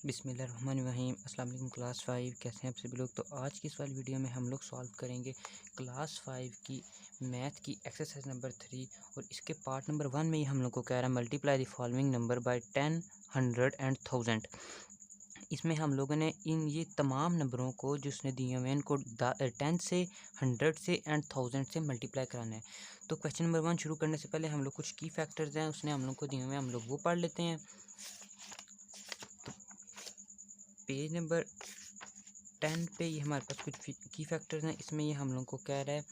बिस्मिल्लाहिर्रहमानिर्रहीम। अस्सलाम वालेकुम क्लास 5, कैसे हैं आप सभी लोग। तो आज की इस वाली वीडियो में हम लोग सॉल्व करेंगे क्लास 5 की मैथ की एक्सरसाइज नंबर 3 और इसके पार्ट नंबर 1 में ही हम लोग को कह रहा है multiply the following number by 10, 100 and 1000। इसमें हम लोगों ने इन ये तमाम नंबरों को जो उसने दिए हुए हैं इनको 10 से 100 से एंड 1000 से मल्टीप्लाई कराना है। तो क्वेश्चन नंबर 1 शुरू करने से पहले हम लोग कुछ की फैक्टर्स हैं उसने हम लोग को दिए हुए हैं, हम लोग वो पढ़ लेते हैं। पेज नंबर 10 पे ये हमारे पास कुछ की फैक्टर्स हैं। इसमें ये हम लोग को कह रहा है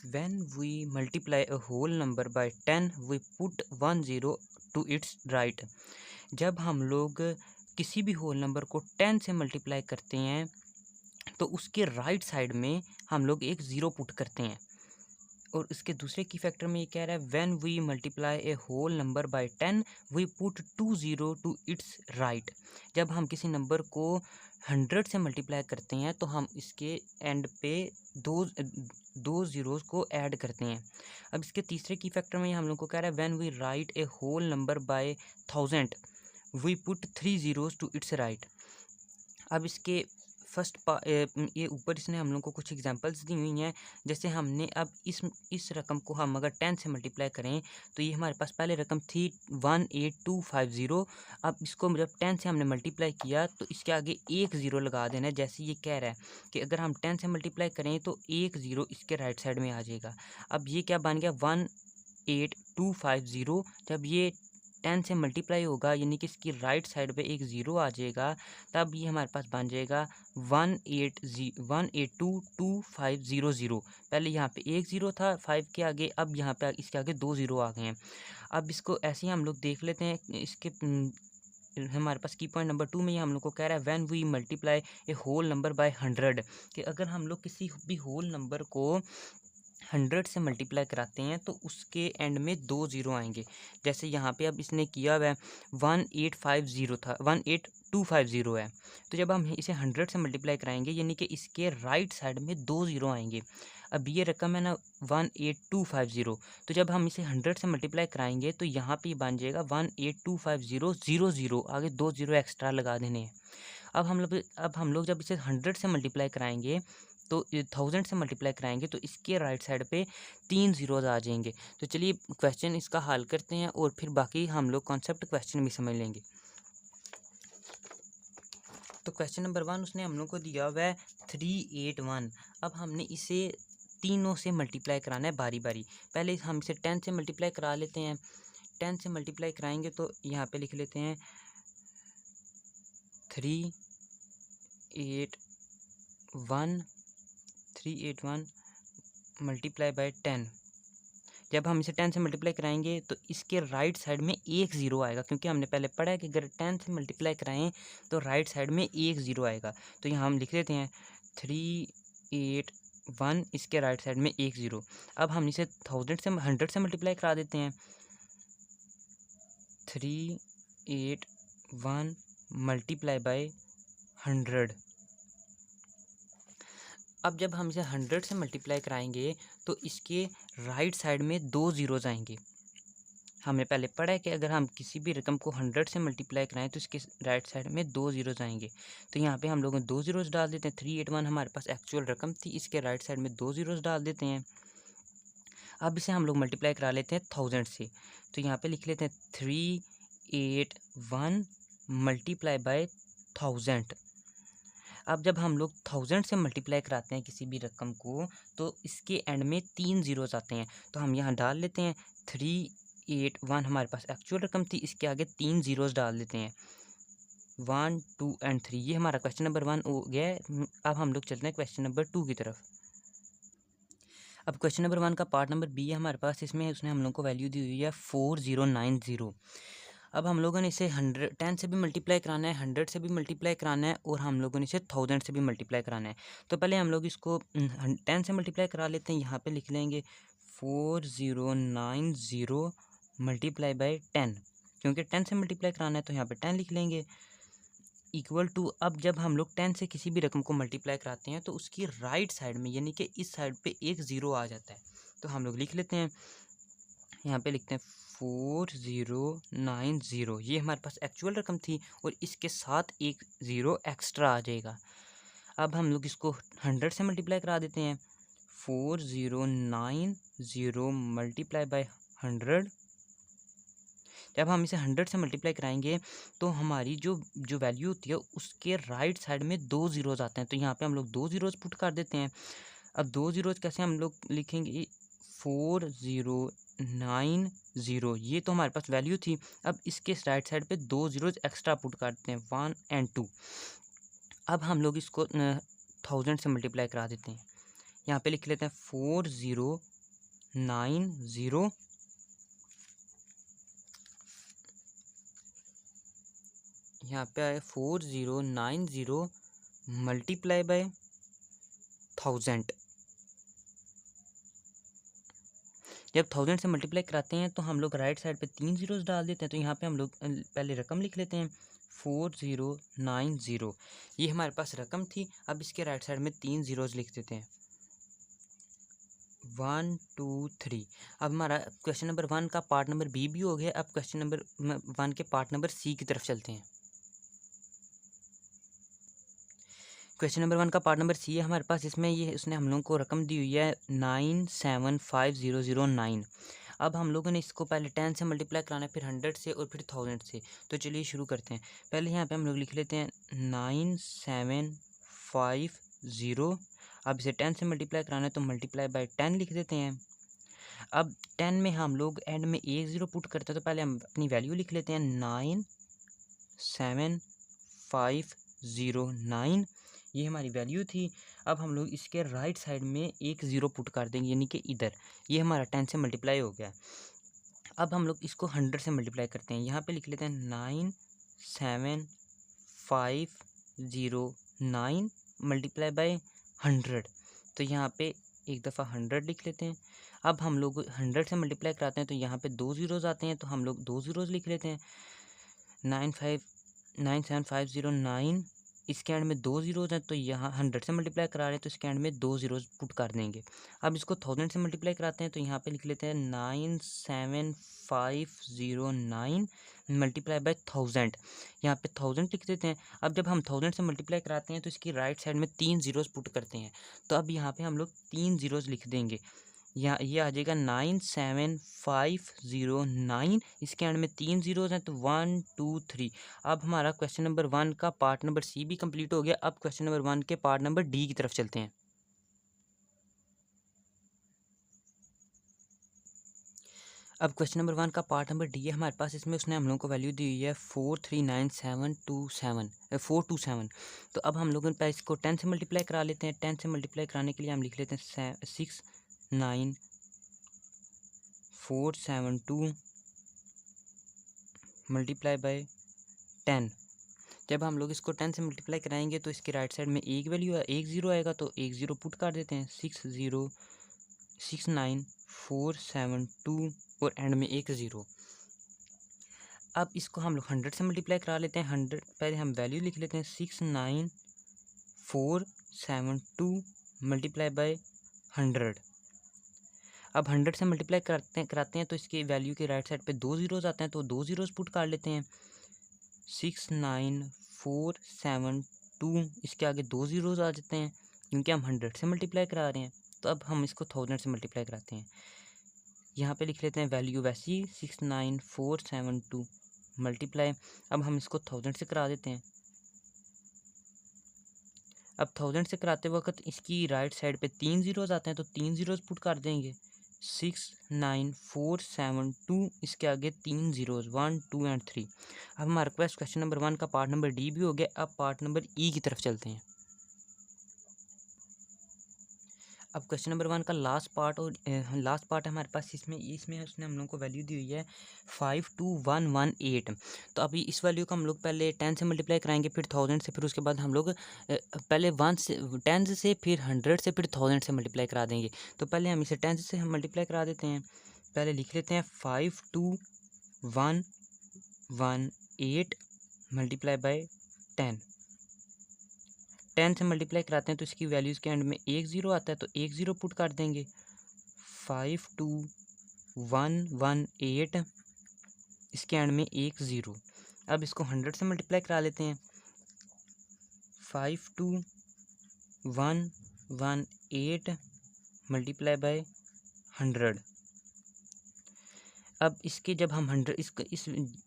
when we multiply a whole number by 10 we put 1 0 to its right. जब हम लोग किसी भी होल नंबर को 10 से मल्टीप्लाई करते हैं तो उसके राइट साइड में हम लोग एक ज़ीरो पुट करते हैं। और इसके दूसरे की फैक्टर में ये कह रहा है when we multiply a whole number by 10 we put 2 0 to its right. जब हम किसी नंबर को 100 से मल्टीप्लाई करते हैं तो हम इसके एंड पे दो ज़ीरोज़ को ऐड करते हैं। अब इसके तीसरे की फैक्टर में हम लोग को कह रहा है when we write a whole number by 1000 we put 3 zeros to its right. अब इसके ये ऊपर इसने हम लोग को कुछ एग्जांपल्स दी हुई हैं। जैसे हमने अब इस रकम को हम अगर 10 से मल्टीप्लाई करें तो ये हमारे पास पहले रकम थी 18250। अब इसको जब 10 से हमने मल्टीप्लाई किया तो इसके आगे एक ज़ीरो लगा देना है। जैसे ये कह रहा है कि अगर हम 10 से मल्टीप्लाई करें तो एक ज़ीरो इसके राइट साइड में आ जाएगा। अब ये क्या बन गया 18250। जब ये 10 से मल्टीप्लाई होगा यानी कि इसकी राइट साइड पे एक ज़ीरो आ जाएगा, तब ये हमारे पास बन जाएगा 1822500। पहले यहाँ पे एक ज़ीरो था 5 के आगे, अब यहाँ पे इसके आगे दो ज़ीरो आ गए हैं। अब इसको ऐसे ही हम लोग देख लेते हैं। इसके हमारे पास की पॉइंट नंबर 2 में ये हम लोग को कह रहा है when we multiply a whole number by 100 कि अगर हम लोग किसी भी होल नंबर को 100 से मल्टीप्लाई कराते हैं तो उसके एंड में दो ज़ीरो आएंगे। जैसे यहाँ पे अब इसने किया हुआ है 1850 था, 18250 है। तो जब हम इसे 100 से मल्टीप्लाई कराएंगे यानी कि इसके राइट साइड में दो ज़ीरो आएंगे। अब ये रकम है ना 18250, तो जब हम इसे 100 से मल्टीप्लाई कराएंगे तो यहाँ पे बन जाएगा 18250 0 आगे दो ज़ीरो एक्स्ट्रा लगा देने हैं। अब हम लोग जब इसे 100 से मल्टीप्लाई कराएंगे तो 1000 से मल्टीप्लाई कराएंगे तो इसके राइट साइड पे तीन ज़ीरोज़ आ जाएंगे। तो चलिए क्वेश्चन इसका हल करते हैं और फिर बाकी हम लोग कॉन्सेप्ट क्वेश्चन भी समझ लेंगे। तो क्वेश्चन नंबर 1 उसने हम लोग को दिया हुआ है 381। अब हमने इसे तीनों से मल्टीप्लाई कराना है बारी बारी। पहले हम इसे 10 से मल्टीप्लाई करा लेते हैं। 10 से मल्टीप्लाई कराएंगे तो यहाँ पे लिख लेते हैं 381 मल्टीप्लाई बाय 10। जब हम इसे 10 से मल्टीप्लाई कराएंगे तो इसके राइट साइड में एक ज़ीरो आएगा, क्योंकि हमने पहले पढ़ा है कि अगर 10 से मल्टीप्लाई कराएं तो राइट साइड में एक ज़ीरो आएगा। तो यहाँ हम लिख लेते हैं 381, इसके राइट साइड में एक ज़ीरो। अब हम इसे 100 से मल्टीप्लाई करा देते हैं। 381 मल्टीप्लाई बाय 100। अब जब हम इसे 100 से मल्टीप्लाई कराएंगे तो इसके राइट साइड में दो ज़ीरोज़ आएंगे। हमने पहले पढ़ा है कि अगर हम किसी भी रकम को 100 से मल्टीप्लाई कराएं तो इसके राइट साइड में दो ज़ीरोज़ आएंगे। तो यहाँ पे हम लोग दो ज़ीरोज़ डाल देते हैं। 381 हमारे पास एक्चुअल रकम थी, इसके राइट साइड में दो ज़ीरोज़ डाल देते हैं। अब इसे हम लोग मल्टीप्लाई करा लेते हैं 1000 से। तो यहाँ पे लिख लेते हैं 381 मल्टीप्लाई बाय 1000। अब जब हम लोग 1000 से मल्टीप्लाई कराते हैं किसी भी रकम को तो इसके एंड में तीन ज़ीरोज़ आते हैं। तो हम यहाँ डाल लेते हैं 381 हमारे पास एक्चुअल रकम थी, इसके आगे तीन ज़ीरोज़ डाल देते हैं 1 2 एंड 3। ये हमारा क्वेश्चन नंबर 1 हो गया है। अब हम लोग चलते हैं क्वेश्चन नंबर 2 की तरफ। अब क्वेश्चन नंबर 1 का पार्ट नंबर बी है हमारे पास। इसमें उसने हम लोग को वैल्यू दी हुई है 4090। अब हम लोगों ने इसे 10 से भी मल्टीप्लाई कराना है, 100 से भी मल्टीप्लाई कराना है और हम लोगों ने इसे 1000 से भी मल्टीप्लाई कराना है। तो पहले हम लोग इसको 10 से मल्टीप्लाई करा लेते हैं। यहाँ पे लिख लेंगे 4090 मल्टीप्लाई बाय 10, क्योंकि 10 से मल्टीप्लाई कराना है तो यहाँ पे 10 लिख लेंगे इक्वल टू। अब जब हम लोग 10 से किसी भी रकम को मल्टीप्लाई कराते हैं तो उसकी राइट साइड में यानी कि इस साइड पे एक ज़ीरो आ जाता है। तो हम लोग लिख लेते हैं, यहाँ पे लिखते हैं 4090, ये हमारे पास एक्चुअल रकम थी और इसके साथ एक ज़ीरो एक्स्ट्रा आ जाएगा। अब हम लोग इसको 100 से मल्टीप्लाई करा देते हैं। 4090 मल्टीप्लाई बाय 100। जब हम इसे 100 से मल्टीप्लाई कराएंगे तो हमारी जो जो वैल्यू होती है उसके राइट साइड में 2 ज़ीरोज़ आते हैं, तो यहाँ पे हम लोग 2 ज़ीरोज़ पुट कर देते हैं। अब 2 ज़ीरोज़ कैसे हम लोग लिखेंगे, 4090, ये तो हमारे पास वैल्यू थी। अब इसके राइट साइड पे 2 ज़ीरोज़ एक्स्ट्रा पुट करते हैं, 1 और 2। अब हम लोग इसको 1000 से मल्टीप्लाई करा देते हैं। यहाँ पे लिख लेते हैं 4090, यहाँ पे आए 4090 मल्टीप्लाई बाय 1000। जब 1000 से मल्टीप्लाई कराते हैं तो हम लोग राइट साइड पे 3 ज़ीरोज़ डाल देते हैं, तो यहाँ पे हम लोग पहले रकम लिख लेते हैं 4090, ये हमारे पास रकम थी। अब इसके राइट साइड में 3 ज़ीरोज़ लिख देते हैं, 1 2 3। अब हमारा क्वेश्चन नंबर 1 का पार्ट नंबर बी भी हो गया। अब क्वेश्चन नंबर 1 के पार्ट नंबर सी की तरफ चलते हैं। क्वेश्चन नंबर 1 का पार्ट नंबर सी है हमारे पास, इसमें ये उसने हम लोगों को रकम दी हुई है 975009। अब हम लोगों ने इसको पहले 10 से मल्टीप्लाई कराना है, फिर 100 से और फिर 1000 से। तो चलिए शुरू करते हैं। पहले यहाँ पे हम लोग लिख लेते हैं 9750। अब इसे 10 से मल्टीप्लाई कराना है तो मल्टीप्लाई बाय 10 लिख देते हैं। अब 10 में हम लोग एंड में एक ज़ीरो पुट करते हैं, तो पहले हम अपनी वैल्यू लिख लेते हैं 97509, ये हमारी वैल्यू थी। अब हम लोग इसके राइट साइड में एक ज़ीरो पुट कर देंगे, यानी कि इधर। ये हमारा 10 से मल्टीप्लाई हो गया। अब हम लोग इसको 100 से मल्टीप्लाई करते हैं। यहाँ पे लिख लेते हैं 97509 मल्टीप्लाई बाय 100, तो यहाँ पे एक दफ़ा 100 लिख लेते हैं। अब हम लोग 100 से मल्टीप्लाई कराते हैं तो यहाँ पे 2 ज़ीरोज़ आते हैं, तो हम लोग 2 ज़ीरोज़ लिख लेते हैं। 97509, इसके एंड में 2 ज़ीरोज़ हैं, तो यहाँ 100 से मल्टीप्लाई करा रहे हैं तो इसके एंड में 2 ज़ीरोज़ पुट कर देंगे। अब इसको 1000 से मल्टीप्लाई कराते हैं तो यहाँ पे लिख लेते हैं 97509 मल्टीप्लाई बाय 1000, यहाँ पे 1000 लिख देते हैं। अब जब हम 1000 से मल्टीप्लाई कराते हैं तो इसकी राइट साइड में 3 ज़ीरोज़ पुट करते हैं, तो अब यहाँ पे हम लोग 3 ज़ीरोज़ लिख देंगे। यहाँ ये आ जाएगा 97509, इसके एंड में 3 ज़ीरोज़ हैं, तो 1 2 3। अब हमारा क्वेश्चन नंबर 1 का पार्ट नंबर सी भी कंप्लीट हो गया। अब क्वेश्चन नंबर 1 के पार्ट नंबर डी की तरफ चलते हैं। अब क्वेश्चन नंबर 1 का पार्ट नंबर डी है हमारे पास, इसमें उसने हम लोगों को वैल्यू दी हुई है 439,727। तो अब हम लोगों ने पहले इसको 10 से मल्टीप्लाई करा लेते हैं। 10 से मल्टीप्लाई कराने के लिए हम लिख लेते हैं 69472 मल्टीप्लाई बाय 10। जब हम लोग इसको 10 से मल्टीप्लाई कराएंगे तो इसके राइट साइड में एक वैल्यू है, एक ज़ीरो आएगा, तो एक ज़ीरो पुट कर देते हैं। 6969472 और एंड में एक ज़ीरो। अब इसको हम लोग 100 से मल्टीप्लाई करा लेते हैं। 100 पहले हम वैल्यू लिख लेते हैं 69472 मल्टीप्लाई बाय 100। अब 100 से मल्टीप्लाई कराते हैं तो इसकी वैल्यू के राइट साइड पे 2 ज़ीरोज़ आते हैं, तो 2 ज़ीरोज़ पुट कर लेते हैं। 69472, इसके आगे 2 ज़ीरोज़ आ जाते हैं क्योंकि हम 100 से मल्टीप्लाई करा रहे हैं। तो अब हम इसको 1000 से मल्टीप्लाई कराते हैं। यहाँ पे लिख लेते हैं वैल्यू वैसी 69472 मल्टीप्लाई। अब हम इसको 1000 से करा देते हैं। अब 1000 से कराते वक्त इसकी राइट साइड पे 3 ज़ीरोज़ आते हैं, तो 3 ज़ीरोज़ पुट कर देंगे। 69472, इसके आगे 3 ज़ीरोज़ 1 2 और 3। अब हमारा क्वेश्चन नंबर 1 का पार्ट नंबर डी भी हो गया। अब पार्ट नंबर ई की तरफ चलते हैं। अब क्वेश्चन नंबर 1 का लास्ट पार्ट है हमारे पास, इसमें उसने हम लोगों को वैल्यू दी हुई है 52118। तो अभी इस वैल्यू को हम लोग पहले 10 से मल्टीप्लाई कराएंगे, फिर 1000 से, फिर उसके बाद हम लोग पहले 10 से, फिर 100 से, फिर 1000 से मल्टीप्लाई करा देंगे। तो पहले हम इसे 10 से हम मल्टीप्लाई करा देते हैं। पहले लिख लेते हैं 52118 मल्टीप्लाई बाय 10। 10 से मल्टीप्लाई कराते हैं तो इसकी वैल्यूज़ के एंड में एक ज़ीरो आता है, तो एक ज़ीरो पुट कर देंगे। 52118 इसके एंड में एक ज़ीरो। अब इसको 100 से मल्टीप्लाई करा लेते हैं। 52,118 मल्टीप्लाई बाय 100। अब इसके जब हम 100 इस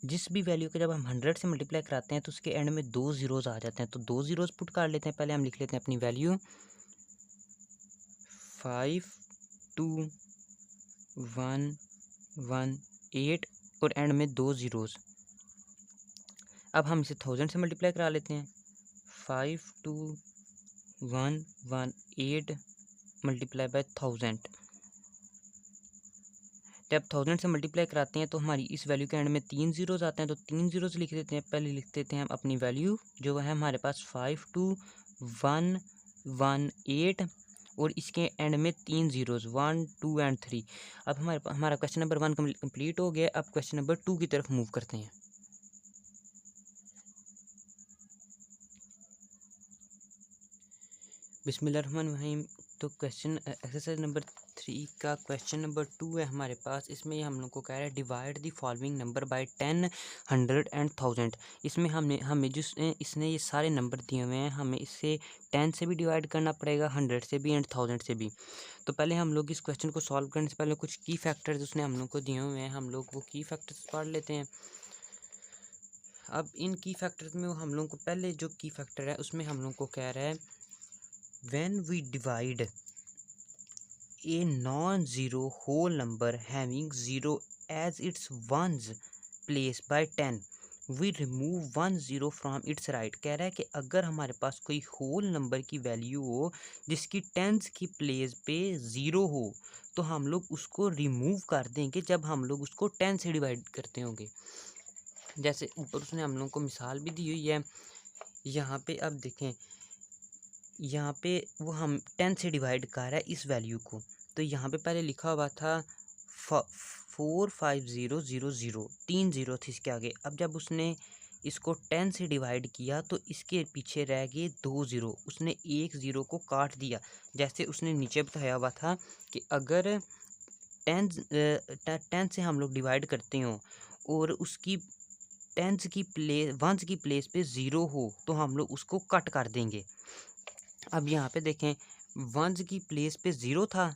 जिस भी वैल्यू के जब हम 100 से मल्टीप्लाई कराते हैं तो उसके एंड में 2 ज़ीरोज़ आ जाते हैं। तो 2 ज़ीरोज़ पुट कर लेते हैं। पहले हम लिख लेते हैं अपनी वैल्यू 52,118 और एंड में 2 ज़ीरोज़। अब हम इसे 1000 से मल्टीप्लाई करा लेते हैं। 52,118 मल्टीप्लाई बाय 1000। जब 1000 से मल्टीप्लाई कराते हैं तो हमारी इस वैल्यू के एंड में 3 ज़ीरोज़ आते हैं। तो 3 ज़ीरोज़ लिख देते हैं। पहले लिख देते हैं हम अपनी वैल्यू जो है हमारे पास 52,118 और इसके एंड में 3 ज़ीरोज़ 1 2 एंड 3। अब हमारा क्वेश्चन नंबर 1 कंप्लीट हो गया। अब क्वेश्चन नंबर 2 की तरफ मूव करते हैं। बिस्मिल्लाहिर्रहमानिर्रहीम। तो क्वेश्चन एक्सरसाइज नंबर 3 का क्वेश्चन नंबर 2 है हमारे पास। इसमें हम लोग को कह रहा है divide the following number by 10, 100 and 1000। इसमें हमें इसने ये सारे नंबर दिए हुए हैं। हमें इससे 10 से भी डिवाइड करना पड़ेगा, 100 से भी एंड 1000 से भी। तो पहले हम लोग इस क्वेश्चन को सॉल्व करने से पहले कुछ की फैक्टर्स उसने हम लोग को दिए हुए हैं, हम लोग वो की फैक्टर्स पढ़ लेते हैं। अब इन की फैक्टर्स में हम लोग को पहले जो की फैक्टर है उसमें हम लोग को कह रहा है when we divide a non-zero whole number having 0 as its ones place by 10, we remove 1 0 from its right। कह रहा है कि अगर हमारे पास कोई होल नंबर की वैल्यू हो जिसकी टेंस की प्लेस पे 0 हो तो हम लोग उसको रिमूव कर देंगे जब हम लोग उसको 10 से डिवाइड करते होंगे। जैसे ऊपर उसने हम लोग को मिसाल भी दी हुई है। यहाँ पे अब देखें, यहाँ पे वो हम 10 से डिवाइड कर रहा है इस वैल्यू को। तो यहाँ पे पहले लिखा हुआ था 45000, 3 ज़ीरो थे इसके आगे। अब जब उसने इसको 10 से डिवाइड किया तो इसके पीछे रह गए 2 ज़ीरो। उसने 1 ज़ीरो को काट दिया। जैसे उसने नीचे बताया हुआ था कि अगर 10 से हम लोग डिवाइड करते हो और उसकी वंस की प्लेस पे 0 हो तो हम लोग उसको कट कर देंगे। अब यहाँ पे देखें, वंस की प्लेस पे 0 था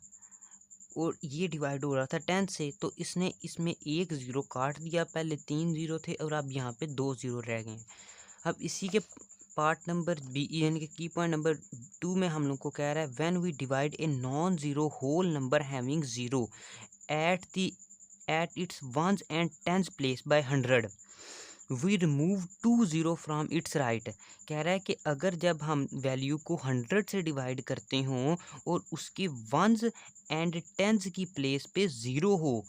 और ये डिवाइड हो रहा था 10 से, तो इसने इसमें 1 ज़ीरो काट दिया। पहले 3 ज़ीरो थे और अब यहाँ पे 2 ज़ीरो रह गए। अब इसी के पार्ट नंबर बी यानी कि की पॉइंट नंबर 2 में हम लोग को कह रहा है when we divide a non zero whole number having 0 at its ones and tens place by 100, we remove 2 zero from its right. कह रहा है कि अगर जब हम वैल्यू को 100 से डिवाइड करते हों और उसके वंस एंड टेंस की प्लेस पे 0 हो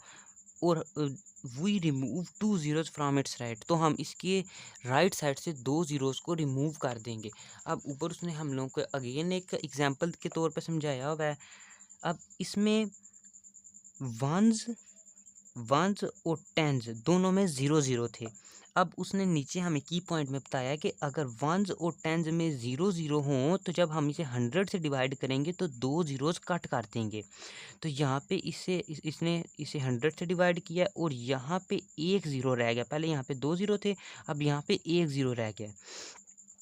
और we remove 2 zeros from its right, तो हम इसके राइट साइड से 2 ज़ीरोज़ को रिमूव कर देंगे। अब ऊपर उसने हम लोगों को अगेन एक एग्जांपल के तौर पे समझाया हुआ है। अब इसमें वंस और टेंस दोनों में 0 0 थे। अब उसने नीचे हमें की पॉइंट में बताया कि अगर वंस और टेंस में 0 0 हों तो जब हम इसे 100 से डिवाइड करेंगे तो 2 ज़ीरोज़ कट कर देंगे। तो यहाँ पे इसने इसे 100 से डिवाइड किया और यहाँ पे 1 ज़ीरो रह गया। पहले यहाँ पे 2 ज़ीरो थे, अब यहाँ पे 1 ज़ीरो रह गया।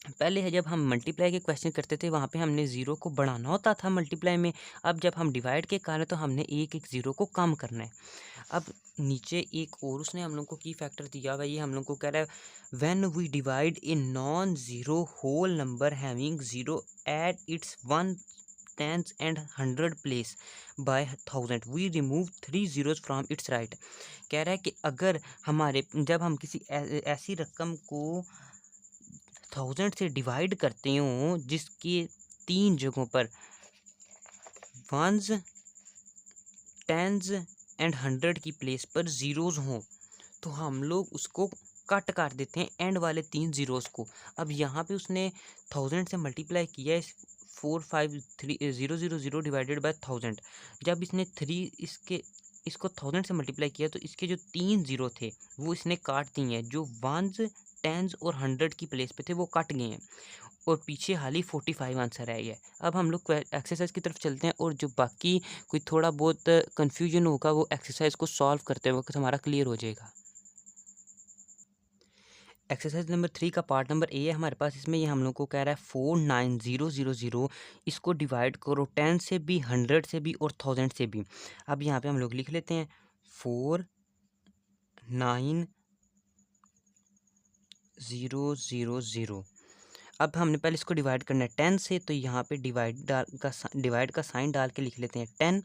पहले है जब हम मल्टीप्लाई के क्वेश्चन करते थे वहाँ पे हमने ज़ीरो को बढ़ाना होता था मल्टीप्लाई में। अब जब हम डिवाइड के कारण तो हमने एक ज़ीरो को कम करना है। अब नीचे एक और उसने हम लोग को की फैक्टर दिया हुआ, ये हम लोग को कह रहा है when we divide a non zero whole number having 0 at its 1 10 and 100 place by 1000, we remove 3 zeros from its right. कह रहा है कि अगर जब हम किसी ऐसी रकम को 1000 से डिवाइड करते हों जिसके 3 जगहों पर वंस, टेंस एंड 100 की प्लेस पर ज़ीरोज़ हों तो हम लोग उसको कट कर देते हैं एंड वाले 3 ज़ीरोज़ को। अब यहाँ पे उसने 1000 से मल्टीप्लाई किया है 453,000 डिवाइडेड बाय 1000। जब इसने इसको 1000 से मल्टीप्लाई किया तो इसके जो 3 ज़ीरो थे वो इसने काट दिए हैं। जो वंस, टेंस और 100 की प्लेस पे थे वो कट गए हैं और पीछे हाली 45 आंसर रह गया। अब हम लोग एक्सरसाइज की तरफ चलते हैं और जो बाकी कोई थोड़ा बहुत कन्फ्यूजन होगा वो एक्सरसाइज को सॉल्व करते वक्त हमारा क्लियर हो जाएगा। एक्सरसाइज नंबर 3 का पार्ट नंबर ए है हमारे पास। इसमें ये हम लोग को कह रहा है 49000, इसको डिवाइड करो 10 से भी, 100 से भी और 1000 से भी। अब यहाँ पे हम लोग लिख लेते हैं 49000। अब हमने पहले इसको डिवाइड करना है 10 से, तो यहाँ पे डिवाइड का साइन डाल के लिख लेते हैं 10।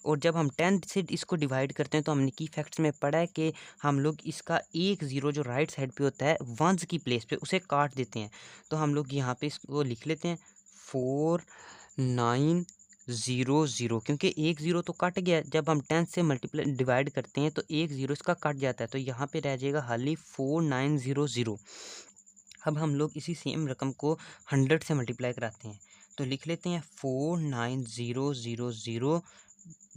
और जब हम 10 से इसको डिवाइड करते हैं तो हमने की फैक्ट्स में पढ़ा है कि हम लोग इसका एक ज़ीरो जो राइट साइड पे होता है वंस की प्लेस पे उसे काट देते हैं। तो हम लोग यहाँ पे इसको लिख लेते हैं 4900, क्योंकि एक ज़ीरो तो कट गया। जब हम 10 से मल्टीप्लाई डिवाइड करते हैं तो एक ज़ीरो इसका कट जाता है, तो यहाँ पे रह जाएगा खाली 4900। अब हम लोग इसी सेम रकम को 100 से मल्टीप्लाई कराते हैं, तो लिख लेते हैं 49000,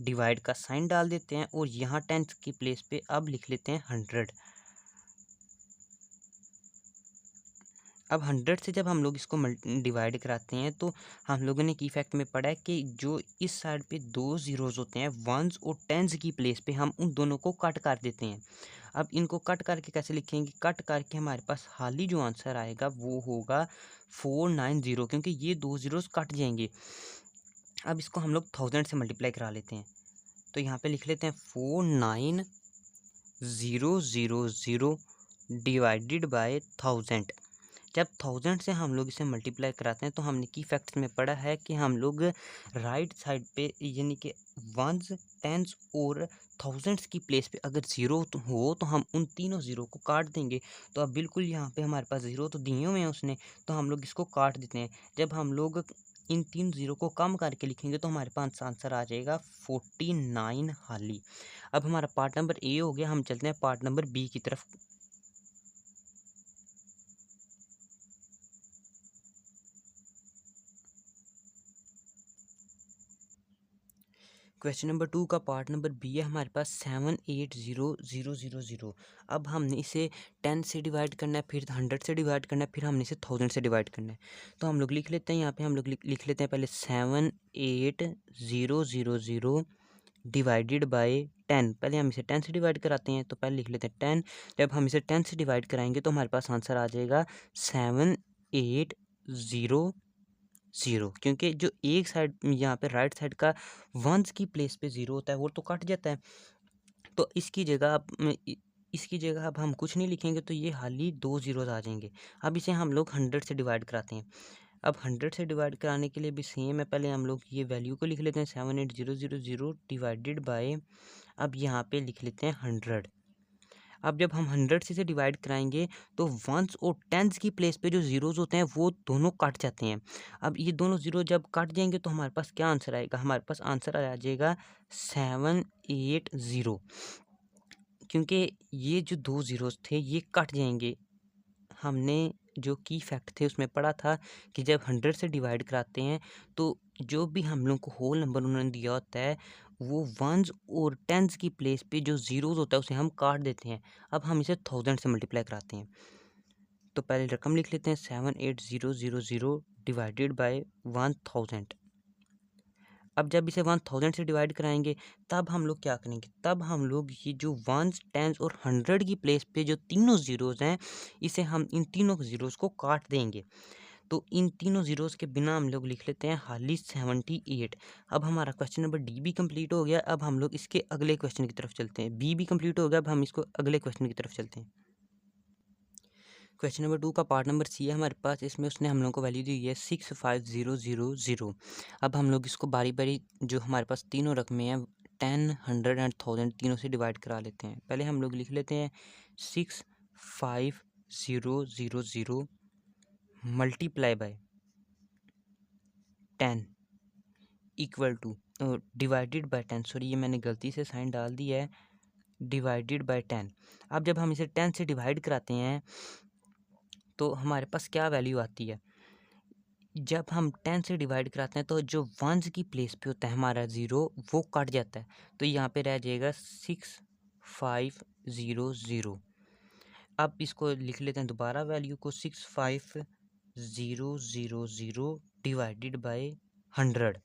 डिवाइड का साइन डाल देते हैं और यहाँ 10 की प्लेस पे अब लिख लेते हैं 100। अब 100 से जब हम लोग इसको डिवाइड कराते हैं तो हम लोगों ने की फैक्ट में पढ़ा है कि जो इस साइड पे दो ज़ीरोज़ होते हैं वंस और टेंस की प्लेस पे हम उन दोनों को कट कर देते हैं। अब इनको कट करके कैसे लिखेंगे? कट करके हमारे पास हाली जो आंसर आएगा वो होगा 490, क्योंकि ये दो ज़ीरोज़ कट जाएंगे। अब इसको हम लोग 1000 से मल्टीप्लाई करा लेते हैं, तो यहाँ पे लिख लेते हैं 49000 डिवाइडेड बाय 1000। जब 1000 से हम लोग इसे मल्टीप्लाई कराते हैं तो हमने की फैक्ट्स में पढ़ा है कि हम लोग राइट साइड पे यानी कि वंस, टेंस और थाउजेंड्स की प्लेस पे अगर ज़ीरो हो तो हम उन तीनों ज़ीरो को काट देंगे। तो अब बिल्कुल यहाँ पे हमारे पास ज़ीरो तो दिए हुए हैं उसने, तो हम लोग इसको काट देते हैं। जब हम लोग इन तीन ज़ीरो को कम करके लिखेंगे तो हमारे पास आंसर आ जाएगा 49 हाली। अब हमारा पार्ट नंबर ए हो गया, हम चलते हैं पार्ट नंबर बी की तरफ। क्वेश्चन नंबर 2 का पार्ट नंबर बी है हमारे पास 780000। अब हमने इसे 10 से डिवाइड करना है, फिर 100 से डिवाइड करना है, फिर हमने इसे 1000 से डिवाइड करना है। तो हम लोग लिख लेते हैं, यहाँ पे हम लोग लिख लेते हैं पहले 78000 डिवाइडेड बाय 10। पहले हम इसे 10 से डिवाइड कराते हैं, तो पहले लिख लेते हैं 10। जब हम इसे 10 से डिवाइड कराएंगे तो हमारे पास आंसर आ जाएगा 7800, क्योंकि जो एक साइड यहाँ पे राइट साइड का वंस की प्लेस पे ज़ीरो होता है वो तो कट जाता है। तो इसकी जगह अब हम कुछ नहीं लिखेंगे, तो ये हाली दो ज़ीरोज़ आ जाएंगे। अब इसे हम लोग 100 से डिवाइड कराते हैं। अब 100 से डिवाइड कराने के लिए भी सेम है, पहले हम लोग ये वैल्यू को लिख लेते हैं 78000 डिवाइडेड बाय, अब यहाँ पे लिख लेते हैं 100। अब जब हम 100 से डिवाइड कराएंगे तो वंस और टेंस की प्लेस पे जो ज़ीरोज़ होते हैं वो दोनों कट जाते हैं। अब ये दोनों ज़ीरो जब कट जाएंगे तो हमारे पास क्या आंसर आएगा? हमारे पास आंसर आ जाएगा 780, क्योंकि ये जो दो ज़ीरोज़ थे ये कट जाएंगे। हमने जो की फैक्ट थे उसमें पढ़ा था कि जब 100 से डिवाइड कराते हैं तो जो भी हम लोग को होल नंबर उन्होंने दिया होता है वो वंस और टेंस की प्लेस पे जो ज़ीरोज़ होता है उसे हम काट देते हैं। अब हम इसे 1000 से मल्टीप्लाई कराते हैं, तो पहले रकम लिख लेते हैं 78000 डिवाइडेड बाय 1000। अब जब इसे 1000 से डिवाइड कराएंगे तब हम लोग क्या करेंगे? तब हम लोग ये जो वंस, टेंस और 100 की प्लेस पे जो तीनों ज़ीरोज़ हैं इसे हम इन तीनों ज़ीरोज़ को काट देंगे। तो इन तीनों ज़ीरोज़ के बिना हम लोग लिख लेते हैं हाली 78। अब हमारा क्वेश्चन नंबर डी भी कंप्लीट हो गया। अब हम लोग इसके अगले क्वेश्चन की तरफ चलते हैं। बी भी कंप्लीट हो गया, अब हम इसको अगले क्वेश्चन की तरफ चलते हैं। क्वेश्चन नंबर 2 का पार्ट नंबर सी है हमारे पास। इसमें उसने हम लोग को वैल्यू दी है 65000। अब हम लोग इसको बारी बारी जो हमारे पास तीनों रकमें हैं 10, 100 एंड 1000 तीनों से डिवाइड करा लेते हैं। पहले हम लोग लिख लेते हैं 65000 multiply by 10 equal two divided by 10, sorry ये मैंने गलती से साइन डाल दिया है, डिवाइडेड बाय 10। अब जब हम इसे 10 से डिवाइड कराते हैं तो हमारे पास क्या वैल्यू आती है? जब हम 10 से डिवाइड कराते हैं तो जो वंस की प्लेस पे होता है हमारा ज़ीरो वो कट जाता है, तो यहाँ पे रह जाएगा 6500। अब इसको लिख लेते हैं दोबारा वैल्यू को 65000 डिवाइडेड बाय 100।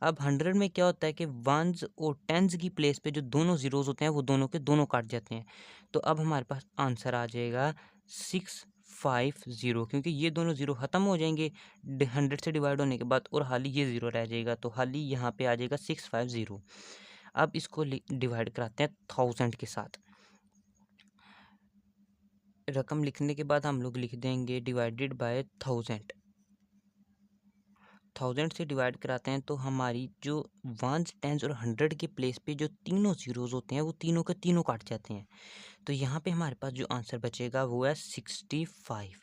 अब 100 में क्या होता है कि वंस और टेंस की प्लेस पे जो दोनों ज़ीरोज़ होते हैं वो दोनों के दोनों काट जाते हैं, तो अब हमारे पास आंसर आ जाएगा 650, क्योंकि ये दोनों ज़ीरो ख़त्म हो जाएंगे 100 से डिवाइड होने के बाद और खाली ये ज़ीरो रह जाएगा, तो खाली यहाँ पे आ जाएगा 650। अब इसको डिवाइड कराते हैं 1000 के साथ। रकम लिखने के बाद हम लोग लिख देंगे डिवाइडेड बाय 1000। 1000 से डिवाइड कराते हैं तो हमारी जो 1s 10s और 100 के प्लेस पे जो तीनों ज़ीरोज़ होते हैं वो तीनों के तीनों काट जाते हैं। तो यहाँ पे हमारे पास जो आंसर बचेगा वो है 65।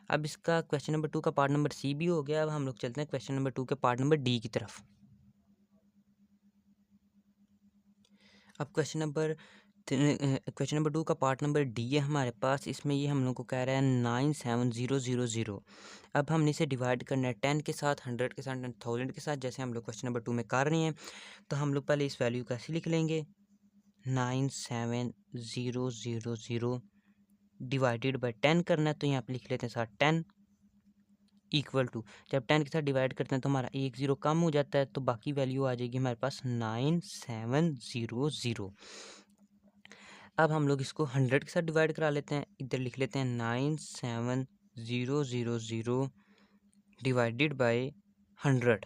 अब इसका क्वेश्चन नंबर 2 का पार्ट नंबर सी भी हो गया। अब हम लोग चलते हैं क्वेश्चन नंबर 2 के पार्ट नंबर डी की तरफ। अब क्वेश्चन नंबर 2 का पार्ट नंबर डी है हमारे पास। इसमें ये हम लोग को कह रहा है 97000। अब हमने इसे डिवाइड करना है 10 के साथ, 100 के साथ, 1000 के साथ, जैसे हम लोग क्वेश्चन नंबर 2 में कर रहे हैं। तो हम लोग पहले इस वैल्यू कैसे लिख लेंगे, 97000 डिवाइडेड बाय 10 करना है, तो यहाँ पे लिख लेते हैं साथ 10 इक्वल टू, जब 10 के साथ डिवाइड करते हैं तो हमारा एक ज़ीरो कम हो जाता है, तो बाकी वैल्यू आ जाएगी हमारे पास 9700। अब हम लोग इसको 100 के साथ डिवाइड करा लेते हैं। इधर लिख लेते हैं 97000 डिवाइडेड बाय 100।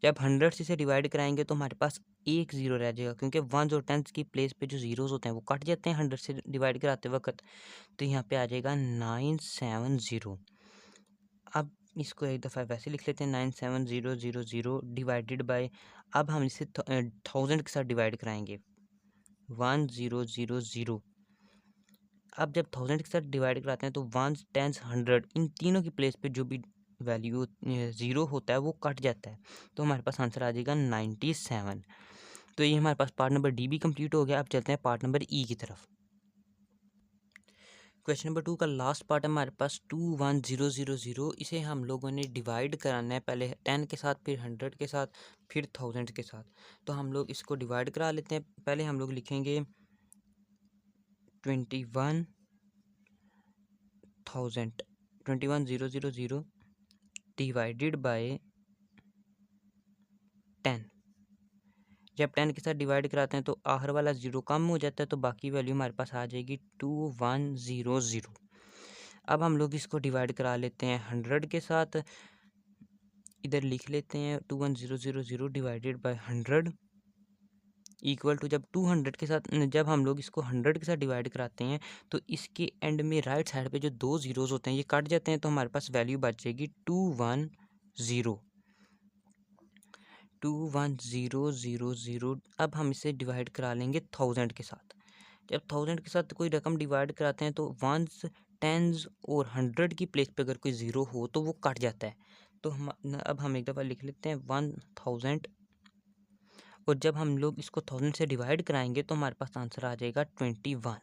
जब 100 से इसे डिवाइड कराएंगे तो हमारे पास एक ज़ीरो रह जाएगा, क्योंकि 1s और 10s की प्लेस पे जो ज़ीरोज़ होते हैं वो कट जाते हैं 100 से डिवाइड कराते वक्त। तो यहाँ पे आ जाएगा 970। अब इसको एक दफ़ा वैसे लिख लेते हैं 97000 डिवाइडेड बाय, अब हम इसे 1000 के साथ डिवाइड कराएंगे 1000। अब जब 1000 के साथ डिवाइड कराते हैं तो 1s 10s 100 इन तीनों की प्लेस पे जो भी वैल्यू ज़ीरो होता है वो कट जाता है, तो हमारे पास आंसर आ जाएगा 97। तो ये हमारे पास पार्ट नंबर डी भी कंप्लीट हो गया। अब चलते हैं पार्ट नंबर ई की तरफ। क्वेश्चन नंबर 2 का लास्ट पार्ट है हमारे पास 21000। इसे हम लोगों ने डिवाइड कराना है, पहले 10 के साथ, फिर 100 के साथ, फिर 1000 के साथ। तो हम लोग इसको डिवाइड करा लेते हैं। पहले हम लोग लिखेंगे 21000 डिवाइडेड बाय 10। जब 10 के साथ डिवाइड कराते हैं तो आखिर वाला ज़ीरो कम हो जाता है, तो बाकी वैल्यू हमारे पास आ जाएगी 2100। अब हम लोग इसको डिवाइड करा लेते हैं 100 के साथ। इधर लिख लेते हैं 21000 डिवाइडेड बाय 100 इक्वल टू, जब हम लोग इसको 100 के साथ डिवाइड कराते हैं तो इसके एंड में राइट साइड पे जो दो ज़ीरोज़ होते हैं ये कट जाते हैं, तो हमारे पास वैल्यू बच जाएगी 21000। अब हम इसे डिवाइड करा लेंगे 1000 के साथ। जब 1000 के साथ कोई रकम डिवाइड कराते हैं तो 1s 10s और 100 की प्लेस पे अगर कोई ज़ीरो हो तो वो कट जाता है। तो अब हम एक दफ़ा लिख लेते हैं 1000, और जब हम लोग इसको 1000 से डिवाइड कराएंगे तो हमारे पास आंसर आ जाएगा 21।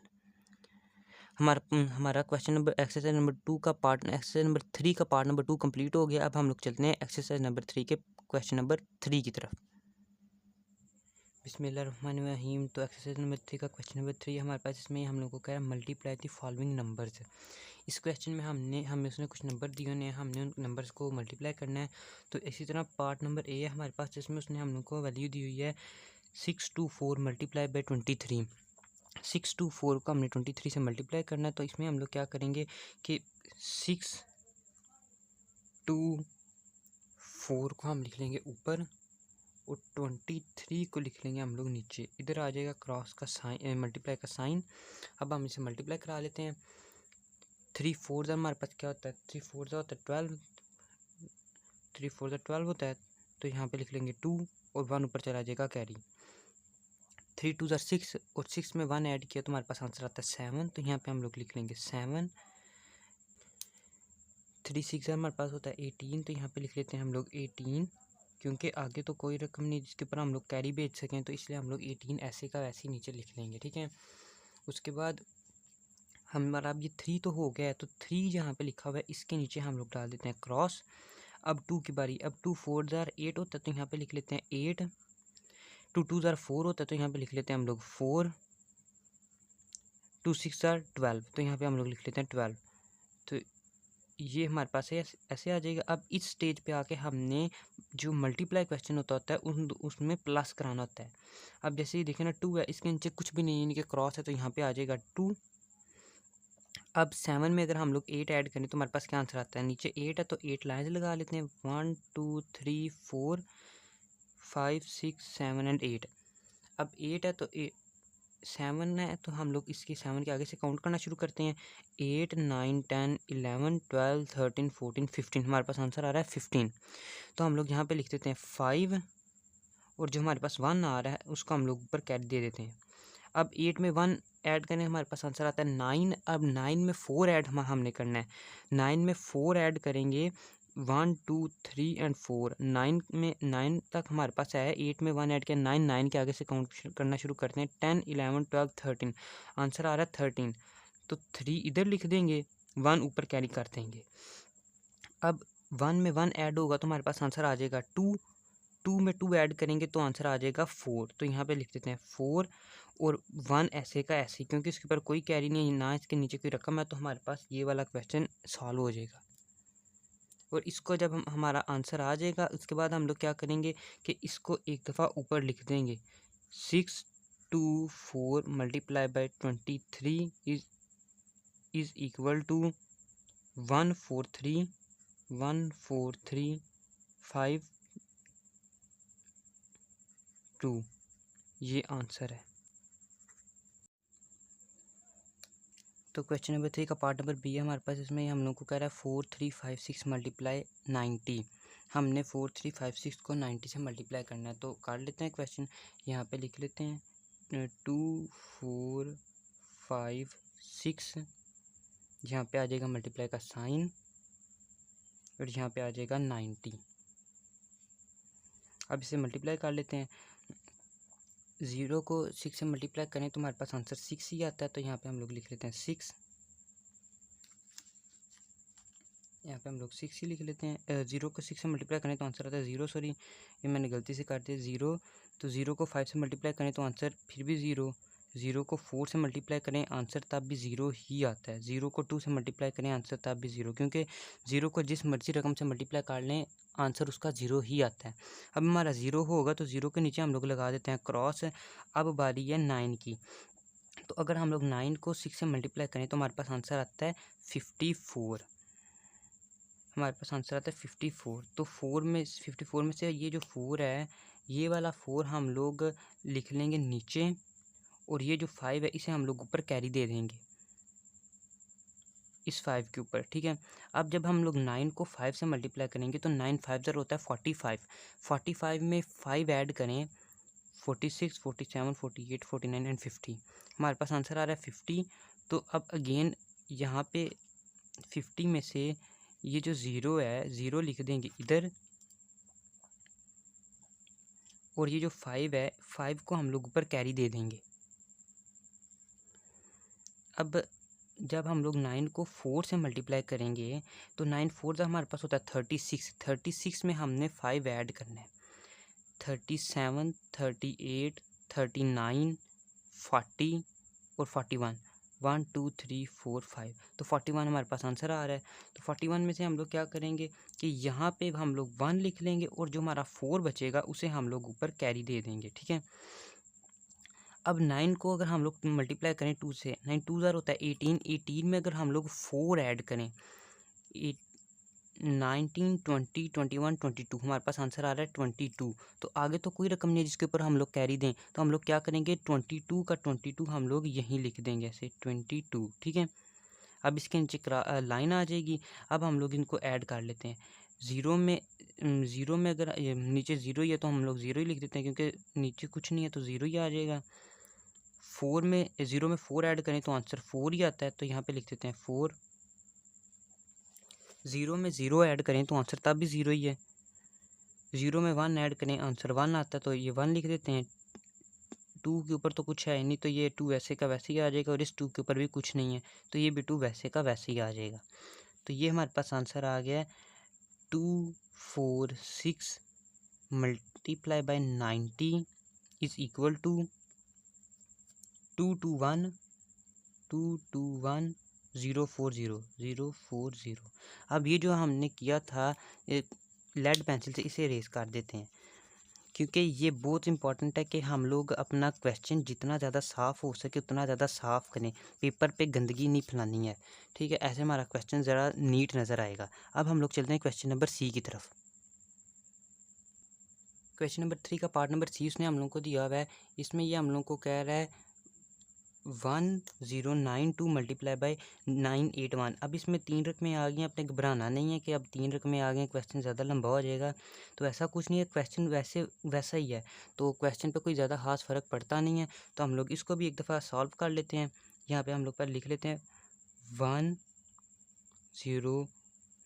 हमारा क्वेश्चन नंबर एक्सरसाइज नंबर 2 का पार्ट, एक्सरसाइज नंबर 3 का पार्ट नंबर 2 कंप्लीट हो गया। अब हम लोग चलते हैं एक्सरसाइज नंबर 3 के क्वेश्चन नंबर 3 की तरफ। बिस्मिल्लाहिर्रहमानिर्रहीम। तो एक्सरसाइज नंबर 3 का क्वेश्चन नंबर 3 हमारे पास, इसमें हम लोग को कह रहा है मल्टीप्लाई द फॉलोइंग नंबर्स। इस क्वेश्चन में हमें उसने कुछ नंबर दिए होने हैं, हमने उन नंबर्स को मल्टीप्लाई करना है। तो इसी तरह पार्ट नंबर ए है हमारे पास, जिसमें उसने हम लोग को वैल्यू दी हुई है 624 मल्टीप्लाई बाई 23। 624 को हमने 23 से मल्टीप्लाई करना है। तो इसमें हम लोग क्या करेंगे कि 624 को हम लिख लेंगे ऊपर और 23 को लिख लेंगे हम लोग नीचे। इधर आ जाएगा क्रॉस का साइन, मल्टीप्लाई का साइन। अब हम इसे मल्टीप्लाई करा लेते हैं। 3 4 हमारे पास क्या होता है, 3 4 होता है 12, 3 4 12 होता है। तो यहाँ पे लिख लेंगे 2 और 1 ऊपर चला जाएगा कैरी। 3 2 6 और 6 में 1 ऐड किया तो हमारे पास आंसर आता है 7। तो यहाँ पे हम लोग लिख लेंगे 7। 3 6 हमारे पास होता है 18, तो यहाँ पे लिख लेते हैं हम लोग 18, क्योंकि आगे तो कोई रकम नहीं जिसके ऊपर हम लोग कैरी भेज सकें, तो इसलिए हम लोग 18 ऐसे का वैसे ही नीचे लिख लेंगे, ठीक है। उसके बाद हमारा अब ये 3 तो हो गया है, तो 3 जहाँ पे लिखा हुआ है इसके नीचे हम लोग डाल देते हैं क्रॉस। अब 2 की बारी, अब 2 4 8 होता है तो यहाँ पे लिख लेते हैं 8। 2 2 4 होता है तो यहाँ पे लिख लेते हैं हम लोग 4। 2 6 12, तो यहाँ पे हम लोग लिख लेते हैं 12। तो ये हमारे पास है ऐसे आ जाएगा। अब इस स्टेज पे आके हमने जो मल्टीप्लाई क्वेश्चन होता है उसमें प्लस कराना होता है। अब जैसे ही देखें ना 2 है, इसके नीचे कुछ भी नहीं है, यानी कि क्रॉस है, तो यहाँ पे आ जाएगा 2। अब 7 में अगर हम लोग 8 ऐड करें तो हमारे पास क्या आंसर आता है, नीचे 8 है तो 8 लाइन्स लगा लेते हैं, 1 2 3 4 5 6 7 एंड 8। अब 8 है तो 7 है तो हम लोग इसके 7 के आगे से काउंट करना शुरू करते हैं, 8 9 10 11 12 13 14 15, हमारे पास आंसर आ रहा है 15। तो हम लोग यहाँ पे लिख देते हैं 5 और जो हमारे पास 1 आ रहा है उसको हम लोग ऊपर कैरी दे देते हैं। अब 8 में 1 ऐड करें हमारे पास आंसर आता है 9। अब 9 में 4 ऐड हमने करना है, 9 में 4 ऐड करेंगे, 1 2 3 एंड 4, 9 में 9 तक हमारे पास आया है, 8 में 1 ऐड किया, 9 9 के आगे से काउंट करना शुरू करते हैं, 10 11 12 13, आंसर आ रहा है 13। तो 3 इधर लिख देंगे, 1 ऊपर कैरी कर देंगे। अब 1 में 1 ऐड होगा तो हमारे पास आंसर आ जाएगा 2, 2 में 2 ऐड करेंगे तो आंसर आ जाएगा 4। तो यहाँ पे लिख देते हैं 4 और 1 ऐसे का ऐसे, क्योंकि इसके ऊपर कोई कैरी नहीं है ना इसके नीचे कोई रकम है, तो हमारे पास ये वाला क्वेश्चन सॉल्व हो जाएगा। और इसको जब हमारा आंसर आ जाएगा उसके बाद हम लोग क्या करेंगे कि इसको एक दफ़ा ऊपर लिख देंगे, 6 2 4 multiply by 23 is equal to 143 5 2, ये आंसर है। तो क्वेश्चन नंबर 3 का पार्ट नंबर बी है हमारे पास, इसमें हम लोग को कह रहा है 4 3 5 6 मल्टीप्लाई 90। हमने 4 3 5 6 को 90 से मल्टीप्लाई करना है, तो कर लेते हैं क्वेश्चन, यहाँ पे लिख लेते हैं 2 4 5 6, यहाँ पे आ जाएगा मल्टीप्लाई का साइन और यहाँ पे आ जाएगा 90। अब इसे मल्टीप्लाई कर लेते हैं, 0 को 6 से मल्टीप्लाई करें तो हमारे पास आंसर 6 ही आता है, तो यहाँ पे हम लोग लिख लेते हैं 6, यहाँ पे हम लोग 6 ही लिख लेते हैं। 0 को 6 से मल्टीप्लाई करें तो आंसर आता है 0, सॉरी ये मैंने गलती से कर दिया 0। तो 0 को 5 से मल्टीप्लाई करें तो आंसर फिर भी 0, 0 को 4 से मल्टीप्लाई करें आंसर तब भी 0 ही आता है, 0 को 2 से मल्टीप्लाई करें आंसर तब भी 0, क्योंकि 0 को जिस मर्जी रकम से मल्टीप्लाई कर लें आंसर उसका 0 ही आता है। अब हमारा 0 होगा तो 0 के नीचे हम लोग लगा देते हैं क्रॉस। अब बारी है 9 की, तो अगर हम लोग 9 को 6 से मल्टीप्लाई करें तो हमारे पास आंसर आता है 54, हमारे पास आंसर आता है 54। तो 54 में से ये जो 4 है ये वाला 4 हम लोग लिख लेंगे नीचे और ये जो 5 है इसे हम लोग ऊपर कैरी दे देंगे इस 5 के ऊपर, ठीक है। अब जब हम लोग 9 को 5 से मल्टीप्लाई करेंगे तो 9 5 ज़र होता है 45, 45 में 5 ऐड करें 46 47 48 49 एंड 50, हमारे पास आंसर आ रहा है 50। तो अब अगेन यहाँ पे 50 में से ये जो 0 है 0 लिख देंगे इधर, और ये जो 5 है 5 को हम लोग ऊपर कैरी दे देंगे। अब जब हम लोग 9 को 4 से मल्टीप्लाई करेंगे तो 9 4 का हमारे पास होता है 36, 36 में हमने 5 ऐड करना है, 37 38 39 40 और 41, 1 2 3 4 5, तो 41 हमारे पास आंसर आ रहा है। तो 41 में से हम लोग क्या करेंगे कि यहाँ पे हम लोग 1 लिख लेंगे और जो हमारा 4 बचेगा उसे हम लोग ऊपर कैरी दे देंगे, ठीक है। अब 9 को अगर हम लोग मल्टीप्लाई करें 2 से, 9 2 ज़र होता है 18, 18 में अगर हम लोग 4 ऐड करें 19 20 21 22, हमारे पास आंसर आ रहा है 22। तो आगे तो कोई रकम नहीं है जिसके ऊपर हम लोग कैरी दें, तो हम लोग क्या करेंगे 22 का 22 हम लोग यहीं लिख देंगे ऐसे 22, ठीक है। अब इसके नीचे लाइन आ जाएगी। अब हम लोग इनको ऐड कर लेते हैं, 0 में अगर नीचे 0 ही है तो हम लोग 0 ही लिख देते हैं, क्योंकि नीचे कुछ नहीं है तो 0 ही आ जाएगा। 0 में 4 ऐड करें तो आंसर 4 ही आता है, तो यहाँ पे लिख देते हैं 4। 0 में 0 ऐड करें तो आंसर तब भी 0 ही है, 0 में 1 ऐड करें आंसर 1 आता है, तो ये 1 लिख देते हैं। 2 के ऊपर तो कुछ है नहीं तो ये 2 वैसे का वैसे ही आ जाएगा, और इस 2 के ऊपर भी कुछ नहीं है तो ये भी 2 वैसे का वैसे ही आ जाएगा। तो ये हमारे पास आंसर आ गया है 246 multiply by 90 is equal to 221 040। अब ये जो हमने किया था लेड पेंसिल से इसे इरेज कर देते हैं। क्योंकि ये बहुत इंपॉर्टेंट है कि हम लोग अपना क्वेश्चन जितना ज़्यादा साफ़ हो सके उतना ज़्यादा साफ़ करें, पेपर पे गंदगी नहीं फैलानी है, ठीक है। ऐसे हमारा क्वेश्चन ज़रा नीट नज़र आएगा। अब हम लोग चलते हैं क्वेश्चन नंबर सी की तरफ। क्वेश्चन नंबर 3 का पार्ट नंबर सी उसने हम लोगों को दिया हुआ है। इसमें ये हम लोगों को कह रहा है 1092 मल्टीप्लाई बाई 981। अब इसमें 3 रकमें आ गई हैं, अपने घबराना नहीं है कि अब 3 रकमें आ गए, क्वेश्चन ज़्यादा लंबा हो जाएगा, तो ऐसा कुछ नहीं है, क्वेश्चन वैसा ही है, तो क्वेश्चन पे कोई ज़्यादा खास फ़र्क पड़ता नहीं है। तो हम लोग इसको भी एक दफ़ा सॉल्व कर लेते हैं। यहाँ पे हम लोग पहले लिख लेते हैं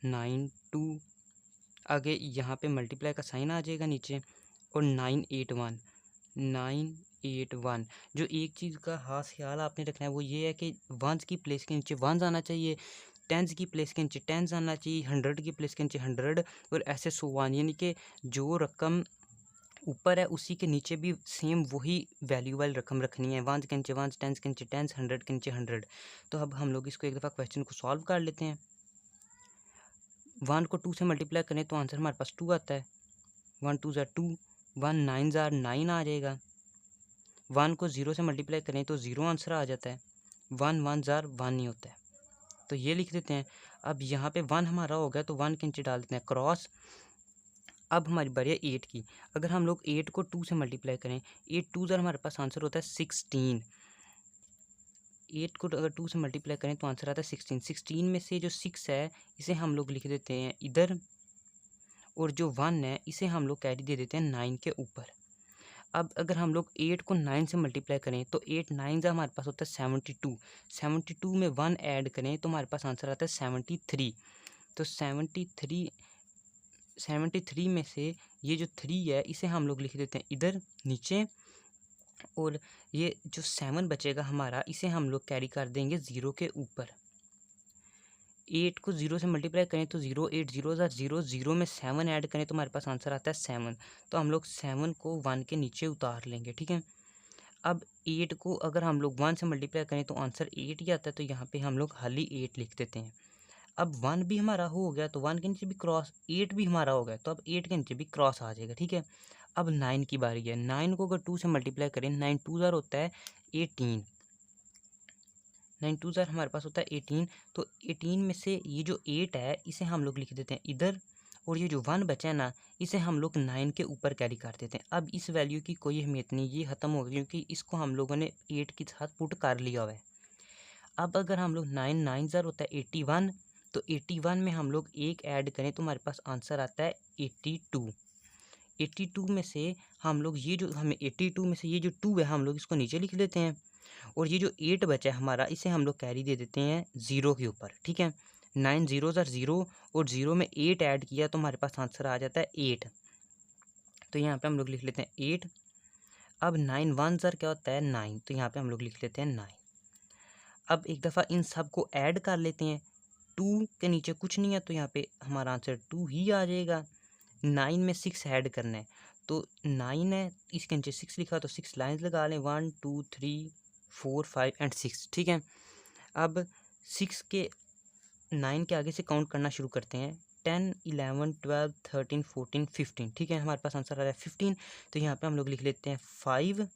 1092, आगे यहाँ पे मल्टीप्लाई का साइन आ जाएगा नीचे, और 981 जो एक चीज़ का खास ख्याल आपने रखना है वो ये है कि वंस की प्लेस के नीचे वंस आना चाहिए, टेंस की प्लेस के नीचे टेंस आना चाहिए, 100 की प्लेस के नीचे 100, और ऐसे सो वन, यानी कि जो रकम ऊपर है उसी के नीचे भी सेम वही वैल्यू वाली रकम रखनी है। वंस के नीचे वंस, टेंस के नीचे टेंस, 100 के नीचे 100। तो अब हम लोग इसको एक दफ़ा क्वेश्चन को सॉल्व कर लेते हैं। 1 को 2 से मल्टीप्लाई करें तो आंसर हमारे पास 2 आता है। 1 2 ज़ार 2, 1 9 ज़ार 9 आ जाएगा। 1 को 0 से मल्टीप्लाई करें तो 0 आंसर आ जाता है। 1 1 ज़ार 1 नहीं होता है, तो ये लिख देते हैं। अब यहाँ पे 1 हमारा हो गया तो 1 के नीचे डाल देते हैं क्रॉस। अब हमारी बारी है 8 की। अगर हम लोग 8 को 2 से मल्टीप्लाई करें, 8 2 ज़ार हमारे पास आंसर होता है 16। 8 को अगर 2 से मल्टीप्लाई करें तो आंसर आता है 16। 16 में से जो 6 है इसे हम लोग लिख देते हैं इधर, और जो 1 है इसे हम लोग कैरी दे देते हैं 9 के ऊपर। अब अगर हम लोग 8 को 9 से मल्टीप्लाई करें तो 8 9 का हमारे पास होता है 72। 72 में 1 ऐड करें तो हमारे पास आंसर आता है 73। तो 73 में से ये जो 3 है इसे हम लोग लिख देते हैं इधर नीचे, और ये जो 7 बचेगा हमारा इसे हम लोग कैरी कर देंगे 0 के ऊपर। 8 को 0 से मल्टीप्लाई करें तो 0, 8 0 ज़ार 0, 0 में 7 ऐड करें तो हमारे पास आंसर आता है 7। तो हम लोग 7 को 1 के नीचे उतार लेंगे, ठीक है। अब 8 को अगर हम लोग 1 से मल्टीप्लाई करें तो आंसर 8 ही आता है, तो यहाँ पे हम लोग खाली 8 लिख देते हैं। अब 1 भी हमारा हो गया तो 1 के नीचे भी क्रॉस, 8 भी हमारा हो गया तो अब 8 के नीचे भी क्रॉस आ जाएगा, ठीक है। अब 9 की बारी है। 9 को अगर 2 से मल्टीप्लाई करें, 9 2 ज़ार होता है 18। 9 2 ज़ार हमारे पास होता है 18। तो 18 में से ये जो 8 है इसे हम लोग लिख देते हैं इधर, और ये जो 1 बचा है ना इसे हम लोग 9 के ऊपर कैरी कर देते हैं। अब इस वैल्यू की कोई अहमियत नहीं, ये ख़त्म हो गई क्योंकि इसको हम लोगों ने 8 के साथ पुट कर लिया हुआ है। अब अगर हम लोग 9 9 ज़ार होता है 81, तो 81 में हम लोग 1 ऐड करें तो हमारे पास आंसर आता है 82। 82 में से हम लोग ये जो हमें 82 में से ये जो 2 है हम लोग इसको नीचे लिख देते हैं, और ये जो 8 बचा है हमारा इसे हम लोग कैरी दे देते हैं 0 के ऊपर, ठीक है। 9 0 ज़ार 0, और 0 में 8 ऐड किया तो हमारे पास आंसर आ जाता है 8। तो यहाँ पे हम लोग लिख लेते हैं 8। अब 9 1 ज़ार क्या होता है 9, तो यहाँ पे हम लोग लिख लेते हैं 9। अब एक दफ़ा इन सब को ऐड कर लेते हैं। 2 के नीचे कुछ नहीं है तो यहाँ पे हमारा आंसर 2 ही आ जाएगा। 9 में 6 ऐड करना है, तो 9 है इसके नीचे 6 लिखा तो 6 लाइन्स लगा लें, 1 2 3 4 5 एंड 6, ठीक है। अब 6 के 9 के आगे से काउंट करना शुरू करते हैं। 10 11 12 13 14 15, ठीक है। हमारे पास आंसर आ रहा है 15। तो यहाँ पे हम लोग लिख लेते हैं 5,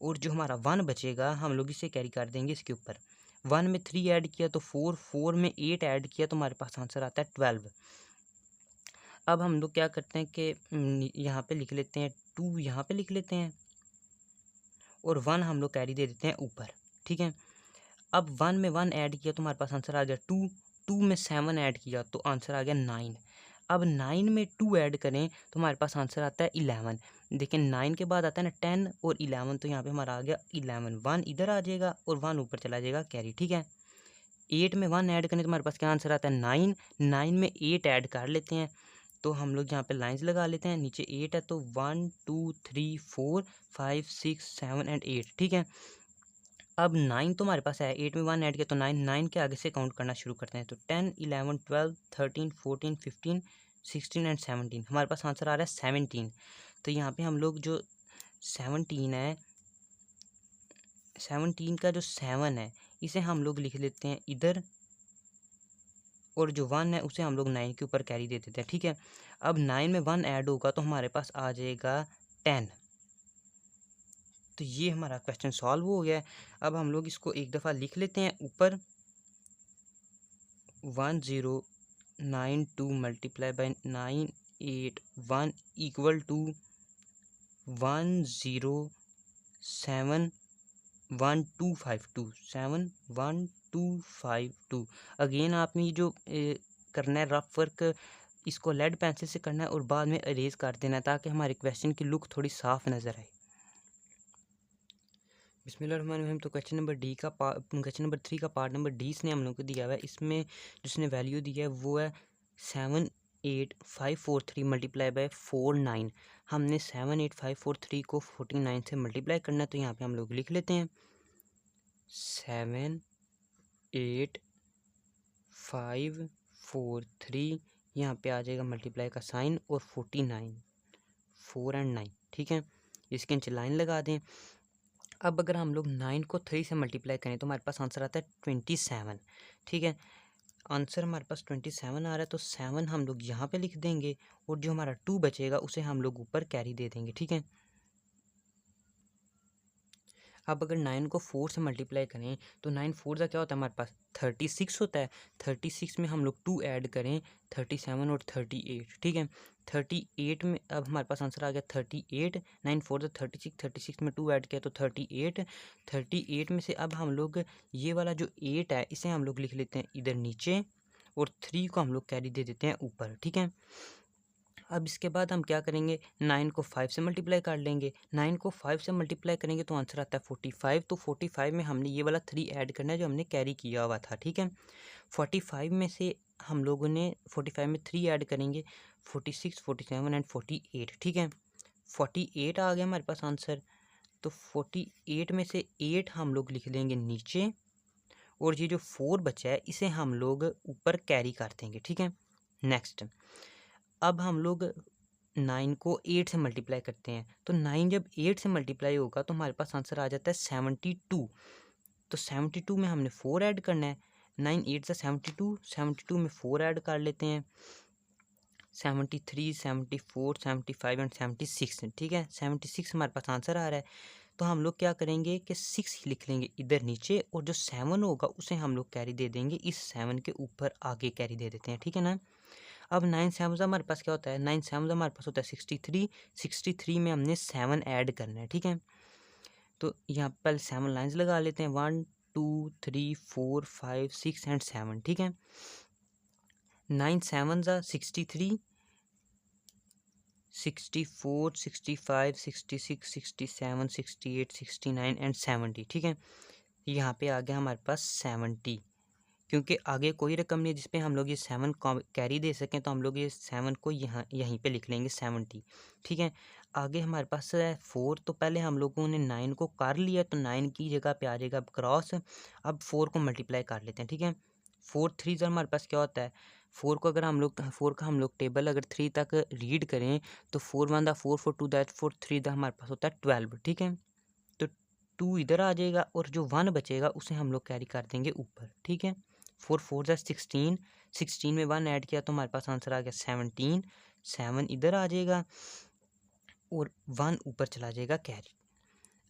और जो हमारा 1 बचेगा हम लोग इसे कैरी कर देंगे इसके ऊपर। 1 में 3 ऐड किया तो 4, 4 में 8 ऐड किया तो हमारे पास आंसर आता है 12। अब हम लोग क्या करते हैं कि यहाँ पे लिख लेते हैं 2, यहाँ पे लिख लेते हैं, और 1 हम लोग कैरी दे देते हैं ऊपर, ठीक है। अब 1 में 1 ऐड किया तो हमारे पास आंसर आ गया 2, 2 में 7 ऐड किया तो आंसर आ गया 9। अब 9 में 2 ऐड करें तो हमारे पास आंसर आता है 11। देखिए 9 के बाद आता है ना 10 और 11, तो यहाँ पे हमारा आ गया 11। 1 इधर आ जाएगा और 1 ऊपर चला जाएगा कैरी, ठीक है। 8 में 1 ऐड करें तो हमारे पास क्या आंसर आता है 9। 9 में 8 ऐड कर लेते हैं, तो हम लोग यहाँ पे लाइंस लगा लेते हैं। नीचे 8 है तो 1 2 3 4 5 6 7 एंड 8, ठीक है। अब 9 तो हमारे पास है, 8 में 1 ऐड किया तो 9, 9 के आगे से काउंट करना शुरू करते हैं। तो 10 11 12 13 14 15 16 एंड 17, हमारे पास आंसर आ रहा है 17। तो यहाँ पे हम लोग जो 17 है, 17 का जो 7 है इसे हम लोग लिख लेते हैं इधर, और जो 1 है उसे हम लोग 9 के ऊपर कैरी दे देते हैं, ठीक है। अब 9 में 1 ऐड होगा तो हमारे पास आ जाएगा 10। तो ये हमारा क्वेश्चन सॉल्व हो गया है। अब हम लोग इसको एक दफ़ा लिख लेते हैं ऊपर 1092 multiply by 981 equal to 1071252 again आपने ये जो करना है रफ वर्क, इसको लेड पेंसिल से करना है और बाद में इरेज कर देना है ताकि हमारे क्वेश्चन की लुक थोड़ी साफ नज़र आए। बिस्मिल्लाहिर्रहमानिर्रहीम। तो क्वेश्चन नंबर 3 का पार्ट नंबर डी इसने हम लोग को दिया हुआ है। इसमें जिसने वैल्यू दी है वो है 78543 मल्टीप्लाई बाय 49। हमने 78543 को 49 से मल्टीप्लाई करना है, तो यहाँ पे हम लोग लिख लेते हैं 78543, यहाँ पे आ जाएगा मल्टीप्लाई का साइन और 49, 4 और 9, ठीक है। इसके नीचे लाइन लगा दें। अब अगर हम लोग 9 को 3 से मल्टीप्लाई करें तो हमारे पास आंसर आता है 27, ठीक है। आंसर हमारे पास 27 आ रहा है, तो 7 हम लोग यहाँ पे लिख देंगे और जो हमारा 2 बचेगा उसे हम लोग ऊपर कैरी दे देंगे, ठीक है। अब अगर 9 को 4 से मल्टीप्लाई करें तो 9 4 का क्या होता है, हमारे पास 36 होता है। 36 में हम लोग 2 ऐड करें, 37 और 38, ठीक है। 38 में अब हमारे पास आंसर आ गया 38। 9 4 36, 36 में 2 ऐड किया तो 38। 38 में से अब हम लोग ये वाला जो 8 है इसे हम लोग लिख लेते हैं इधर नीचे और 3 को हम लोग कैरी दे देते हैं ऊपर, ठीक है। अब इसके बाद हम क्या करेंगे, 9 को 5 से मल्टीप्लाई कर लेंगे। 9 को 5 से मल्टीप्लाई करेंगे तो आंसर आता है 45। तो 45 में हमने ये वाला 3 ऐड करना है जो हमने कैरी किया हुआ था, ठीक है। 45 में से हम लोगों ने 45 में 3 ऐड करेंगे, 46, 47 एंड 48, ठीक है। 48 आ गया हमारे पास आंसर। तो 48 में से 8 हम लोग लिख देंगे नीचे और ये जो 4 बचा है इसे हम लोग ऊपर कैरी कर देंगे, ठीक है। नेक्स्ट, अब हम लोग 9 को 8 से मल्टीप्लाई करते हैं, तो 9 जब 8 से मल्टीप्लाई होगा तो हमारे पास आंसर आ जाता है 72। तो 72 में हमने 4 ऐड करना है। 9 8 से 72, 72 में 4 ऐड कर लेते हैं, 73, 74, 75 एंड 76, ठीक है। 76 हमारे पास आंसर आ रहा है। तो हम लोग क्या करेंगे कि 6 ही लिख लेंगे इधर नीचे और जो 7 होगा उसे हम लोग कैरी दे देंगे, इस 7 के ऊपर आगे कैरी दे देते हैं, ठीक है ना। अब 9 7 हमारे पास क्या होता है, 9 7 हमारे पास होता है 63। 63 में हमने 7 ऐड करना है, ठीक है। तो यहाँ पहले 7 लाइंस लगा लेते हैं, 1 2 3 4 5 6 एंड 7, ठीक है। 9 7 63, 64 65 66 67 68 69 एंड 70, ठीक है। यहाँ पे आ गया हमारे पास 70, क्योंकि आगे कोई रकम नहीं है जिसपे हम लोग ये 7 कैरी दे सकें, तो हम लोग ये 7 को यहीं पे लिख लेंगे 70, ठीक है। आगे हमारे पास है 4, तो पहले हम लोगों ने 9 को कर लिया तो 9 की जगह पे आ जाएगा क्रॉस। अब 4 को मल्टीप्लाई कर लेते हैं, ठीक है। 4 3 हमारे पास क्या होता है, 4 को अगर हम लोग 4 का हम लोग टेबल अगर 3 तक रीड करें तो 4 1 4 4 2 4 3 हमारे पास होता है 12, ठीक है। तो 2 इधर आ जाएगा और जो 1 बचेगा उसे हम लोग कैरी कर देंगे ऊपर, ठीक है। 4 4 16, 16 में 1 ऐड किया तो हमारे पास आंसर आ गया 17। 7 इधर आ जाएगा और 1 ऊपर चला जाएगा कैरी।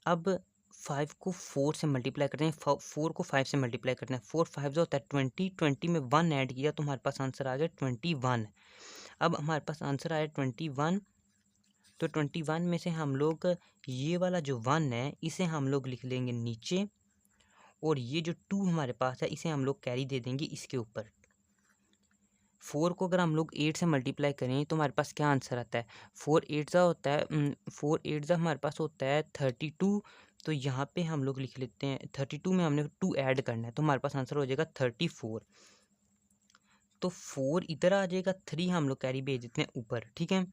अब 5 को 4 से मल्टीप्लाई करते हैं, 4 को 5 से मल्टीप्लाई करते हैं, 4 5 जो होता है 20, 20 में 1 ऐड किया तो हमारे पास आंसर आ गया 21। अब हमारे पास आंसर आया 21, तो 21 में से हम लोग ये वाला जो 1 है इसे हम लोग लिख लेंगे नीचे और ये जो 2 हमारे पास है इसे हम लोग कैरी दे देंगे इसके ऊपर। 4 को अगर हम लोग 8 से मल्टीप्लाई करें तो हमारे पास क्या आंसर आता है, 4 8 होता है 4 8 हमारे पास होता है 32। तो यहाँ पे हम लोग लिख लेते हैं 32 में हमने 2 ऐड करना है तो हमारे पास आंसर हो जाएगा 34। तो 4 इधर आ जाएगा, 3 हम लोग कैरी भेज देते हैं ऊपर, ठीक है।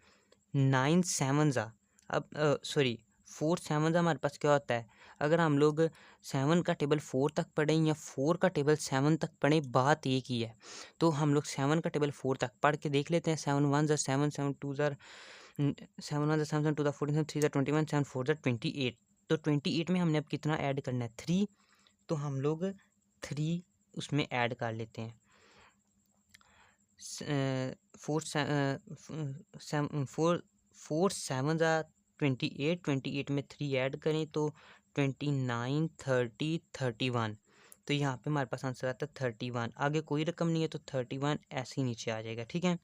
9 7 अब सॉरी 4 7 हमारे पास क्या होता है, अगर हम लोग 7 का टेबल 4 तक पढ़ें या 4 का टेबल 7 तक पढ़ें बात एक ही है। तो हम लोग 7 का टेबल 4 तक पढ़ के देख लेते हैं। 7 1 7 7 2 7 1 7 2 14 3 21 7 4 28। तो 28 में हमने अब कितना ऐड करना है, 3। तो हम लोग 3 उसमें ऐड कर लेते हैं। 4 4 7 28, 28 में 3 ऐड करें तो 29, 30, 31। तो यहाँ पे हमारे पास आंसर आता है 31। आगे कोई रकम नहीं है तो 31 ऐसे ही नीचे आ जाएगा, ठीक है।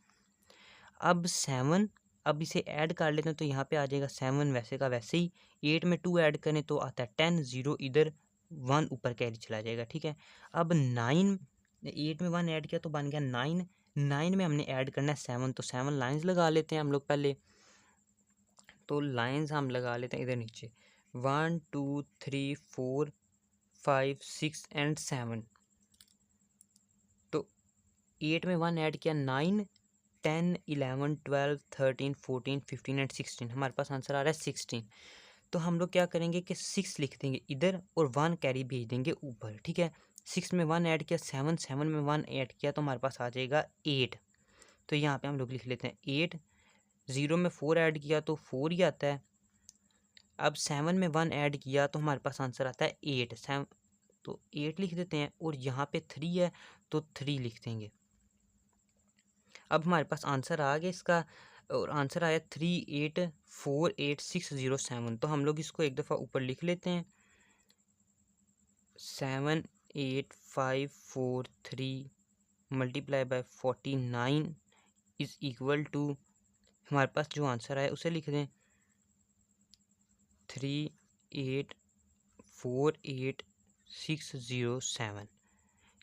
अब 7, अब इसे ऐड कर लेते हैं तो यहाँ पे आ जाएगा 7 वैसे का वैसे ही। 8 में 2 ऐड करें तो आता है 10, 0 इधर, 1 ऊपर कैरी चला जाएगा, ठीक है। अब 9, 8 में 1 ऐड किया तो बन गया 9। 9 में हमने ऐड करना है 7, तो 7 लाइंस लगा लेते हैं हम लोग पहले। तो लाइंस हम लगा लेते हैं इधर नीचे, 1 2 3 4 5 6 एंड 7। तो 8 में 1 ऐड किया 9, 10, 11, 12, 13, 14, 15 एंड 16। हमारे पास आंसर आ रहा है 16। तो हम लोग क्या करेंगे कि 6 लिख देंगे इधर और 1 कैरी भेज देंगे ऊपर, ठीक है। 6 में 1 ऐड किया 7, 7 में 1 ऐड किया तो हमारे पास आ जाएगा 8। तो यहाँ पे हम लोग लिख लेते हैं 8। 0 में 4 ऐड किया तो 4 ही आता है। अब 7 में 1 ऐड किया तो हमारे पास आंसर आता है 8। 7 तो 8 लिख देते हैं और यहाँ पे 3 है तो 3 लिख देंगे। अब हमारे पास आंसर आ गया इसका, और आंसर आया 38486007। तो हम लोग इसको एक दफ़ा ऊपर लिख लेते हैं, 78543 multiply by 49 is equal to, हमारे पास जो आंसर आया उसे लिख दें 38486007।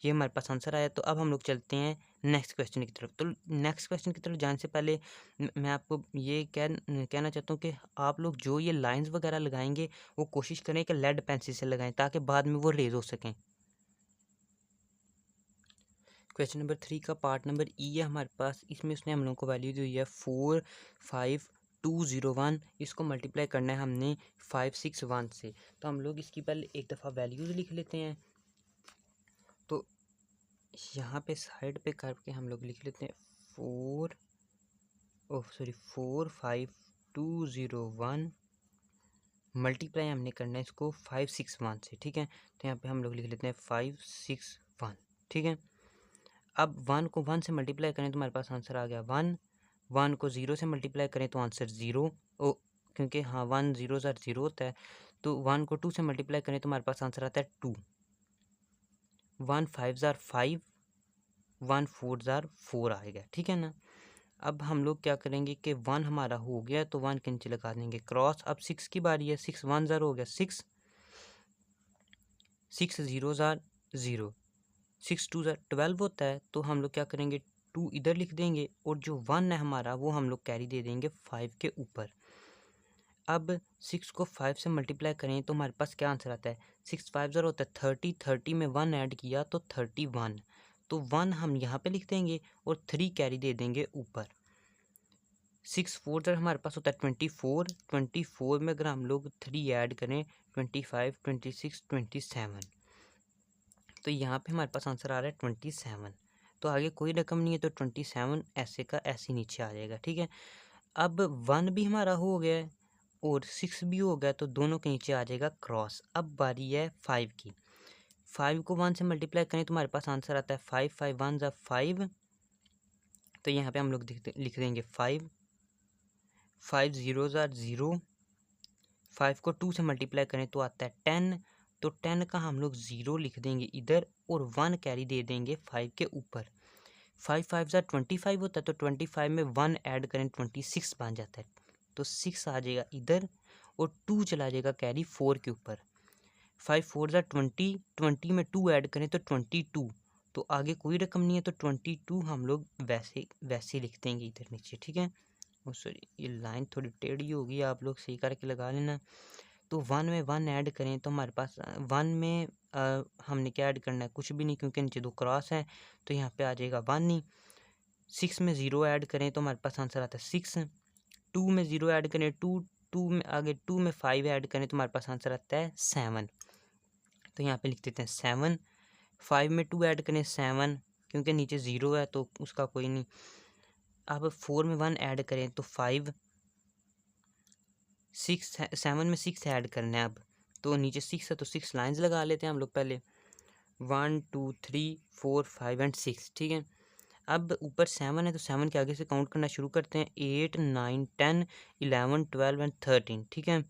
ये हमारे पास आंसर आया। तो अब हम लोग चलते हैं नेक्स्ट क्वेश्चन की तरफ। तो नेक्स्ट क्वेश्चन की तरफ जाने से पहले मैं आपको ये कहना चाहता हूँ कि आप लोग जो ये लाइंस वगैरह लगाएंगे वो कोशिश करें कि लेड पेंसिल से लगाएं ताकि बाद में वो रेज हो सकें। क्वेश्चन नंबर 3 का पार्ट नंबर ई है हमारे पास। इसमें उसने हम लोगों को वैल्यू दी हुई है 45201। इसको मल्टीप्लाई करना है हमने 561 से। तो हम लोग इसकी पहले एक दफ़ा वैल्यूज़ लिख लेते हैं। तो यहाँ पे साइड पे करके हम लोग लिख लेते हैं 45201 मल्टीप्लाई हमने करना है इसको 561 से, ठीक है। तो यहाँ पे हम लोग लिख लेते हैं 561, ठीक है। अब 1 को 1 से मल्टीप्लाई करें तो हमारे पास आंसर आ गया 1। 1 को 0 से मल्टीप्लाई करें तो आंसर 0, क्योंकि हाँ 1 0 ज़ार 0 होता है। तो 1 को 2 से मल्टीप्लाई करें तो हमारे पास आंसर आता है 2। 1 5 ज़ार 5, 1 4 ज़ार 4 आएगा, ठीक है ना। अब हम लोग क्या करेंगे कि 1 हमारा हो गया तो 1 के नीचे लगा देंगे क्रॉस। अब 6 की बारी है, 6 1 ज़ार हो गया 6, 6 0 ज़ार 0, 6 2 ज़ार 12 होता है। तो हम लोग क्या करेंगे 2 इधर लिख देंगे और जो 1 है हमारा वो हम लोग कैरी दे देंगे 5 के ऊपर। अब 6 को 5 से मल्टीप्लाई करें तो हमारे पास क्या आंसर आता है, 6 5 ज़ार होता है 30, 30 में 1 ऐड किया तो 31। तो 1 हम यहाँ पे लिख देंगे और 3 कैरी दे देंगे ऊपर। 6 4 ज़ार हमारे पास होता है 24, 24 में अगर हम लोग 3 ऐड करें 25, 26, 27। तो यहाँ पे हमारे पास आंसर आ रहा है 27। तो आगे कोई रकम नहीं है तो 27 ऐसे का ऐसे नीचे आ जाएगा, ठीक है। अब 1 भी हमारा हो गया है और 6 भी हो गया तो दोनों के नीचे आ जाएगा क्रॉस। अब बारी है 5 की। 5 को 1 से मल्टीप्लाई करें तो हमारे पास आंसर आता है 5 5 1 ज़ा 5। तो यहाँ पे हम लोग लिख देंगे 5, 5 0 ज़ा 0। 5 को 2 से मल्टीप्लाई करें तो आता है 10। तो 10 का हम लोग 0 लिख देंगे इधर और 1 कैरी दे देंगे 5 के ऊपर। 5 5 ज़ा 25 होता है तो 25 में 1 ऐड करें 26 बन जाता है। तो 6 आ जाएगा इधर और 2 चला जाएगा कैरी 4 के ऊपर। 5 4 ज़ा 20, 20 में 2 ऐड करें तो 22। तो आगे कोई रकम नहीं है तो 22 हम लोग वैसे लिख देंगे इधर नीचे, ठीक है। सॉरी ये लाइन थोड़ी टेढ़ी होगी, आप लोग सही करके लगा लेना। तो 1 में 1 ऐड करें तो हमारे पास 1 में हमने क्या ऐड करना है, कुछ भी नहीं क्योंकि नीचे 2 क्रॉस है। तो यहाँ पे आ जाएगा 1 ही। 6 में 0 ऐड करें तो हमारे पास आंसर आता है 6। 2 में 0 ऐड करें 2, 2 में आगे 2 में 5 ऐड करें तो हमारे पास आंसर आता है 7। तो यहाँ पे लिख देते हैं 7। 5 में 2 ऐड करें 7, क्योंकि नीचे 0 है तो उसका कोई नहीं। अब 4 में 1 ऐड करें तो 5, 6 7 में 6 ऐड करना है। अब तो नीचे 6 है तो 6 लाइंस लगा लेते हैं हम लोग पहले, 1 2 3 4 5 एंड 6, ठीक है। अब ऊपर 7 है तो 7 के आगे से काउंट करना शुरू करते हैं। 8 9 10 11 12 एंड 13, ठीक है।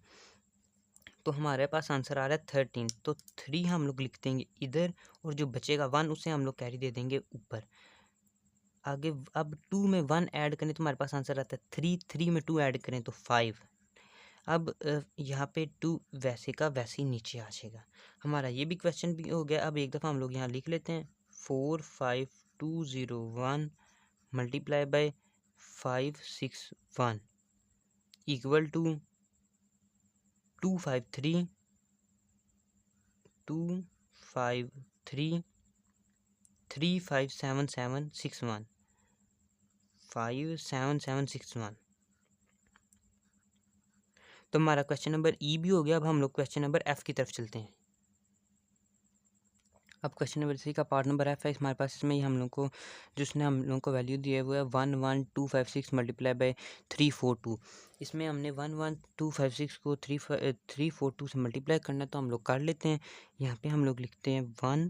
तो हमारे पास आंसर आ रहा है 13। तो 3 हम लोग लिख देंगे इधर, और जो बचेगा 1 उसे हम लोग कैरी दे देंगे ऊपर। आगे अब 2 में 1 ऐड करें तो हमारे पास आंसर आता है 3। 3 में 2 ऐड करें तो 5। अब यहाँ पे 2 वैसे का वैसे ही नीचे आ जाएगा। हमारा ये भी क्वेश्चन भी हो गया। अब एक दफ़ा हम लोग यहाँ लिख लेते हैं 4 5 2 0 1 मल्टीप्लाई बाय 5 6 1 इक्वल टू 2 5 3 2 5 3 3 5 7 7 6 1 5 7 7 6 1। तो हमारा क्वेश्चन नंबर ई भी हो गया। अब हम लोग क्वेश्चन नंबर एफ की तरफ चलते हैं। अब क्वेश्चन नंबर सी का पार्ट नंबर एफ है हमारे पास। इसमें हम लोग को जिसने हम लोगों को वैल्यू दिया हुआ है 1 1 2 5 6 मल्टीप्लाई बाय 3 4 2। इसमें हमने 1 1 2 5 6 को 3 4 2 से मल्टीप्लाई करना है, तो हम लोग कर लेते हैं। यहाँ पे हम लोग लिखते हैं 1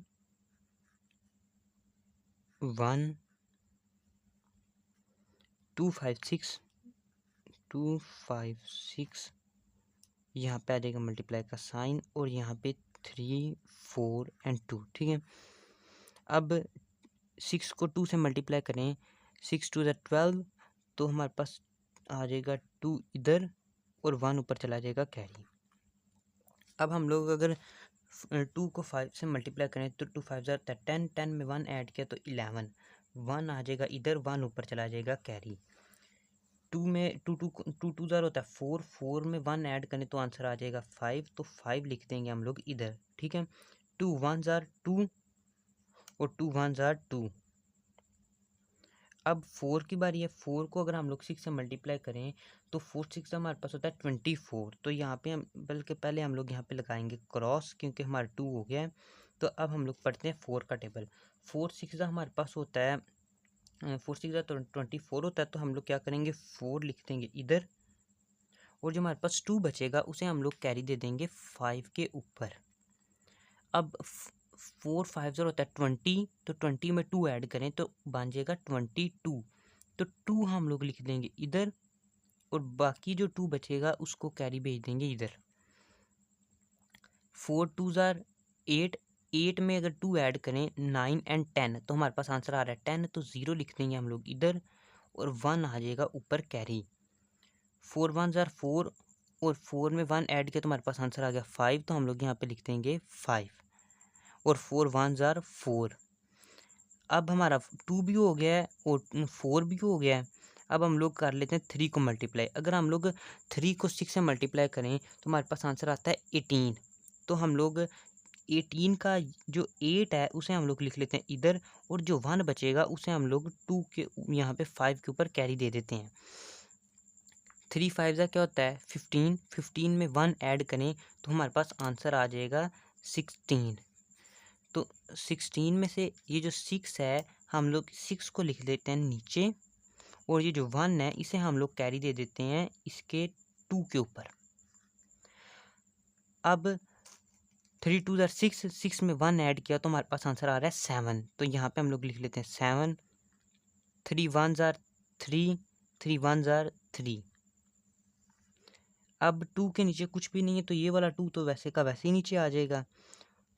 1 2 5 6 2 5 6, यहाँ पे आ जाएगा मल्टीप्लाई का साइन, और यहाँ पे 3 4 एंड 2, ठीक है। अब 6 को 2 से मल्टीप्लाई करें, 6 2 12, तो हमारे पास आ जाएगा 2 इधर और 1 ऊपर चला जाएगा कैरी। अब हम लोग अगर 2 को 5 से मल्टीप्लाई करें तो 2 5 ज़ार 10, 10 में 1 ऐड किया तो 11, 1 आ जाएगा इधर, 1 ऊपर चला जाएगा कैरी। 2 में 2 2 ज़ार होता है 4, 4 में 1 ऐड करें तो आंसर आ जाएगा 5, तो 5 लिख देंगे हम लोग इधर, ठीक है। 2 1 ज़ार 2 और 2 1 ज़ार 2। अब 4 की बारी है। 4 को अगर हम लोग 6 से मल्टीप्लाई करें तो 4 6 हमारे पास होता है 24। तो यहाँ पे हम बल्कि पहले हम लोग यहाँ पे लगाएंगे क्रॉस, क्योंकि हमारा 2 हो गया है। तो अब हम लोग पढ़ते हैं 4 का टेबल। 4 6 हमारे पास होता है 4 6 तो 24 होता है। तो हम लोग क्या करेंगे, 4 लिख देंगे इधर, और जो हमारे पास 2 बचेगा उसे हम लोग कैरी दे देंगे 5 के ऊपर। अब 4 5 ज़ीरो होता है 20, तो 20 में 2 ऐड करें तो बन जाएगा 22। तो 2 हम लोग लिख देंगे इधर, और बाकी जो 2 बचेगा उसको कैरी भेज देंगे इधर। 4 2 ज़ार 8, 8 में अगर 2 ऐड करें 9 एंड 10, तो हमारे पास आंसर आ रहा है 10, तो 0 लिख देंगे हम लोग इधर, और 1 आ जाएगा ऊपर कैरी। 4 1 ज़ार 4, और 4 में 1 ऐड किया तो हमारे पास आंसर आ गया 5, तो हम लोग यहाँ पे लिख देंगे 5, और 4 1 ज़ार 4। अब हमारा 2 भी हो गया है और 4 भी हो गया है। अब हम लोग कर लेते हैं 3 को मल्टीप्लाई। अगर हम लोग 3 को 6 से मल्टीप्लाई करें तो हमारे पास आंसर आता है 18। तो हम लोग 18 का जो 8 है उसे हम लोग लिख लेते हैं इधर, और जो 1 बचेगा उसे हम लोग 2 के यहाँ पे 5 के ऊपर कैरी दे देते हैं। 3 5 का क्या होता है 15, 15 में 1 ऐड करें तो हमारे पास आंसर आ जाएगा 16। तो 16 में से ये जो 6 है हम लोग 6 को लिख देते हैं नीचे, और ये जो 1 है इसे हम लोग कैरी दे देते हैं इसके 2 के ऊपर। अब 3 2 ज़ार 6, 6 में 1 ऐड किया तो हमारे पास आंसर आ रहा है 7। तो यहाँ पे हम लोग लिख लेते हैं 7। 3 1 ज़ार 3, 3 1 ज़ार 3। अब 2 के नीचे कुछ भी नहीं है तो ये वाला 2 तो वैसे का वैसे ही नीचे आ जाएगा।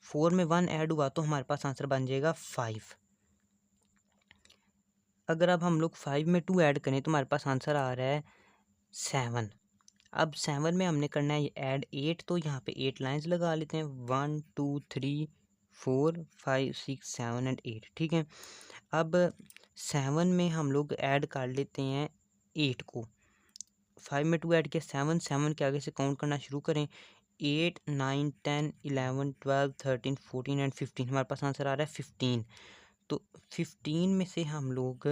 4 में 1 ऐड हुआ तो हमारे पास आंसर बन जाएगा 5। अगर अब हम लोग 5 में 2 ऐड करें तो हमारे पास आंसर आ रहा है 7। अब 7 में हमने करना है ऐड 8, तो यहाँ पे 8 लाइंस लगा लेते हैं 1 2 3 4 5 6 7 एंड 8, ठीक है। अब 7 में हम लोग ऐड कर लेते हैं 8 को। 5 में 2 ऐड किया 7, 7 के आगे से काउंट करना शुरू करें 8 9 10 11 12 13 14 एंड 15। हमारे पास आंसर आ रहा है 15। तो 15 में से हम लोग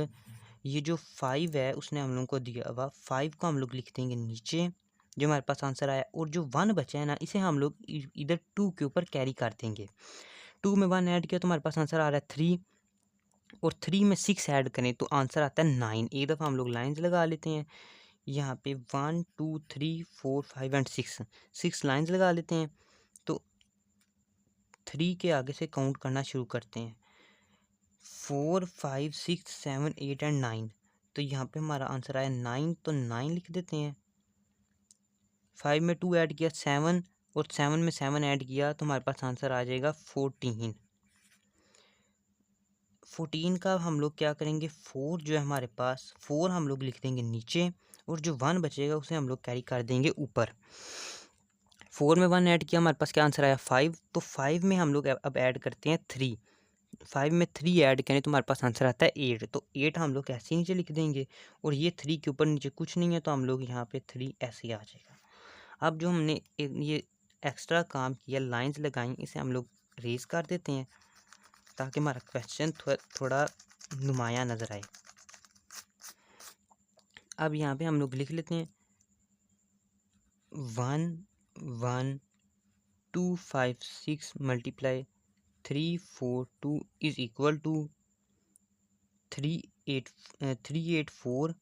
ये जो 5 है उसने हम लोग को दिया हुआ 5 को हम लोग लिख देंगे नीचे, जो हमारे पास आंसर आया, और जो 1 बचा है ना इसे हम लोग इधर 2 के ऊपर कैरी कर देंगे। 2 में 1 ऐड किया तो हमारे पास आंसर आ रहा है 3, और 3 में 6 ऐड करें तो आंसर आता है 9। एक दफ़ा हम लोग लाइंस लगा लेते हैं यहाँ पे 1 2 3 4 5 एंड 6 लाइंस लगा लेते हैं। तो 3 के आगे से काउंट करना शुरू करते हैं 4 5 6 7 8 एंड 9। तो यहाँ पे हमारा आंसर आया 9, तो 9 लिख देते हैं। 5 में 2 ऐड किया 7, और 7 में 7 ऐड किया तो हमारे पास आंसर आ जाएगा 14। 14 का हम लोग क्या करेंगे, 4 जो है हमारे पास, 4 हम लोग लिख देंगे नीचे, और जो 1 बचेगा उसे हम लोग कैरी कर देंगे ऊपर। 4 में 1 ऐड किया, हमारे पास क्या आंसर आया 5। तो 5 में हम लोग अब ऐड करते हैं 3। 5 में 3 ऐड करें तो हमारे पास आंसर आता है 8। तो 8 हम लोग ऐसे ही नीचे लिख देंगे, और ये 3 के ऊपर नीचे कुछ नहीं है तो हम लोग यहाँ पे 3 ऐसे ही आ जाएगा। अब जो हमने ये एक्स्ट्रा काम किया, लाइंस लगाई, इसे हम लोग रेज कर देते हैं ताकि हमारा क्वेश्चन थोड़ा नुमाया नज़र आए। अब यहाँ पे हम लोग लिख लेते हैं 1 1 2 5 6 मल्टीप्लाई 3 4 2 इज इक्वल टू 3 8 4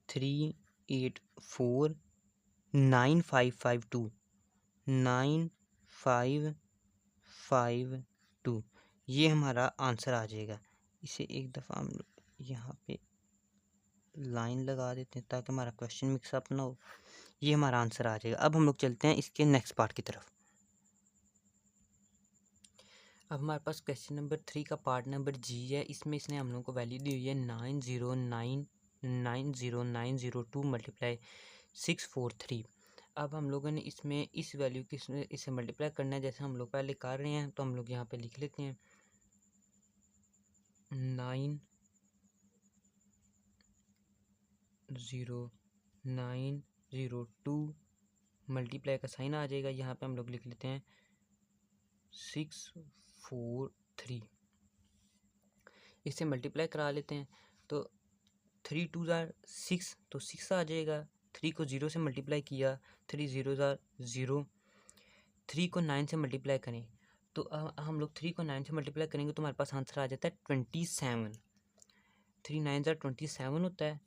3 8 4 9 5 5 2 9 5 5 2, ये हमारा आंसर आ जाएगा। इसे एक दफ़ा हम लोग यहाँ पे लाइन लगा देते हैं ताकि हमारा क्वेश्चन मिक्सअप ना हो। ये हमारा आंसर आ जाएगा। अब हम लोग चलते हैं इसके नेक्स्ट पार्ट की तरफ। अब हमारे पास क्वेश्चन नंबर 3 का पार्ट नंबर जी है। इसमें इसने हम लोगों को वैल्यू दी हुई है 90992 मल्टीप्लाई 643। अब हम लोगों ने इसमें इस वैल्यू की इसे मल्टीप्लाई करना है, जैसे हम लोग पहले कर रहे हैं। तो हम लोग यहाँ पे लिख लेते हैं 90902 मल्टीप्लाई का साइन आ जाएगा। यहाँ पे हम लोग लिख लेते हैं 643। इससे मल्टीप्लाई करा लेते हैं तो 3 2 ज़ार 6, तो 6 आ जाएगा। 3 को 0 से मल्टीप्लाई किया, 3 0 ज़ार 0। 3 को 9 से मल्टीप्लाई करें तो हम लोग 3 को 9 से मल्टीप्लाई करेंगे तो हमारे पास आंसर आ जाता है 27। 3 9 ज़ार 27 होता है।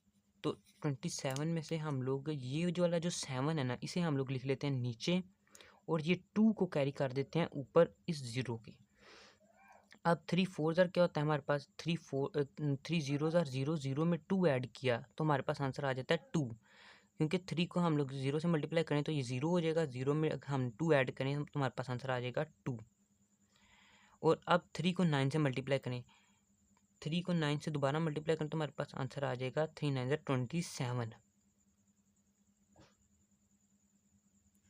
तो 27 में से हम लोग ये जो वाला जो 7 है ना, इसे हम लोग लिख लेते हैं नीचे, और ये 2 को कैरी कर देते हैं ऊपर इस 0 के। अब 3 4 ज़ार क्या होता है हमारे पास, 3 0 ज़ार 0, 0 में 2 ऐड किया तो हमारे पास आंसर आ जाता है 2। क्योंकि 3 को हम लोग 0 से मल्टीप्लाई करें तो ये 0 हो जाएगा, 0 में हम 2 ऐड करें तो हमारे पास आंसर आ जाएगा 2। और अब 3 को 9 से मल्टीप्लाई करें, 3 को 9 से दोबारा मल्टीप्लाई करें तो हमारे पास आंसर आ जाएगा 3 9 ज़ार 27।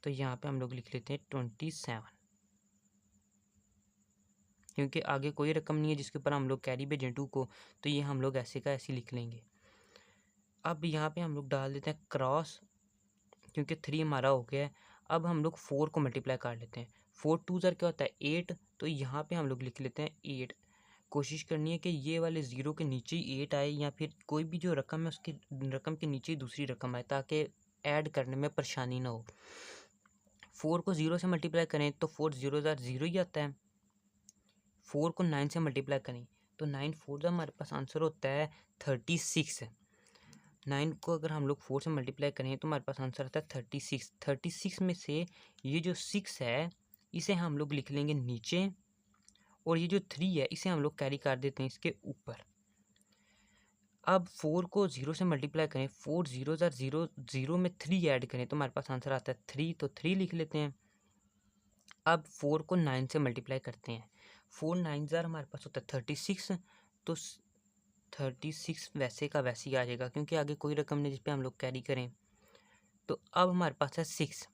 तो यहाँ पे हम लोग लिख लेते हैं 27, क्योंकि आगे कोई रकम नहीं है जिसके ऊपर हम लोग कैरी भेजें 2 को, तो ये हम लोग ऐसे का ऐसे लिख लेंगे। अब यहाँ पे हम लोग डाल देते हैं क्रॉस, क्योंकि 3 हमारा हो गया है। अब हम लोग 4 को मल्टीप्लाई कर लेते हैं। 4 2 ज़ार क्या होता है 8, तो यहाँ पे हम लोग लिख लेते हैं 8। कोशिश करनी है कि ये वाले 0 के नीचे ही 8 आए, या फिर कोई भी जो रकम है उसकी रकम के नीचे ही दूसरी रकम आए, ताकि ऐड करने में परेशानी ना हो। 4 को 0 से मल्टीप्लाई करें तो 4 0 ज़ार 0 ही आता है। 4 को 9 से मल्टीप्लाई करें तो 9 4 ज़ार हमारे पास आंसर होता है 36। 9 को अगर हम लोग 4 से मल्टीप्लाई करें तो हमारे पास आंसर आता है 36। 36 में से ये जो 6 है इसे हम लोग लिख लेंगे नीचे, और ये जो 3 है इसे हम लोग कैरी कर देते हैं इसके ऊपर। अब 4 को 0 से मल्टीप्लाई करें, 4 0 ज़ार 0, 0 में 3 ऐड करें तो हमारे पास आंसर आता है 3, तो 3 लिख लेते हैं। अब 4 को 9 से मल्टीप्लाई करते हैं, 4 9 ज़ार हमारे पास होता है 36। तो 36 वैसे का वैसे ही आ जाएगा, क्योंकि आगे कोई रकम नहीं जिस पे हम लोग कैरी करें। तो अब हमारे पास है 6,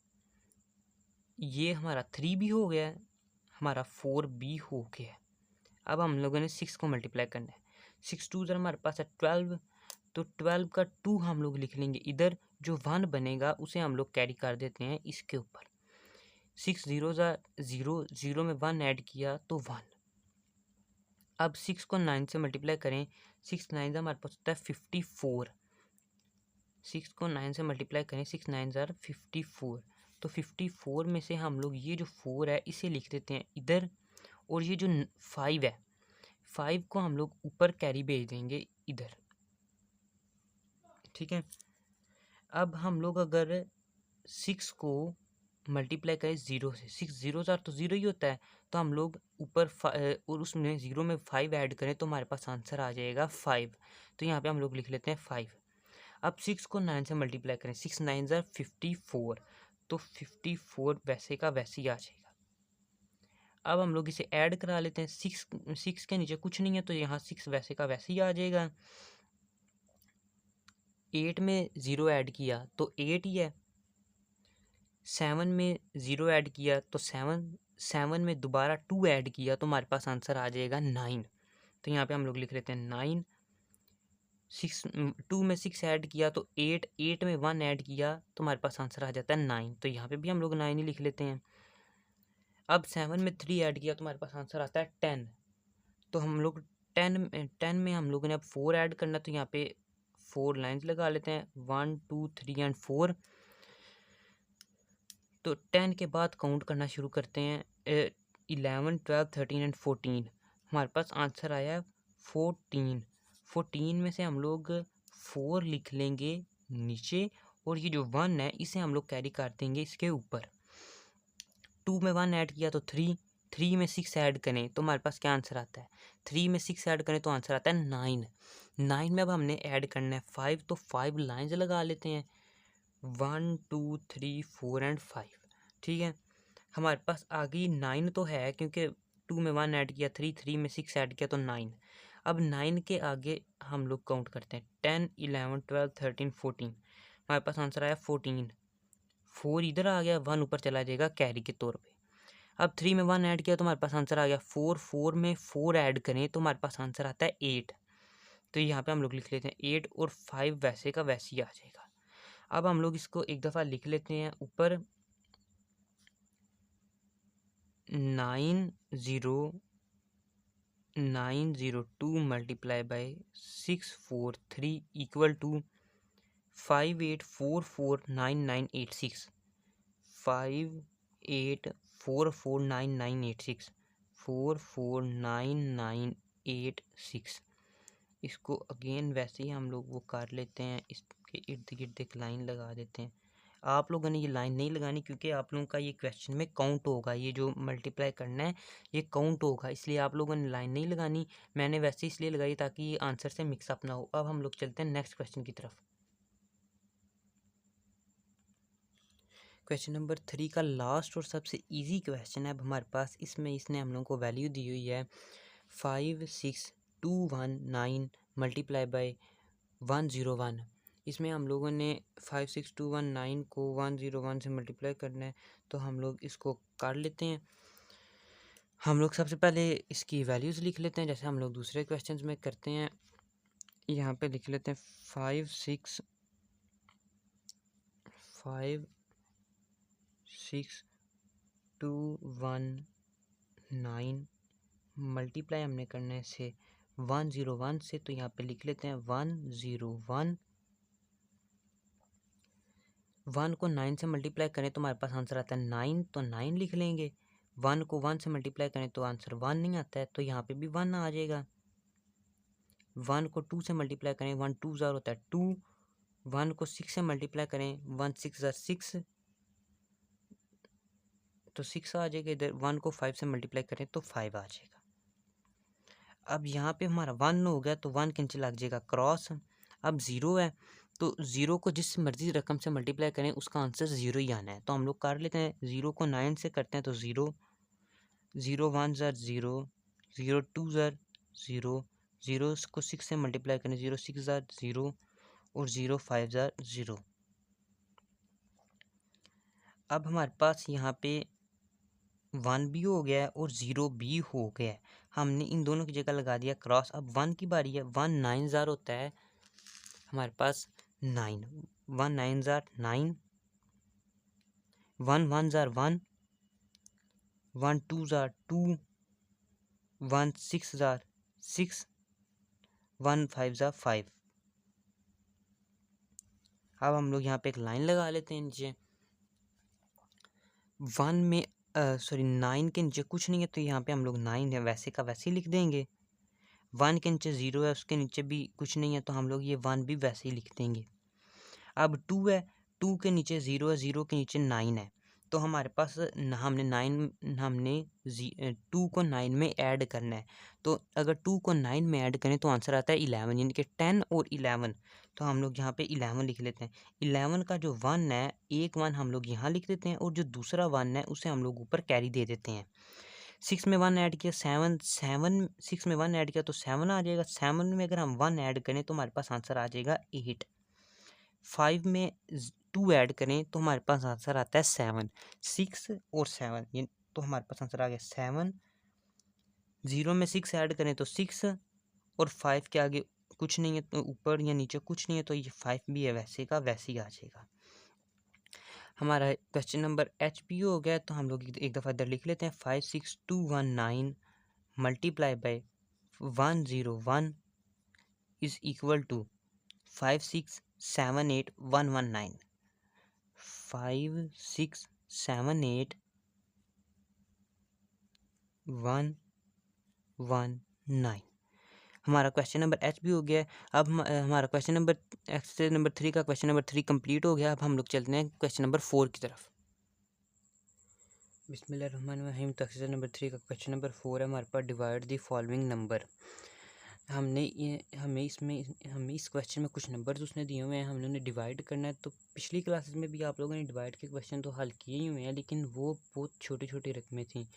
ये हमारा 3 भी हो गया है, हमारा 4 भी हो गया है। अब हम लोगों ने 6 को मल्टीप्लाई करना है। 6 2 ज़ार हमारे पास है 12, तो 12 का 2 हम लोग लिख लेंगे इधर, जो 1 बनेगा उसे हम लोग कैरी कर देते हैं इसके ऊपर। 6 0 ज़ार 0, 0 में 1 ऐड किया तो 1। अब 6 को 9 से मल्टीप्लाई करें, 6 9 हमारे पास होता है 54। 6 को 9 से मल्टीप्लाई करें, 6 9 ज़ार 54। तो 54 में से हम लोग ये जो 4 है इसे लिख देते हैं इधर, और ये जो 5 है, 5 को हम लोग ऊपर कैरी भेज देंगे इधर। ठीक है। अब हम लोग अगर 6 को मल्टीप्लाई करें 0 से, 6 जीरो ज़ार तो 0 ही होता है, तो हम लोग ऊपर और उसमें 0 में 5 ऐड करें तो हमारे पास आंसर आ जाएगा 5। तो यहाँ पे हम लोग लिख लेते हैं 5। अब 6 को 9 से मल्टीप्लाई करें, 6 9 ज़ार 54, तो 54 वैसे का वैसे ही आ जाएगा। अब हम लोग इसे ऐड करा लेते हैं, 6 के नीचे कुछ नहीं है तो यहाँ 6 वैसे का वैसे ही आ जाएगा। 8 में 0 ऐड किया तो 8 ही है, 7 में 0 ऐड किया तो 7 में दोबारा 2 ऐड किया तो हमारे पास आंसर आ जाएगा 9। तो यहाँ पे हम लोग लिख लेते हैं 9। 2 में 6 ऐड किया तो 8, 8 में 1 ऐड किया तो हमारे पास आंसर आ जाता है 9। तो यहाँ पे भी हम लोग 9 ही लिख लेते हैं। अब 7 में 3 ऐड किया तो हमारे पास आंसर आता है 10। तो हम लोग 10 में हम लोगों ने अब 4 ऐड करना, तो यहाँ पे 4 लाइन्स लगा लेते हैं, 1 2 3 एंड 4। तो 10 के बाद काउंट करना शुरू करते हैं, 11 12 13 एंड 14। हमारे पास आंसर आया 14। 14 में से हम लोग 4 लिख लेंगे नीचे, और ये जो 1 है इसे हम लोग कैरी कर देंगे इसके ऊपर। 2 में 1 ऐड किया तो 3, 3 में 6 ऐड करें तो हमारे पास क्या आंसर आता है, 3 में 6 ऐड करें तो आंसर आता है 9। 9 में अब हमने ऐड करना है 5, तो 5 लाइन्स लगा लेते हैं, 1 2 3 4 एंड 5। ठीक है, हमारे पास आगे 9 तो है क्योंकि 2 में 1 ऐड किया, 3 में 6 ऐड किया तो 9। अब 9 के आगे हम लोग काउंट करते हैं, 10 11 12 13 14। हमारे पास आंसर आया 14। 4 इधर आ गया, 1 ऊपर चला जाएगा कैरी के तौर पे। अब 3 में 1 ऐड किया तो हमारे पास आंसर आ गया 4। 4 में 4 ऐड करें तो हमारे पास आंसर आता है 8। तो यहाँ पे हम लोग लिख लेते हैं 8, और 5 वैसे का वैसे ही आ जाएगा। अब हम लोग इसको एक दफ़ा लिख लेते हैं ऊपर, 902 मल्टीप्लाई बाय 643 इक्वल टू 58449986। 58449986, 449986। इसको अगेन वैसे ही हम लोग वो कर लेते हैं, इसके इर्द गिर्द एक लाइन लगा देते हैं। आप लोगों ने ये लाइन नहीं लगानी क्योंकि आप लोगों का ये क्वेश्चन में काउंट होगा, ये जो मल्टीप्लाई करना है ये काउंट होगा, इसलिए आप लोगों ने लाइन नहीं लगानी। मैंने वैसे इसलिए लगाई ताकि ये आंसर से मिक्सअप ना हो। अब हम लोग चलते हैं नेक्स्ट क्वेश्चन की तरफ। क्वेश्चन नंबर 3 का लास्ट और सबसे इजी क्वेश्चन है अब हमारे पास। इसमें इसने हम लोगों को वैल्यू दी हुई है 56219 मल्टीप्लाई बाय 101। इसमें हम लोगों ने 56219 को 101 से मल्टीप्लाई करना है, तो हम लोग इसको कर लेते हैं। हम लोग सबसे पहले इसकी वैल्यूज़ लिख लेते हैं जैसे हम लोग दूसरे क्वेश्चंस में करते हैं। यहाँ पे लिख लेते हैं 56219 मल्टीप्लाई हमने करना है इसे 101 से, तो यहाँ पे लिख लेते हैं 101। 1 को 9 से मल्टीप्लाई करें तो हमारे पास आंसर आता है 9, तो 9 लिख लेंगे। 1 को 1 से मल्टीप्लाई करें तो आंसर 1 नहीं आता है, तो यहाँ पे भी 1 आ जाएगा। 1 को 2 से मल्टीप्लाई करें, 1 2 ज़ार होता है 2। 1 को 6 से मल्टीप्लाई करें, 1 6 ज़ार 6, तो 6 आ जाएगा इधर। 1 को 5 से मल्टीप्लाई करें तो 5 आ जाएगा। अब यहाँ पे हमारा 1 हो गया तो 1 के नीचे लग जाएगा क्रॉस। अब 0 है तो 0 को जिस मर्जी रकम से मल्टीप्लाई करें उसका आंसर 0 ही आना है, तो हम लोग कर लेते हैं। 0 को 9 से करते हैं तो 0, 0 1 ज़ार 0, 0 2 ज़ार 0, 0 को 6 से मल्टीप्लाई करें, 0 6 ज़ार 0, और 0 5 ज़ार 0। अब हमारे पास यहाँ पे 1 भी हो गया है और 0 भी हो गया है, हमने इन दोनों की जगह लगा दिया क्रॉस। अब 1 की बारी है, 1 9 ज़ार होता है हमारे पास 9, 1 9 ज़ार 9, 1 1 ज़ार 1, 1 2 ज़ार 2, 1 6 ज़ार 6, 1 5 ज़ार 5। अब हम लोग यहाँ पे एक लाइन लगा लेते हैं नीचे। 1 में 9 के नीचे कुछ नहीं है तो यहाँ पे हम लोग 9 है वैसे का वैसे ही लिख देंगे। 1 के नीचे 0 है, उसके नीचे भी कुछ नहीं है तो हम लोग ये 1 भी वैसे ही लिख देंगे। अब 2 है, 2 के नीचे 0 है, 0 के नीचे 9 है, तो हमारे पास हमने 2 को 9 में ऐड करना है। तो अगर 2 को 9 में ऐड करें तो आंसर आता है 11, यानी कि 10 और 11। तो हम लोग यहाँ पे 11 लिख लेते हैं। 11 का जो 1 है, एक 1 हम लोग यहाँ लिख देते हैं और जो दूसरा 1 है उसे हम लोग ऊपर कैरी दे देते हैं। 6 में 1 ऐड किया 7, 6 में 1 ऐड किया तो 7 आ जाएगा। 7 में अगर हम 1 ऐड करें तो हमारे पास आंसर आ जाएगा 8। 5 में 2 ऐड करें तो हमारे पास आंसर आता है 7। 6 और 7 ये तो हमारे पास आंसर आ गया 7। 0 में 6 ऐड करें तो 6 और 5 के आगे कुछ नहीं है, तो ऊपर या नीचे कुछ नहीं है, तो ये 5 भी है वैसे का वैसे ही आ जाएगा। हमारा क्वेश्चन नंबर HPO हो गया। तो हम लोग एक दफ़ा इधर लिख लेते हैं। 56219 multiply by 101 is equal to 5678119। 5678119 हमारा क्वेश्चन नंबर एच भी हो गया है। अब हमारा क्वेश्चन नंबर एक्सरसाइज नंबर 3 का क्वेश्चन नंबर 3 कंप्लीट हो गया। अब हम लोग चलते हैं क्वेश्चन नंबर 4 की तरफ। बिस्मिल्लाहिर्रहमानिर्रहीम। तो एक्सरसाइज नंबर 3 का क्वेश्चन नंबर 4 है हमारे पास। Divide the following number. हमें इस क्वेश्चन में कुछ नंबर्स उसने दिए हुए हैं, हमने उन्हें डिवाइड करना है। तो पिछली क्लासेस में भी आप लोगों ने डिवाइड के क्वेश्चन तो हल किए ही हुए हैं, लेकिन वो बहुत छोटी छोटी रकमें थी।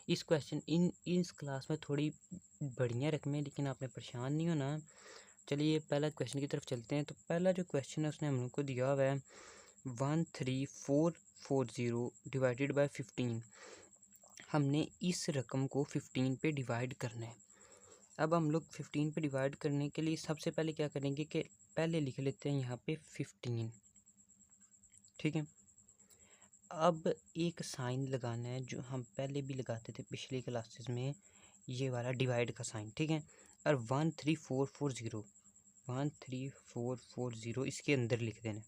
इस क्लास में थोड़ी बढ़िया रकमें, लेकिन आपने परेशान नहीं होना। चलिए पहला क्वेश्चन की तरफ चलते हैं। तो पहला जो क्वेश्चन है उसने हम लोग को दिया हुआ है 13440 डिवाइडेड बाय 15। हमने इस रकम को 15 पे डिवाइड करना है। अब हम लोग 15 पे डिवाइड करने के लिए सबसे पहले क्या करेंगे कि पहले लिख लेते हैं यहाँ पे 15, ठीक है। अब एक साइन लगाना है जो हम पहले भी लगाते थे पिछली क्लासेस में, ये वाला डिवाइड का साइन, ठीक है। और 13440 इसके अंदर लिख देना।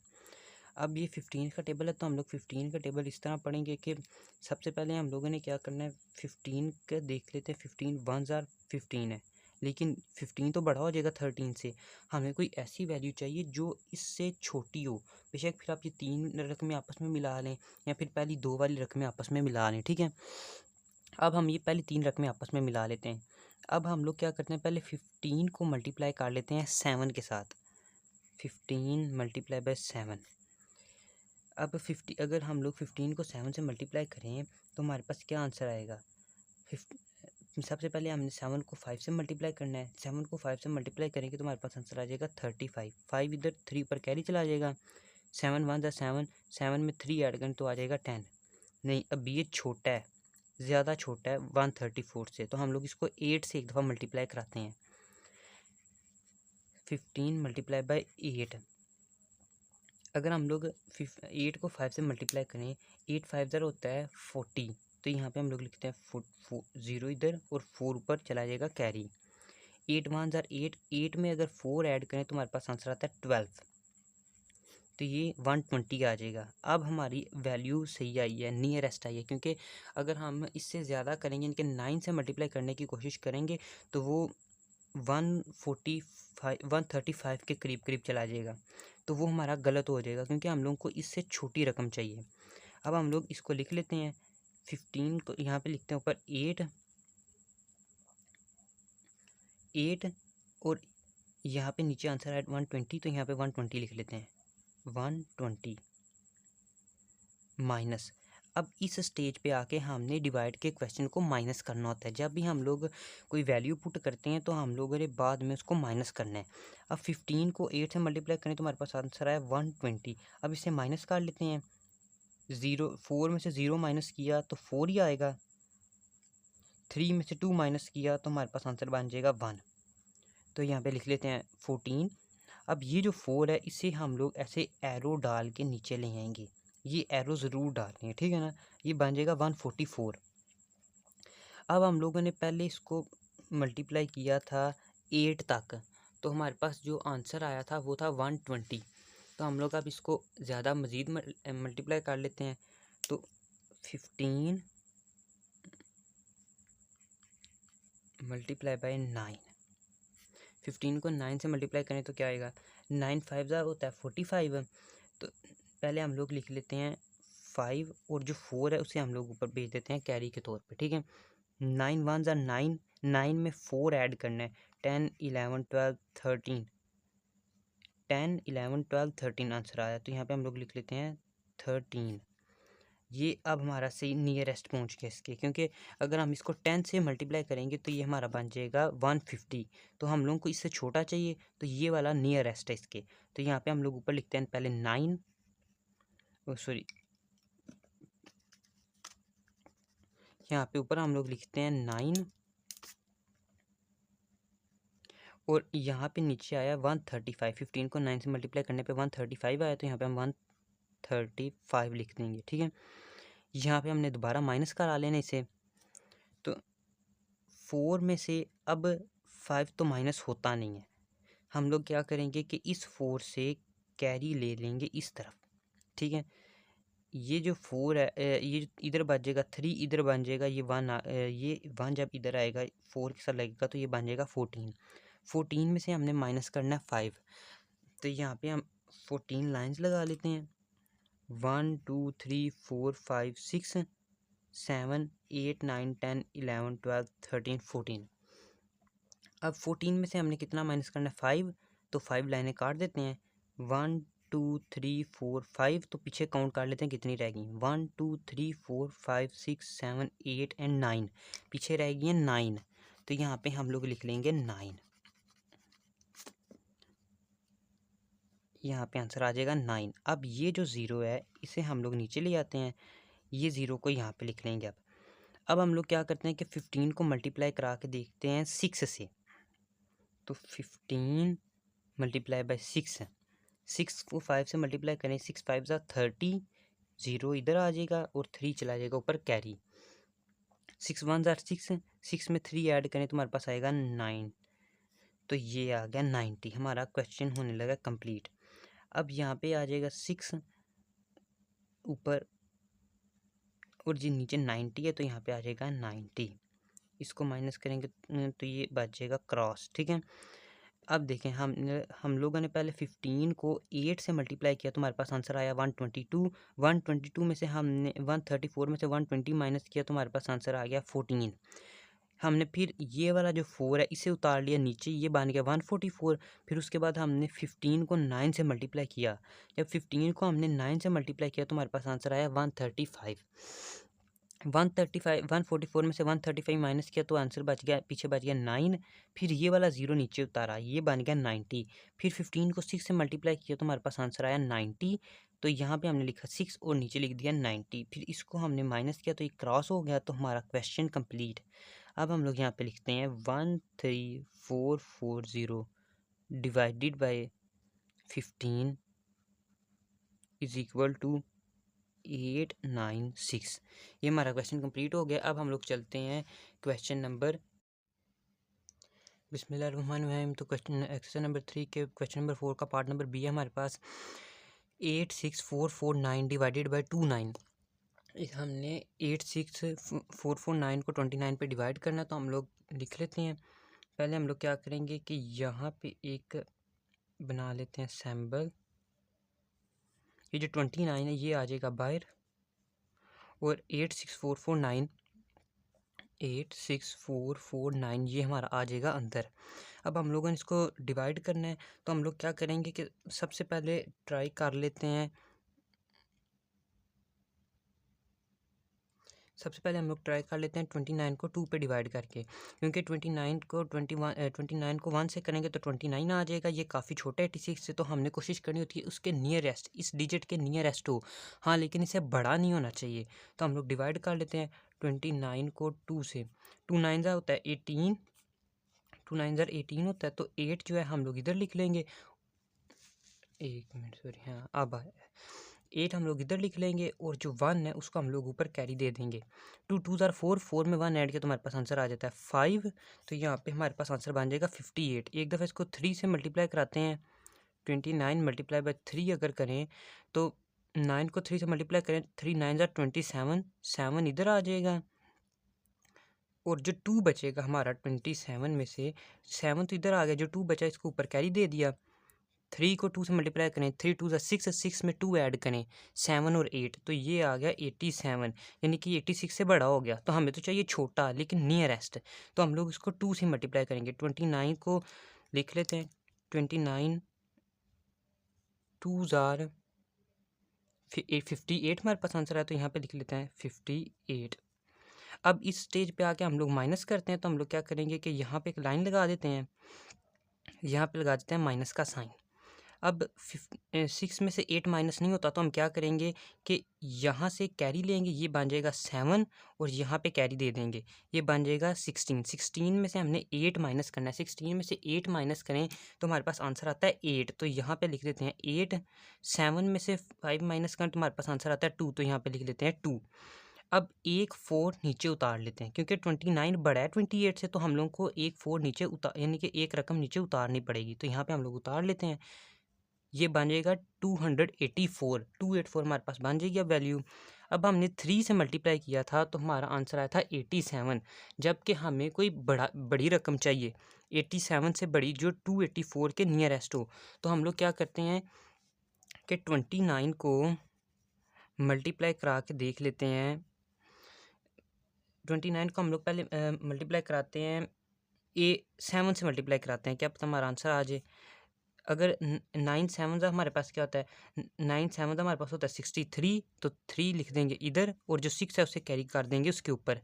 अब ये 15 का टेबल है, तो हम लोग 15 का टेबल इस तरह पढ़ेंगे कि सबसे पहले हम लोगों ने क्या करना है, 15 का देख लेते हैं। 15 1 जार 15 है, लेकिन 15 तो बड़ा हो जाएगा 13 से। हमें कोई ऐसी वैल्यू चाहिए जो इससे छोटी हो। बेशक फिर आप ये 3 रकमें आपस में मिला लें या फिर पहली 2 वाली रकमें आपस में मिला लें, ठीक है। अब हम ये पहली 3 रकमें आपस में मिला लेते हैं। अब हम लोग क्या करते हैं, पहले 15 को मल्टीप्लाई कर लेते हैं 7 के साथ। 15 मल्टीप्लाई बाय 7। अब 50 अगर हम लोग 15 को 7 से मल्टीप्लाई करें तो हमारे पास क्या आंसर आएगा। सबसे पहले हमने 7 को 5 से मल्टीप्लाई करना है। 7 को 5 से मल्टीप्लाई करेंगे तो हमारे पास आंसर आ जाएगा 35। 5 इधर 3 पर कैरी चला जाएगा। 7 1 ज़ा 7, 7 में 3 ऐड करें तो आ जाएगा 10। नहीं, अब ये छोटा है, ज़्यादा छोटा है 134 से, तो हम लोग इसको 8 से एक दफ़ा मल्टीप्लाई कराते हैं। 15 मल्टीप्लाई बाय 8। अगर हम लोग 8 को 5 से मल्टीप्लाई करें, 8 5 ज़र होता है 40, तो यहाँ पे हम लोग लिखते हैं 0 इधर और 4 ऊपर चला जाएगा कैरी। 8 1 ज़र 8, 8 में अगर 4 ऐड करें तो हमारे पास आंसर आता है 12, तो ये 120 आ जाएगा। अब हमारी वैल्यू सही आई है, नियरेस्ट आई है, क्योंकि अगर हम इससे ज़्यादा करेंगे, इनके 9 से मल्टीप्लाई करने की कोशिश करेंगे तो वो 135 के करीब करीब चला जाएगा, तो वो हमारा गलत हो जाएगा, क्योंकि हम लोग को इससे छोटी रकम चाहिए। अब हम लोग इसको लिख लेते हैं। 15 को यहाँ पे लिखते हैं ऊपर 8 और यहाँ पे नीचे आंसर है 120, तो यहाँ पे 120 लिख लेते हैं। 120 माइनस। अब इस स्टेज पे आके हमने डिवाइड के क्वेश्चन को माइनस करना होता है। जब भी हम लोग कोई वैल्यू पुट करते हैं तो हम लोगों ने बाद में उसको माइनस करना है। अब 15 को 8 से मल्टीप्लाई करें तो हमारे पास आंसर आया 120। अब इसे माइनस कर लेते हैं। 4 में से 0 माइनस किया तो 4 ही आएगा। 3 में से 2 माइनस किया तो हमारे पास आंसर बन जाएगा 1। तो यहाँ पे लिख लेते हैं 14। अब ये जो 4 है इसे हम लोग ऐसे एरो डाल के नीचे ले आएंगे। ये एरो ज़रूर डालनी है, ठीक है ना। ये बन जाएगा 144। अब हम लोगों ने पहले इसको मल्टीप्लाई किया था 8 तक, तो हमारे पास जो आंसर आया था वो था 120। तो हम लोग अब इसको ज़्यादा मज़ीद मल्टीप्लाई कर लेते हैं। तो 15 मल्टीप्लाई बाय 9। 15 को 9 से मल्टीप्लाई करें तो क्या आएगा। 9 5 ज़ा होता है 45। तो पहले हम लोग लिख लेते हैं 5 और जो 4 है उसे हम लोग ऊपर भेज देते हैं कैरी के तौर पे, ठीक है। 9 1 ज़ा 9, 9 में 4 ऐड करना है, 10 11 12 13, 10 11 12 13 आंसर आया, तो यहाँ पे हम लोग लिख लेते हैं 13। ये अब हमारा सही नियरेस्ट पहुँच गया इसके, क्योंकि अगर हम इसको 10 से मल्टीप्लाई करेंगे तो ये हमारा बन जाएगा 150, तो हम लोगों को इससे छोटा चाहिए, तो ये वाला नियरेस्ट है इसके। तो यहाँ पे हम लोग ऊपर लिखते हैं पहले 9, सॉरी यहाँ पे ऊपर हम लोग लिखते हैं 9 और यहाँ पे नीचे आया 135, 15 को 9 से मल्टीप्लाई करने पे 135 आया, तो यहाँ पे हम 135 लिख देंगे, ठीक है। यहाँ पे हमने दोबारा माइनस करा लेना इसे, तो 4 में से अब 5 तो माइनस होता नहीं है, हम लोग क्या करेंगे कि इस 4 से कैरी ले लेंगे इस तरफ, ठीक है। ये जो 4 है ये इधर बच जाएगा 3, इधर बन जाएगा ये 1, ये 1 जब इधर आएगा 4 के साथ लगेगा तो ये बन जाएगा 14। 14 में से हमने माइनस करना है 5, तो यहाँ पे हम 14 लाइंस लगा लेते हैं, 1 2 3 4 5 6 7 8 9 10 11 12 13 14। अब 14 में से हमने कितना माइनस करना है 5, तो 5 लाइनें काट देते हैं, 1 2 3 4 5, तो पीछे काउंट कर लेते हैं कितनी रह गई, 1 2 3 4 5 6 7 8 एंड 9, पीछे रह गई है 9, तो यहाँ पे हम लोग लिख लेंगे 9, यहाँ पे आंसर आ जाएगा 9। अब ये जो 0 है इसे हम लोग नीचे ले आते हैं, ये 0 को यहाँ पे लिख लेंगे। अब हम लोग क्या करते हैं कि 15 को मल्टीप्लाई करा के देखते हैं 6 से, तो 15 मल्टीप्लाई बाय 6, 6 को 5 से मल्टीप्लाई करें, 6 5 ज़ा 30, 0 इधर आ जाएगा और 3 चला जाएगा ऊपर कैरी, 6 1 ज़ा 6, 6 में 3 ऐड करें तो हमारे पास आएगा 9, तो ये आ गया 90, हमारा क्वेश्चन होने लगा कंप्लीट। अब यहाँ पे आ जाएगा 6 ऊपर और जी नीचे 90 है, तो यहाँ पे आ जाएगा 90, इसको माइनस करेंगे तो ये बच जाएगा क्रॉस, ठीक है। अब देखें हम लोगों ने पहले 15 को 8 से मल्टीप्लाई किया तो हमारे पास आंसर आया 122, 122 में से हमने 134 में से 120 माइनस किया तो हमारे पास आंसर आ गया 14। हमने फिर ये वाला जो 4 है इसे उतार लिया नीचे, ये बन गया 144, फिर उसके बाद हमने 15 को 9 से मल्टीप्लाई किया, जब 15 को हमने 9 से मल्टीप्लाई किया तो हमारे पास आंसर आया 135, 135 144 में से 135 माइनस किया तो आंसर बच गया, पीछे बच गया 9, फिर ये वाला 0 नीचे उतारा, ये बन गया 90, फिर 15 को 6 से मल्टीप्लाई किया तो हमारे पास आंसर आया 90, तो यहाँ पे हमने लिखा 6 और नीचे लिख दिया 90, फिर इसको हमने माइनस किया तो ये क्रॉस हो गया, तो हमारा क्वेश्चन कंप्लीट। अब हम लोग यहाँ पे लिखते हैं 13440 divided by 15 is equal to 896, ये हमारा क्वेश्चन कंप्लीट हो गया। अब हम लोग चलते हैं क्वेश्चन नंबर, बिस्मिल्लाहिर्रहमानिर्रहीम, तो क्वेश्चन एक्सरसाइज नंबर 3 के क्वेश्चन नंबर 4 का पार्ट नंबर बी है हमारे पास, 86449 डिवाइडेड बाय 29, हमने 86449 को 29 पे डिवाइड करना, तो हम लोग लिख लेते हैं। पहले हम लोग क्या करेंगे कि यहाँ पे एक बना लेते हैं सैम्बल, ये जो 29 है ये आ जाएगा बाहर और 86449 ये हमारा आ जाएगा अंदर। अब हम लोगों ने इसको डिवाइड करना है, तो हम लोग क्या करेंगे कि सबसे पहले ट्राई कर लेते हैं, सबसे पहले हम लोग ट्राई कर लेते हैं 29 को 2 पे डिवाइड करके, क्योंकि 29 को 1 से करेंगे तो 29 आ जाएगा, ये काफ़ी छोटा है 86 से, तो हमने कोशिश करनी होती है उसके नियरेस्ट, इस डिजिट के नियरेस्ट हो, हाँ लेकिन इसे बड़ा नहीं होना चाहिए, तो हम लोग डिवाइड कर लेते हैं 29 को 2 से, 2 9 होता है 18, 2 9 18 होता है, तो 8 जो है हम लोग इधर लिख लेंगे, एक मिनट सॉरी, हाँ अब 8 हम लोग इधर लिख लेंगे और जो 1 है उसको हम लोग ऊपर कैरी दे देंगे, 2 2 4, 4 में 1 ऐड किया तो हमारे पास आंसर आ जाता है 5, तो यहाँ पे हमारे पास आंसर बन जाएगा 58। एक दफ़ा इसको 3 से मल्टीप्लाई कराते हैं, 29 मल्टीप्लाई बाय 3 अगर करें तो 9 को 3 से मल्टीप्लाई करें, 3 9 27, 7 इधर आ जाएगा और जो 2 बचेगा हमारा 27 में से 7 तो इधर आ गया, जो 2 बचा इसको ऊपर कैरी दे दिया, 3 को 2 से मल्टीप्लाई करें, 3 2 6, 6 में 2 ऐड करें, 7 और 8, तो ये आ गया 87, यानी कि 86 से बड़ा हो गया। तो हमें तो चाहिए छोटा लेकिन नियरेस्ट, तो हम लोग इसको 2 से मल्टीप्लाई करेंगे। 29 को लिख लेते हैं, 29 2 ज़ार 58 हमारे पास आंसर है, तो यहाँ पे लिख लेते हैं 58। अब इस स्टेज पे आके हम लोग माइनस करते हैं, तो हम लोग क्या करेंगे कि यहाँ पे एक लाइन लगा देते हैं, यहाँ पे लगा देते हैं माइनस का साइन। अब 6 में से 8 माइनस नहीं होता, तो हम क्या करेंगे कि यहाँ से कैरी लेंगे, ये बन जाएगा 7 और यहाँ पे कैरी दे देंगे, ये बन जाएगा 16। 16 में से हमने 8 माइनस करना है, 16 में से 8 माइनस करें तो हमारे पास आंसर आता है 8, तो यहाँ पे लिख देते हैं 8। 7 में से 5 माइनस करें तो हमारे पास आंसर आता है 2, तो यहाँ पे लिख लेते हैं 2। अब एक 4 नीचे उतार लेते हैं, क्योंकि 29 बड़ा है 28 से, तो हम लोग को एक 4 नीचे उतार, यानी कि एक रकम नीचे उतारनी पड़ेगी, तो यहाँ पे हम लोग उतार लेते हैं, ये बन जाएगा 284। 284 हमारे पास बन जाएगी अब वैल्यू। अब हमने 3 से मल्टीप्लाई किया था तो हमारा आंसर आया था 87, जबकि हमें कोई बड़ी रकम चाहिए, 87 से बड़ी, जो 284 के नियरेस्ट हो। तो हम लोग क्या करते हैं कि 29 को मल्टीप्लाई करा के देख लेते हैं। 29 को हम लोग पहले मल्टीप्लाई कराते हैं, 7 से मल्टीप्लाई कराते हैं, क्या पता हमारा आंसर आ जाए। अगर 9 7 हमारे पास क्या होता है, 9 7 हमारे पास होता है 63, तो 3 लिख देंगे इधर और जो 6 है उसे कैरी कर देंगे उसके ऊपर।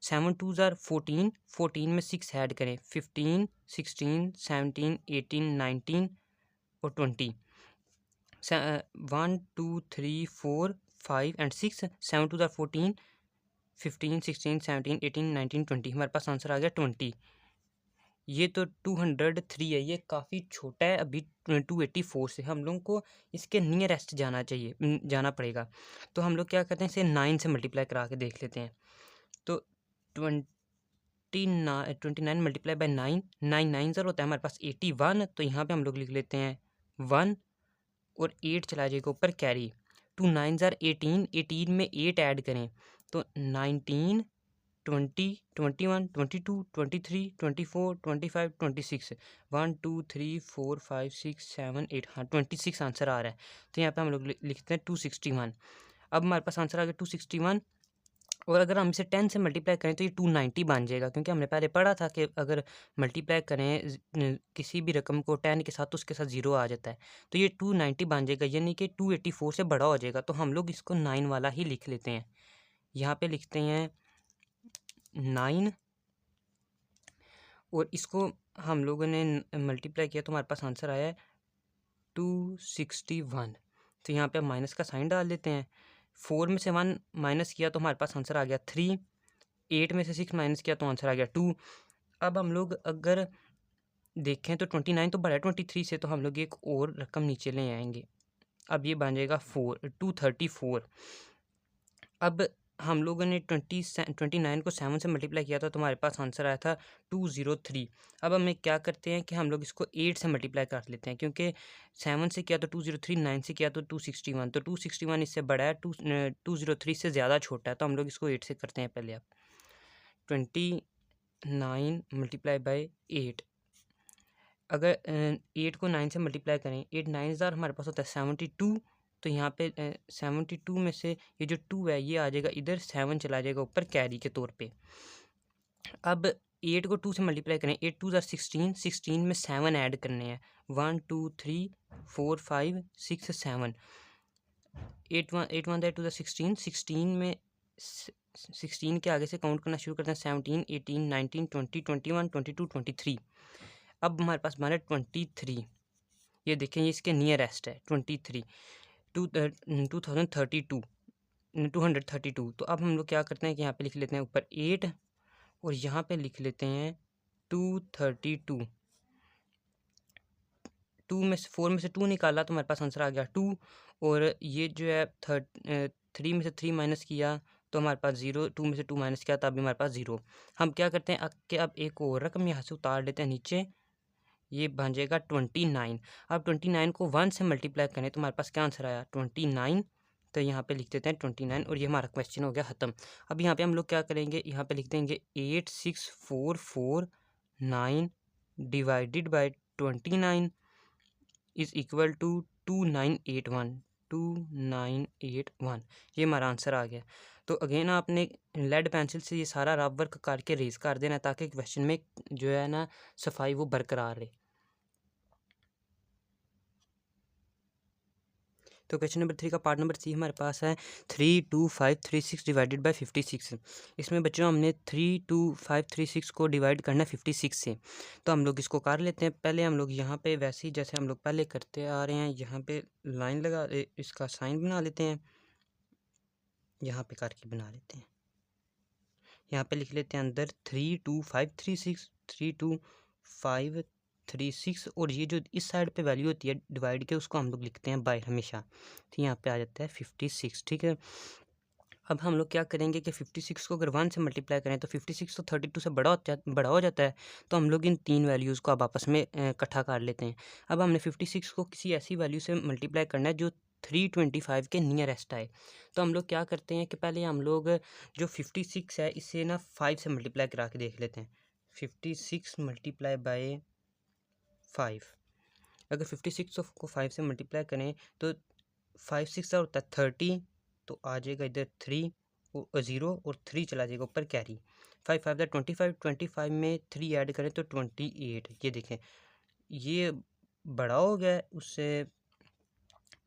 7 2 14, 14 में 6 ऐड करें, 15 16 17 18 19 और 20। 1 2 3 4 5 एंड 6, 7 2 14, 15 16 17 18 19 20, हमारे पास आंसर आ गया 20। ये तो 203 है, ये काफ़ी छोटा है अभी 284 से, हम लोगों को इसके नियरेस्ट जाना चाहिए, जाना पड़ेगा। तो हम लोग क्या करते हैं, इसे 9 से मल्टीप्लाई करा के देख लेते हैं। तो 29 मल्टीप्लाई बाय 9, 9 9 ज़र होता है हमारे पास 81, तो यहाँ पे हम लोग लिख लेते हैं 1 और 8 चला जाएगा ऊपर कैरी। 2 9 ज़र 18, 18 में 8 ऐड करें तो 19 20 21 22 23 24 25 26, 1 2 3 4 5 6 7 8, हाँ 26 आंसर आ रहा है। तो यहाँ पे हम लोग लिखते हैं 261। अब हमारे पास आंसर आ गया 261, और अगर हम इसे 10 से मल्टीप्लाई करें तो ये 290 बन जाएगा, क्योंकि हमने पहले पढ़ा था कि अगर मल्टीप्लाई करें किसी भी रकम को 10 के साथ तो उसके साथ 0 आ जाता है, तो ये 290 बन जाएगा, यानी कि 284 से बड़ा हो जाएगा। तो हम लोग इसको 9 वाला ही लिख लेते हैं, यहाँ पे लिखते हैं 9, और इसको हम लोगों ने मल्टीप्लाई किया तो हमारे पास आंसर आया है 261। तो यहाँ पे हम माइनस का साइन डाल देते हैं। 4 में से 1 माइनस किया तो हमारे पास आंसर आ गया 3, 8 में से 6 माइनस किया तो आंसर आ गया 2। अब हम लोग अगर देखें तो 29 तो बड़ा है 23 से, तो हम लोग एक और रकम नीचे ले आएंगे, अब ये बन जाएगा 234। अब हम लोगों ने 29 को 7 से मल्टीप्लाई किया था तो हमारे पास आंसर आया था 203। अब हमें क्या करते हैं कि हम लोग इसको 8 से मल्टीप्लाई कर लेते हैं, क्योंकि 7 से किया तो 203, 9 से किया तो 261, तो 261 इससे बड़ा है, 203 से ज़्यादा छोटा है, तो हम लोग इसको 8 से करते हैं पहले। आप 29 मल्टीप्लाई बाई 8, अगर 8 को 9 से मल्टीप्लाई करें, 8 9 ज़ार हमारे पास होता है 72, तो यहाँ पे 72 में से ये जो 2 है ये आ जाएगा इधर, 7 चला जाएगा ऊपर कैरी के तौर पे। अब 8 को 2 से मल्टीप्लाई करें, 8 2 ज़ार 16, 16 में 7 ऐड करने हैं, 1 2 3 4 5 6 7, 8 1 ज़ार 2 ज़ार 16, 16 में 16 के आगे से काउंट करना शुरू करते हैं, 17 18 19 20 21 22 23। अब हमारे पास बना 23, ये देखें ये इसके नियरेस्ट है 23, 232। तो अब हम लोग क्या करते हैं कि यहाँ पे लिख लेते हैं ऊपर 8 और यहाँ पे लिख लेते हैं 232। 4 में से 2 निकाला तो हमारे पास आंसर आ गया 2, और ये जो है 3 में से 3 माइनस किया तो हमारे पास 0, 2 में से 2 माइनस किया तो अभी हमारे पास 0। हम क्या करते हैं कि अब एक और रकम यहाँ से उतार लेते हैं नीचे, ये बन जाएगा 29। अब 29 को 1 से मल्टीप्लाई करें तो हमारे पास क्या आंसर आया 29, तो यहाँ पे लिख देते हैं 29, और ये हमारा क्वेश्चन हो गया ख़त्म। अब यहाँ पे हम लोग क्या करेंगे, यहाँ पे लिख देंगे 8644 9 divided by 29, is equal to 2981। 2981 ये हमारा आंसर आ गया। तो अगेन आपने लेड पेंसिल से ये सारा रफ वर्क करके रेज कर देना ताकि क्वेश्चन में जो है ना सफाई वो बरकरार रहे। तो क्वेश्चन नंबर 3 का पार्ट नंबर सी हमारे पास है 32536 डिवाइडेड बाय 56। इसमें बच्चों हमने 32536 को डिवाइड करना है 56 से। तो हम लोग इसको कर लेते हैं। पहले हम लोग यहाँ पे वैसे ही जैसे हम लोग पहले करते आ रहे हैं यहाँ पे लाइन लगा इसका साइन बना लेते हैं, यहाँ पे करके बना लेते हैं। यहाँ पे लिख लेते हैं अंदर 32536 और ये जो इस साइड पे वैल्यू होती है डिवाइड के उसको हम लोग लिखते हैं बाय हमेशा। तो यहाँ पे आ जाता है 56। ठीक है, अब हम लोग क्या करेंगे कि 56 को अगर 1 से मल्टीप्लाई करें तो 56 तो 32 से बड़ा हो जाता है। तो हम लोग इन तीन वैल्यूज़ को अब आपस में इकट्ठा कर लेते हैं। अब हमने 56 को किसी ऐसी वैल्यू से मल्टीप्लाई करना है जो 325 के नियरेस्ट आए। तो हम लोग क्या करते हैं कि पहले हम लोग जो 56 है इसे ना 5 से मल्टीप्लाई करा के देख लेते हैं। 56 मल्टीप्लाई बाय 5, अगर 56 को 5 से मल्टीप्लाई करें तो 5 6 होता है 30, तो आ जाएगा इधर 3 0 और 3 चला जाएगा ऊपर कैरी। 5 5 25, 25 में 3 ऐड करें तो 28। ये देखें ये बड़ा हो गया है उससे।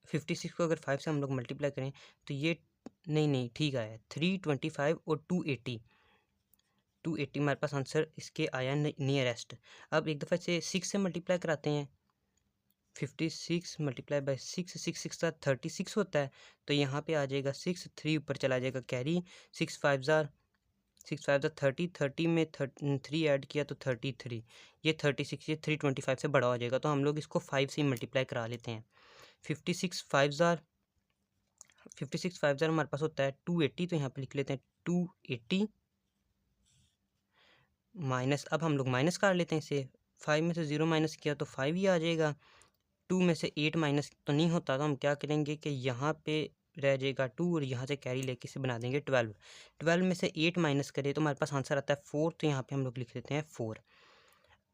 56 को अगर 5 से हम लोग मल्टीप्लाई करें तो ये नहीं ठीक आया 325 और 280 हमारे पास आंसर इसके आया नियरेस्ट। अब एक दफ़ा से 6 से मल्टीप्लाई कराते हैं। 56 मल्टीप्लाई बाय 6, 6 का 36 होता है। तो यहाँ पे आ जाएगा 6, 3 ऊपर चला जाएगा कैरी। 6 5 ज़ार 30, 30 में 3 ऐड किया तो 33। ये 36 ये 325 से बड़ा हो जाएगा। तो हम लोग इसको 5 से मल्टीप्लाई करा लेते हैं। 56 5 ज़ार हमारे पास होता है 280। तो यहाँ पे लिख लेते हैं 280 माइनस, अब हम लोग माइनस कर लेते हैं इसे। 5 में से 0 माइनस किया तो 5 ही आ जाएगा। 2 में से 8 माइनस तो नहीं होता, तो हम क्या करेंगे कि यहाँ पे रह जाएगा 2 और यहाँ से कैरी लेके इसे बना देंगे 12। 12 में से 8 माइनस करें तो हमारे पास आंसर आता है 4। तो यहाँ पे हम लोग लिख लेते हैं 4।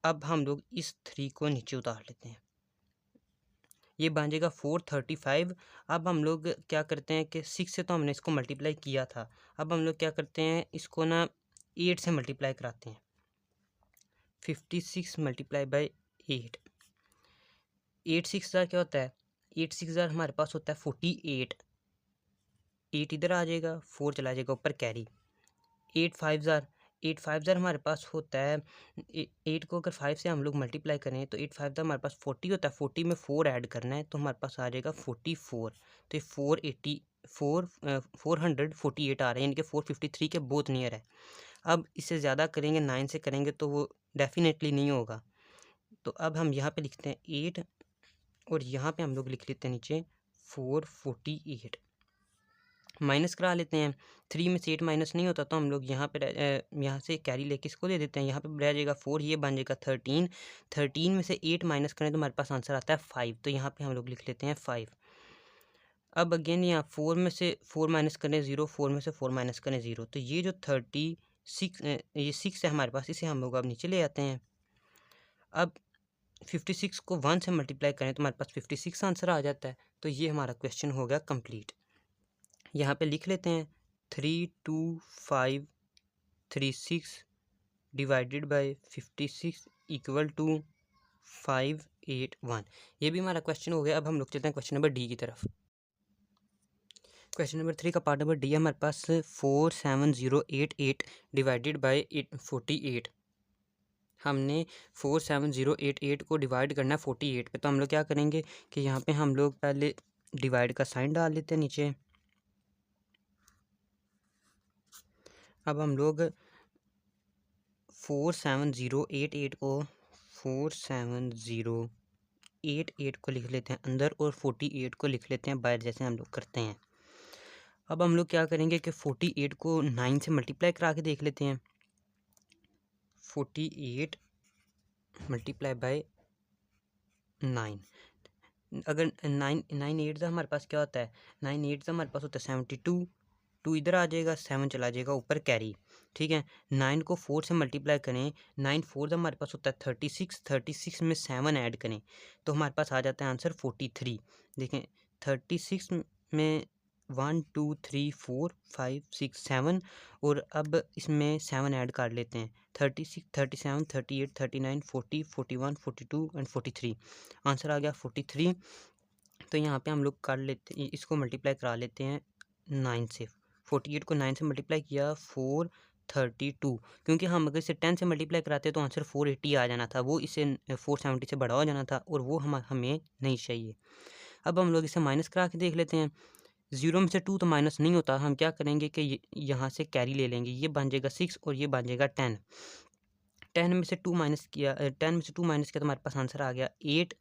अब हम लोग इस 3 को नीचे उतार लेते हैं, ये बन जाएगा 435। अब हम लोग क्या करते हैं कि 6 से तो हमने इसको मल्टीप्लाई किया था। अब हम लोग क्या करते हैं इसको ना 8 से मल्टीप्लाई कराते हैं। 56 मल्टीप्लाई बाई 8, 8 6 हज़ार क्या होता है? 8 6 हज़ार हमारे पास होता है 48। 8 इधर आ जाएगा, 4 चला जाएगा ऊपर कैरी। 8 5 हज़ार, 8 5 हज़ार हमारे पास होता है 8 को अगर 5 से हम लोग मल्टीप्लाई करें तो 8 5 हज़ार हमारे पास 40 होता है। 40 में 4 ऐड करना है तो हमारे पास आ जाएगा 44। तो ये 448 आ रहे हैं, यानी कि 453 के बहुत नियर है। अब इससे ज़्यादा करेंगे 9 से करेंगे तो वो डेफिनेटली नहीं होगा। तो अब हम यहाँ पे लिखते हैं 8 और यहाँ पे हम लोग लिख लेते हैं नीचे 448। माइनस करा लेते हैं। 3 में से 8 माइनस नहीं होता तो हम लोग यहाँ पे यहाँ से कैरी लेके इसको दे देते हैं। यहाँ पे रह जाएगा 4, ये बन जाएगा 13। 13 में से 8 माइनस करें तो हमारे पास आंसर आता है 5। तो यहाँ पे हम लोग लिख लेते हैं 5। अब अगेन यहाँ 4 में से 4 माइनस करें 0, 4 में से 4 माइनस करें 0। तो ये जो 36 ये 6 है हमारे पास, इसे हम लोग अब नीचे ले आते हैं। अब 56 को 1 से मल्टीप्लाई करें तो हमारे पास 56 आंसर आ जाता है। तो ये हमारा क्वेश्चन हो गया कंप्लीट। यहाँ पे लिख लेते हैं 32536 डिवाइडेड बाय 56 इक्वल टू 581। ये भी हमारा क्वेश्चन हो गया। अब हम लोग चलते हैं क्वेश्चन नंबर डी की तरफ। क्वेश्चन नंबर 3 का पार्ट नंबर डी है हमारे पास 47088 डिवाइडेड बाय 48। हमने 47088 को डिवाइड करना है 48 पे। तो हम लोग क्या करेंगे कि यहाँ पे हम लोग पहले डिवाइड का साइन डाल लेते हैं नीचे। अब हम लोग 47088 को लिख लेते हैं अंदर और 48 को लिख लेते हैं बाहर, जैसे हम लोग करते हैं। अब हम लोग क्या करेंगे कि 48 को 9 से मल्टीप्लाई करा के देख लेते हैं। 48 मल्टीप्लाई बाय 9, अगर 9 8 हमारे पास क्या होता है? 9 8 हमारे पास होता है 72। 2 इधर आ जाएगा, 7 चला जाएगा ऊपर कैरी, ठीक है। 9 को 4 से मल्टीप्लाई करें, 9 4 हमारे पास होता है 36, 36 में 7 ऐड करें तो हमारे पास आ जाता है आंसर 43। देखें 36 में 1 2 3 4 5 6 7 और अब इसमें 7 ऐड कर लेते हैं, 36 37 38 39 40 41 42 एंड 43, आंसर आ गया 43। तो यहाँ पे हम लोग कर लेते, इसको मल्टीप्लाई करा लेते हैं 9 से। 48 को 9 से मल्टीप्लाई किया 432, क्योंकि हम अगर इसे 10 से मल्टीप्लाई कराते तो आंसर 480 आ जाना था, वो इसे 470 से बड़ा हो जाना था और वो हमें नहीं चाहिए। अब हम लोग इसे माइनस करा के देख लेते हैं। 0 में से 2 तो माइनस नहीं होता, हम क्या करेंगे कि यहाँ से कैरी ले लेंगे, ये बन जाएगा 6 और ये बन जाएगा 10। 10 में से 2 माइनस किया, 10 में से 2 माइनस किया तो हमारे पास आंसर आ गया 8।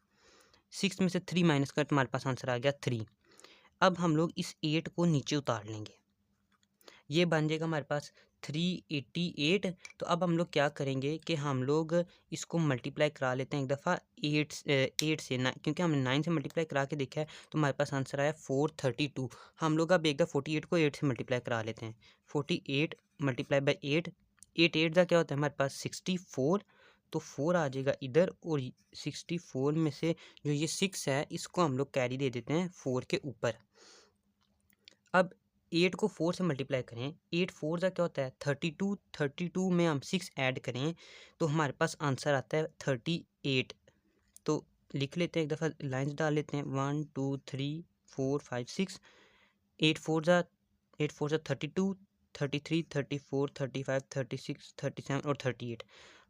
6 में से 3 माइनस कर तो हमारे पास आंसर आ गया 3। अब हम लोग इस 8 को नीचे उतार लेंगे, ये बन जाएगा हमारे पास 388। तो अब हम लोग क्या करेंगे कि हम लोग इसको मल्टीप्लाई करा लेते हैं एक दफ़ा 8 से ना, क्योंकि हमने 9 से मल्टीप्लाई करा के देखा है तो हमारे पास आंसर आया 432। हम लोग अब एक दफ़ा 48 को 8 से मल्टीप्लाई करा लेते हैं। 48 मल्टीप्लाई बाई 8, 8 8 का क्या होता है हमारे पास 64, तो 4 आ जाएगा इधर और 64 में से जो ये 6 है इसको हम लोग कैरी दे देते हैं 4 के ऊपर। अब 8 को 4 से मल्टीप्लाई करें, 8 4 का क्या होता है 32, 32 में हम 6 ऐड करें तो हमारे पास आंसर आता है 38। तो लिख लेते हैं एक दफ़ा, लाइंस डाल लेते हैं 1 2 3 4 5 6, 8 4 32, 33 34 35 36 37 और 38,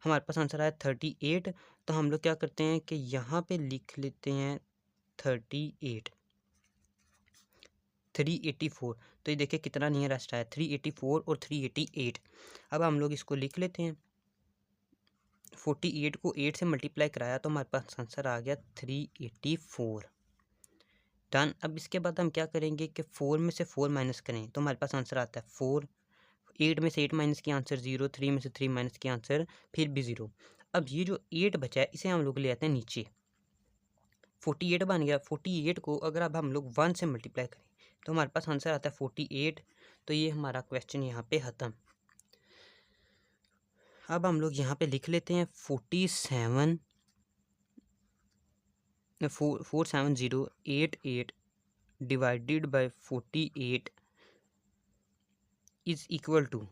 हमारे पास आंसर आया 38। तो हम लोग क्या करते हैं कि यहाँ पे लिख लेते हैं 38 384। तो ये देखिए कितना नियरेस्ट आया 384 और 388। अब हम लोग इसको लिख लेते हैं। 48 को 8 से मल्टीप्लाई कराया तो हमारे पास आंसर आ गया 384। डन। अब इसके बाद हम क्या करेंगे कि 4 में से 4 माइनस करें तो हमारे पास आंसर आता है 4। 8 में से 8 माइनस किया आंसर 0, 3 में से 3 माइनस किया आंसर फिर भी 0। अब ये जो 8 बचा है इसे हम लोग ले आते हैं नीचे, 48 बन गया। 48 को अगर अब हम लोग 1 से मल्टीप्लाई करें तो हमारे पास आंसर आता है 48। तो ये हमारा क्वेश्चन यहाँ पे ख़त्म। अब हम लोग यहाँ पे लिख लेते हैं 47 47088 divided by 48 is equal to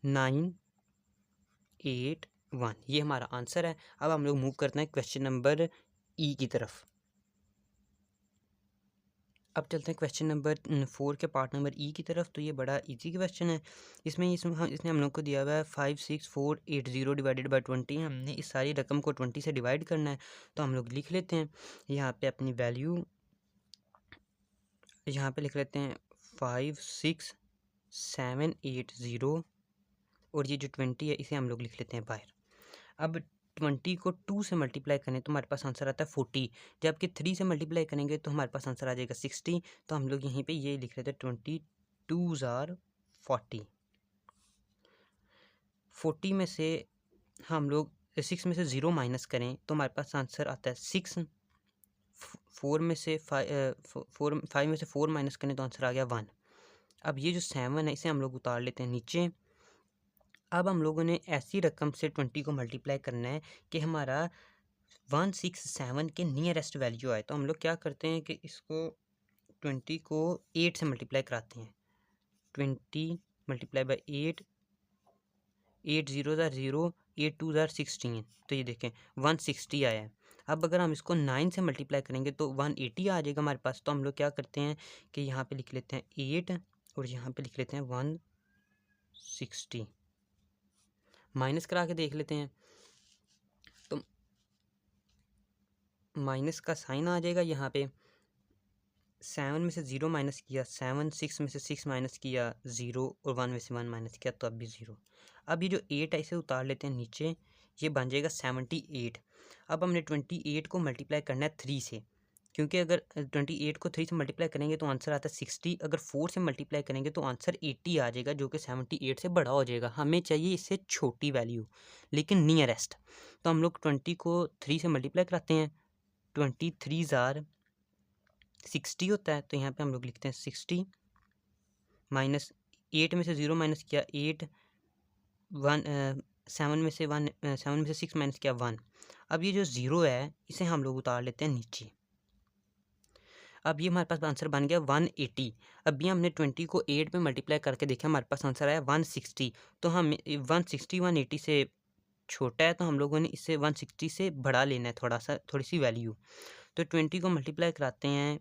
981। ये हमारा आंसर है। अब हम लोग मूव करते हैं क्वेश्चन नंबर ई की तरफ। अब चलते हैं क्वेश्चन नंबर 4 के पार्ट नंबर ई की तरफ। तो ये बड़ा इजी क्वेश्चन है। इसने हम लोग को दिया हुआ है 56480 डिवाइडेड बाय 20। हमने इस सारी रकम को 20 से डिवाइड करना है। तो हम लोग लिख लेते हैं यहाँ पे अपनी वैल्यू, यहाँ पे लिख लेते हैं 56780 और ये जो 20 है इसे हम लोग लिख लेते हैं बाहर। अब 20 को 2 से मल्टीप्लाई करें तो हमारे पास आंसर आता है 40, जबकि 3 से मल्टीप्लाई करेंगे तो हमारे पास आंसर आ जाएगा 60। तो हम लोग यहीं पे ये लिख लेते हैं 22 आर 40। 40 में से हम लोग 6 में से 0 माइनस करें तो हमारे पास आंसर आता है 6। 4 में से 5 में से 4 माइनस करें तो आंसर आ गया 1। अब ये जो 7 है इसे हम लोग उतार लेते हैं नीचे। अब हम लोगों ने ऐसी रकम से 20 को मल्टीप्लाई करना है कि हमारा 167 के नियरेस्ट वैल्यू आए। तो हम लोग क्या करते हैं कि इसको 20 को 8 से मल्टीप्लाई कराते हैं। 20 मल्टीप्लाई बाई 8, 8 0 ज़ार 0, 8 2 ज़ार 16। तो ये देखें 160 आया है। अब अगर हम इसको 9 से मल्टीप्लाई करेंगे तो 180 आ जाएगा हमारे पास। तो हम लोग क्या करते हैं कि यहाँ पे लिख लेते हैं 8 और यहाँ पे लिख लेते हैं 160। माइनस करा के देख लेते हैं तो माइनस का साइन आ जाएगा यहाँ पे। 7 में से 0 माइनस किया 7, 6 में से 6 माइनस किया 0 और 1 में से 1 माइनस किया तो अब भी 0। अब ये जो 8 है इसे उतार लेते हैं नीचे, ये बन जाएगा 78। अब हमने 28 को मल्टीप्लाई करना है 3 से, क्योंकि अगर 28 को 3 से मल्टीप्लाई करेंगे तो आंसर आता है 60। अगर 4 से मल्टीप्लाई करेंगे तो आंसर 80 आ जाएगा, जो कि 78 से बड़ा हो जाएगा। हमें चाहिए इससे छोटी वैल्यू लेकिन नियरेस्ट। तो हम लोग 20 को 3 से मल्टीप्लाई कराते हैं। 23 ज़ार 60 होता है। तो यहाँ पे हम लोग लिखते हैं 60 माइनस 8 में से 0 माइनस किया 8, 7 में से 6 माइनस किया 1। अब ये जो 0 है इसे हम लोग उतार लेते हैं नीचे। अब ये हमारे पास आंसर बन गया 180। अब ये हमने 20 को 8 में मल्टीप्लाई करके देखा, हमारे पास आंसर आया 160। तो हम 160 180 से छोटा है, तो हम लोगों ने इससे 160 से बढ़ा लेना है थोड़ी सी वैल्यू। तो 20 को मल्टीप्लाई कराते हैं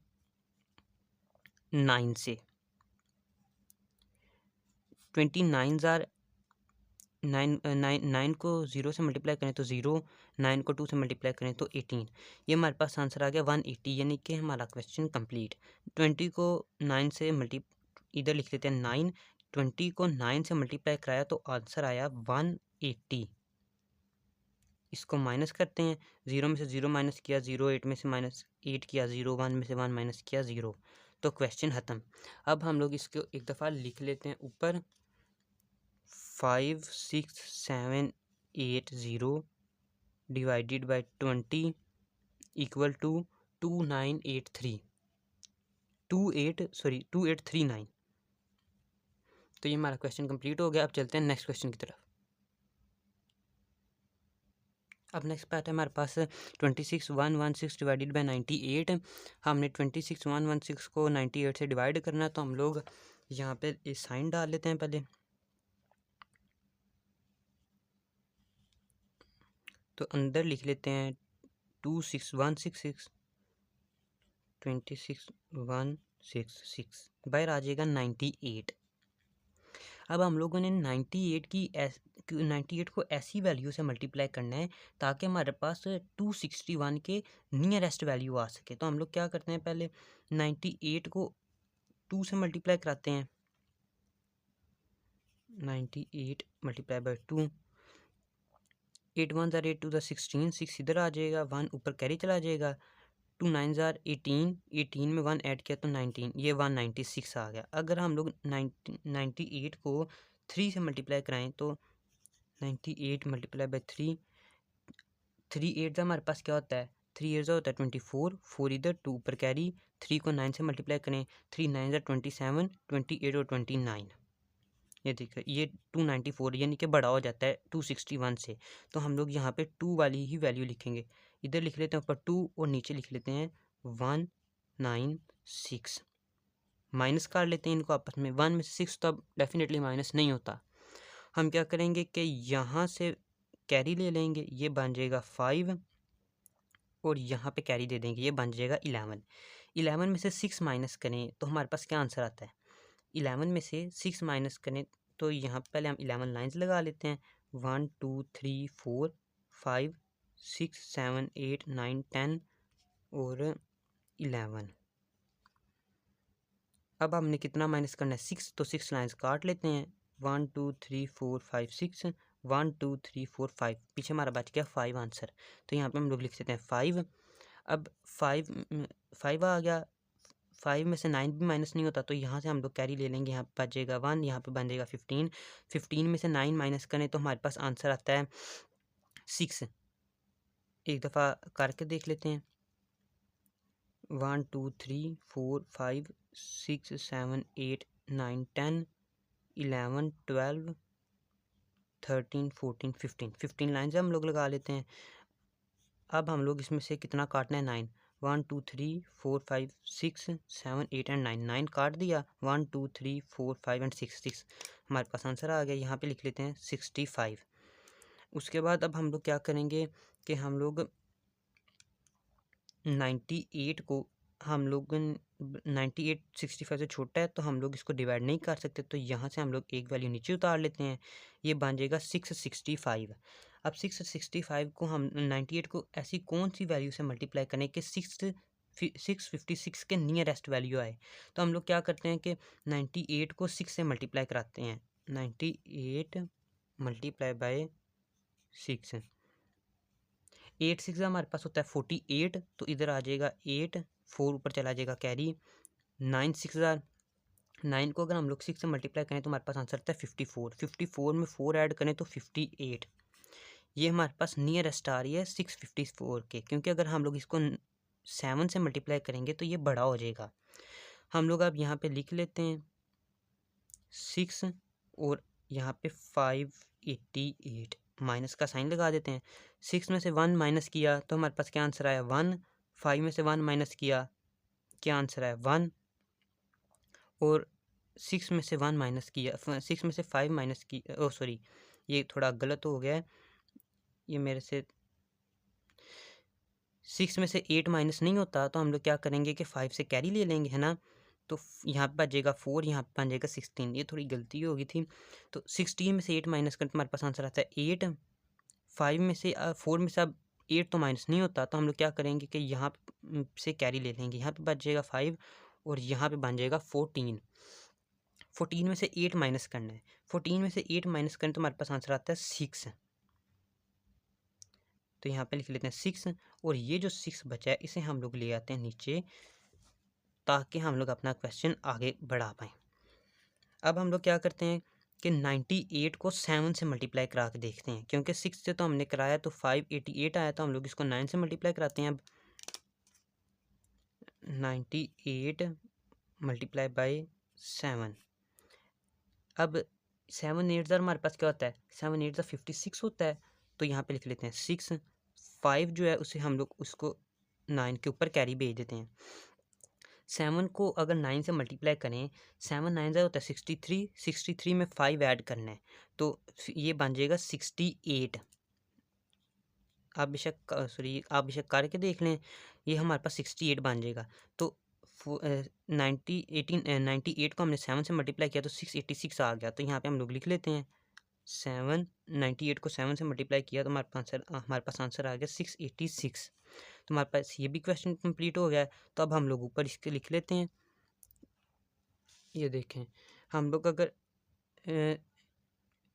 9 से। 29 जार 9 को 0 से मल्टीप्लाई करें तो 0, 9 को 2 से मल्टीप्लाई करें तो 18। ये हमारे पास आंसर आ गया 180, यानी कि हमारा क्वेश्चन कंप्लीट। 20 को 9 से इधर लिख लेते हैं 9, 20 को 9 से मल्टीप्लाई कराया तो आंसर आया 180। इसको माइनस करते हैं, 0 में से 0 माइनस किया 0, 8 में से माइनस 8 किया 0, 1 में से 1 माइनस किया 0। तो क्वेश्चन ख़त्म। अब हम लोग इसको एक दफ़ा लिख लेते हैं ऊपर, 56780 डिवाइडेड बाई 20 इक्वल टू 2839। तो ये हमारा क्वेश्चन कंप्लीट हो गया। अब चलते हैं नेक्स्ट क्वेश्चन की तरफ। अब नेक्स्ट पार्ट है हमारे पास 26116 डिवाइडेड बाई 98। हमने 26116 को 98 से डिवाइड करना है, तो हम लोग यहाँ पे इस साइन डाल लेते हैं पहले। तो अंदर लिख लेते हैं 26166 26166, बाहर आ जाएगा 98। अब हम लोगों ने 98 को ऐसी वैल्यू से मल्टीप्लाई करना है ताकि हमारे पास 261 के नियरेस्ट वैल्यू आ सके। तो हम लोग क्या करते हैं, पहले 98 को 2 से मल्टीप्लाई कराते हैं। 98 मल्टीप्लाई बाई 2, 8 1 ज़ार 8 2 ज़ार 16, 6 इधर आ जाएगा, 1 ऊपर कैरी चला जाएगा, 2 9 ज़ार 18, 18 में 1 ऐड किया तो 19, ये 196 आ गया। अगर हम लोग 98 को 3 से मल्टीप्लाई कराएं तो 98 मल्टीप्लाई बाई 3, 3 8 हमारे पास क्या होता है, 3 8 होता है 24, 4 इधर 2 ऊपर कैरी, 3 को 9 से मल्टीप्लाई करें, 3 9 27, 28 और 29। ये देखिए ये 294 यानी कि बड़ा हो जाता है 261 से। तो हम लोग यहाँ पे 2 वाली ही वैल्यू लिखेंगे। इधर लिख लेते हैं ऊपर 2 और नीचे लिख लेते हैं 196। माइनस कर लेते हैं इनको आपस में, 1 में से 6 तो अब डेफिनेटली माइनस नहीं होता। हम क्या करेंगे कि यहाँ से कैरी ले लेंगे, ये बन जाएगा 5 और यहाँ पे कैरी दे देंगे, ये बन जाएगा 11। 11 में से 6 माइनस करें तो हमारे पास क्या आंसर आता है, 11 में से 6 माइनस करें तो यहाँ पहले हम 11 लाइंस लगा लेते हैं, 1 2 3 4 5 6 7 8 9 10 और 11। अब हमने कितना माइनस करना है, 6, तो 6 लाइंस काट लेते हैं, 1 2 3 4 5 6, 1 2 3 4 5, पीछे हमारा बच गया 5 आंसर। तो यहाँ पे हम लोग लिख सकते हैं 5। अब 5 आ गया, 5 में से 9 भी माइनस नहीं होता, तो यहाँ से हम लोग कैरी ले लेंगे, यहाँ पे बचेगा 1, यहाँ पे बन जाएगा 15। 15 में से 9 माइनस करें तो हमारे पास आंसर आता है 6। एक दफ़ा करके देख लेते हैं, 1 2 3 4 5 6 7 8 9 10 11 12 13 14 15, 15 लाइन से हम लोग लगा लेते हैं। अब हम लोग इसमें से कितना काटना है, 9, 1 2 3 4 5 6 7 8 एंड 9, 9 काट दिया, 1 2 3 4 5 एंड 6 हमारे पास आंसर आ गया। यहाँ पे लिख लेते हैं 65। उसके बाद अब हम लोग क्या करेंगे कि हम लोग 98 को हम लोग 98 65 से छोटा है, तो हम लोग इसको डिवाइड नहीं कर सकते, तो यहाँ से हम लोग एक वैल्यू नीचे उतार लेते हैं, ये बन जाएगा 665। अब 665 को हम 98 को ऐसी कौन सी वैल्यू से मल्टीप्लाई करें कि 656 के नियरेस्ट वैल्यू आए। तो हम लोग क्या करते हैं कि 98 को 6 से मल्टीप्लाई कराते हैं, 98 मल्टीप्लाई बाय 6, 8 6 हमारे पास होता है 48, तो इधर आ जाएगा 8, 4 ऊपर चला जाएगा कैरी, 9 6 9 को अगर हम लोग 6 से मल्टीप्लाई करें तो हमारे पास आंसर आता है 54। 54 में 4 ऐड करें तो 58। ये हमारे पास नियरेस्ट आ रही है 654 के, क्योंकि अगर हम लोग इसको 7 से मल्टीप्लाई करेंगे तो ये बड़ा हो जाएगा। हम लोग अब यहाँ पे लिख लेते हैं 6 और यहाँ पे 588, माइनस का साइन लगा देते हैं। 6 में से 1 माइनस किया तो हमारे पास क्या आंसर आया 1। 5 में से 1 माइनस किया, क्या आंसर आया 1। और 6 में से 1 माइनस किया, 6 में से 5 माइनस की, ओ सॉरी ये थोड़ा गलत हो गया है, ये मेरे से 6 में से 8 माइनस नहीं होता तो हम लोग क्या करेंगे कि 5 से कैरी ले लेंगे, है ना। तो यहाँ पे बचेगा 4, यहाँ पे बचेगा 16, ये थोड़ी गलती हो गई थी। तो 16 में से 8 माइनस करें तो हमारे पास आंसर आता है 8। 5 में से 4 में से अब 8 तो माइनस नहीं होता तो हम लोग क्या करेंगे कि यहाँ से कैरी ले लेंगे, यहाँ पे बच जाएगा 5 और यहाँ पे बन जाएगा 14। 14 में से 8 माइनस करना है, 14 में से 8 माइनस करें तो हमारे पास आंसर आता है 6। तो यहाँ पे लिख लेते हैं 6 और ये जो 6 बचा है इसे हम लोग ले आते हैं नीचे ताकि हम लोग अपना क्वेश्चन आगे बढ़ा पाएँ। अब हम लोग क्या करते हैं कि 98 को 7 से मल्टीप्लाई करा के देखते हैं, क्योंकि 6 से तो हमने कराया तो 588 आया, तो हम लोग इसको 9 से मल्टीप्लाई कराते हैं। अब 98 मल्टीप्लाई बाई 7, अब 7 8 हमारे पास क्या होता है, 7 8 56 होता है। तो यहाँ पे लिख लेते हैं 6। 5 जो है उसे हम लोग उसको 9 के ऊपर कैरी भेज देते हैं। 7 को अगर 9 से मल्टीप्लाई करें, 7 9 होता है 63, 63 में 5 ऐड करना है तो ये बन जाएगा 68। आप बेशक करके देख लें, ये हमारे पास 68 बन जाएगा। तो 98 को हमने 7 से मल्टीप्लाई किया तो 686 आ गया। तो यहाँ पे हम लोग लिख लेते हैं 98 को 7 से मल्टीप्लाई किया तो हमारे पास आंसर आ गया 686। तो हमारे पास ये भी क्वेश्चन कंप्लीट हो गया है। तो अब हम लोग ऊपर इसके लिख लेते हैं, ये देखें हम लोग अगर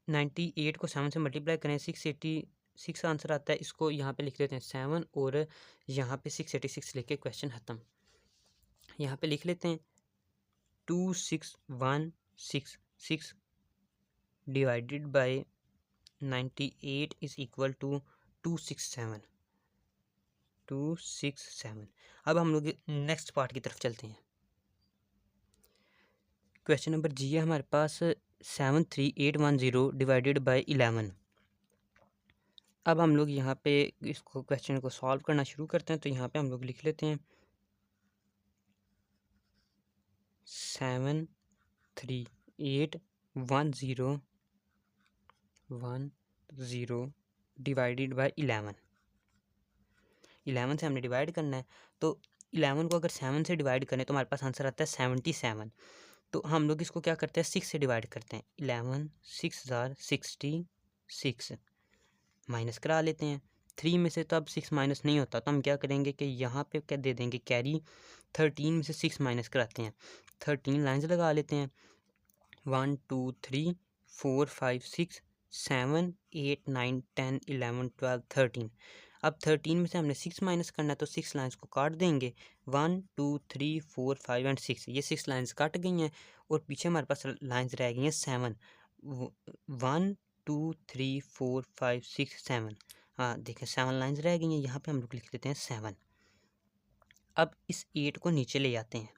98 को 7 से मल्टीप्लाई करें 686 आंसर आता है। इसको यहाँ पे लिख लेते हैं 7 और यहाँ पे 686 लिख के क्वेश्चन ख़त्म। यहाँ पे लिख लेते हैं 2616 divided by 98 is equal to 267। अब हम लोग नेक्स्ट पार्ट की तरफ चलते हैं। क्वेश्चन नंबर जी है हमारे पास 73810 डिवाइडेड बाय 11। अब हम लोग यहाँ पे इसको क्वेश्चन को सॉल्व करना शुरू करते हैं। तो यहाँ पे हम लोग लिख लेते हैं 73810 डिवाइडेड बाय 11। 11 से हमने डिवाइड करना है तो 11 को अगर 7 से डिवाइड करें तो हमारे पास आंसर आता है 77। तो हम लोग इसको क्या करते हैं 6 से डिवाइड करते हैं। 11 6 66 माइनस करा लेते हैं। 3 में से तो अब 6 माइनस नहीं होता तो हम क्या करेंगे कि यहाँ पे क्या दे देंगे कैरी। 13 में से 6 माइनस कराते हैं, 13 लाइन्स लगा लेते हैं। 1 2 3 4 5 6 7 8 9 10 11 12 13। अब 13 में से हमने 6 माइनस करना है तो 6 लाइन्स को काट देंगे। 1 2 3 4 5 एंड 6, ये 6 लाइन्स कट गई हैं और पीछे हमारे पास लाइन्स रह गई हैं 7। 1 2 3 4 5 6 7, हाँ देखें 7 लाइन्स रह गई हैं। यहाँ पे हम लोग लिख देते हैं 7। अब इस 8 को नीचे ले आते हैं।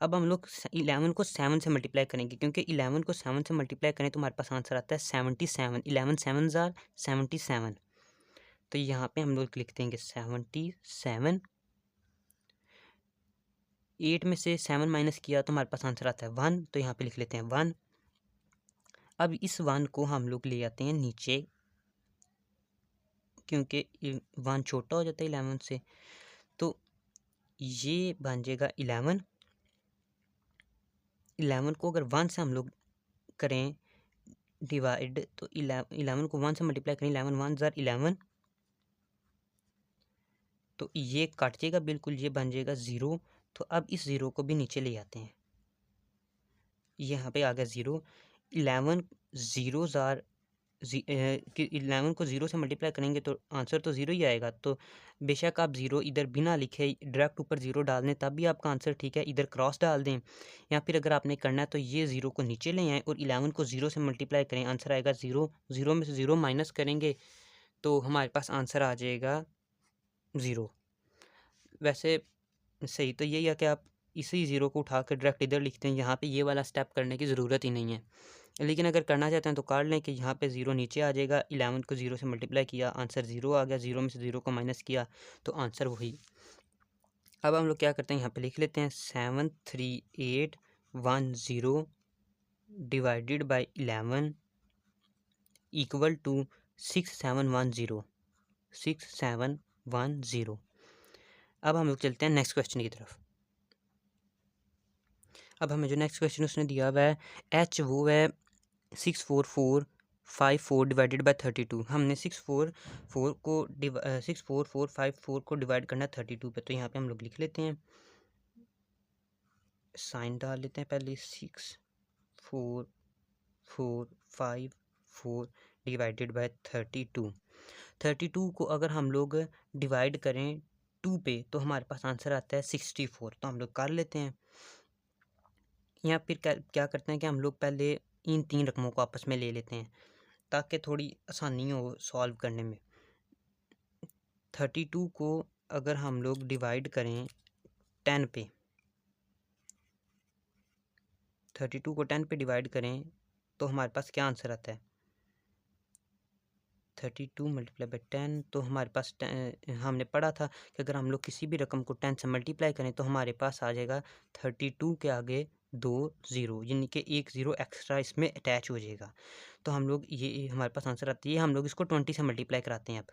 अब हम लोग 11 को 7 से मल्टीप्लाई करेंगे, क्योंकि 11 को 7 से मल्टीप्लाई करें तो हमारे पास आंसर आता है 77। 11 7 जार 77। तो यहाँ पे हम लोग लिख देंगे 77। 8 में से 7 माइनस किया तो हमारे पास आंसर आता है 1, तो यहाँ पे लिख लेते हैं 1। अब इस 1 को हम लोग ले आते हैं नीचे, क्योंकि 1 छोटा हो जाता है 11 से, तो ये बन जाएगा 11। 11 को अगर 1 से हम लोग करें डिवाइड तो 11 को 1 से मल्टीप्लाई करें, 11 1 जार 11, तो ये कट जाएगा बिल्कुल, ये बन जाएगा 0। तो अब इस 0 को भी नीचे ले आते हैं, यहाँ पे आ गया 0। 11 0 जार 11 को 0 से मल्टीप्लाई करेंगे तो आंसर तो 0 ही आएगा। तो बेशक आप 0 इधर बिना लिखे डायरेक्ट ऊपर 0 डाल दें तब भी आपका आंसर ठीक है, इधर क्रॉस डाल दें। या फिर अगर आपने करना है तो ये 0 को नीचे ले आएँ और 11 को 0 से मल्टीप्लाई करें, आंसर आएगा 0। 0 में से 0 माइनस करेंगे तो हमारे पास आंसर आ जाएगा 0। वैसे सही तो यही है कि आप इसी ज़ीरो को उठा कर डायरेक्ट इधर लिखते हैं, यहाँ पे ये वाला स्टेप करने की ज़रूरत ही नहीं है। लेकिन अगर करना चाहते हैं तो कर लें कि यहाँ पे ज़ीरो नीचे आ जाएगा, 11 को ज़ीरो से मल्टीप्लाई किया, आंसर ज़ीरो आ गया, ज़ीरो में से ज़ीरो को माइनस किया तो आंसर वही। अब हम लोग क्या करते हैं, यहाँ पे लिख लेते हैं 73810 डिवाइडेड बाई 11 इक्वल टू 6710। अब हम लोग चलते हैं नेक्स्ट क्वेश्चन की तरफ। अब हमें जो नेक्स्ट क्वेश्चन उसने दिया हुआ है एच, वो है 64454 डिवाइडेड बाई 32। हमने 64454 को डिवाइड करना है 32 पे, तो यहाँ पे हम लोग लिख लेते हैं, साइन डाल लेते हैं पहले, 64454 डिवाइडेड बाई 32। 32 को अगर हम लोग डिवाइड करें 2 पे तो हमारे पास आंसर आता है 64, तो हम लोग कर लेते हैं। या फिर क्या करते हैं कि हम लोग पहले इन 3 रकमों को आपस में ले लेते हैं ताकि थोड़ी आसानी हो सॉल्व करने में। 32 को अगर हम लोग डिवाइड करें 10 पे, 32 को 10 पे डिवाइड करें तो हमारे पास क्या आंसर आता है, 32 मल्टीप्लाई बाई 10, तो हमारे पास हमने पढ़ा था कि अगर हम लोग किसी भी रकम को 10 से मल्टीप्लाई करें तो हमारे पास आ जाएगा 32 के आगे 2 ज़ीरो, यानी कि एक ज़ीरो एक्स्ट्रा इसमें अटैच हो जाएगा। तो हम लोग ये हमारे पास आंसर आती है, हम लोग इसको 20 से मल्टीप्लाई कराते हैं। अब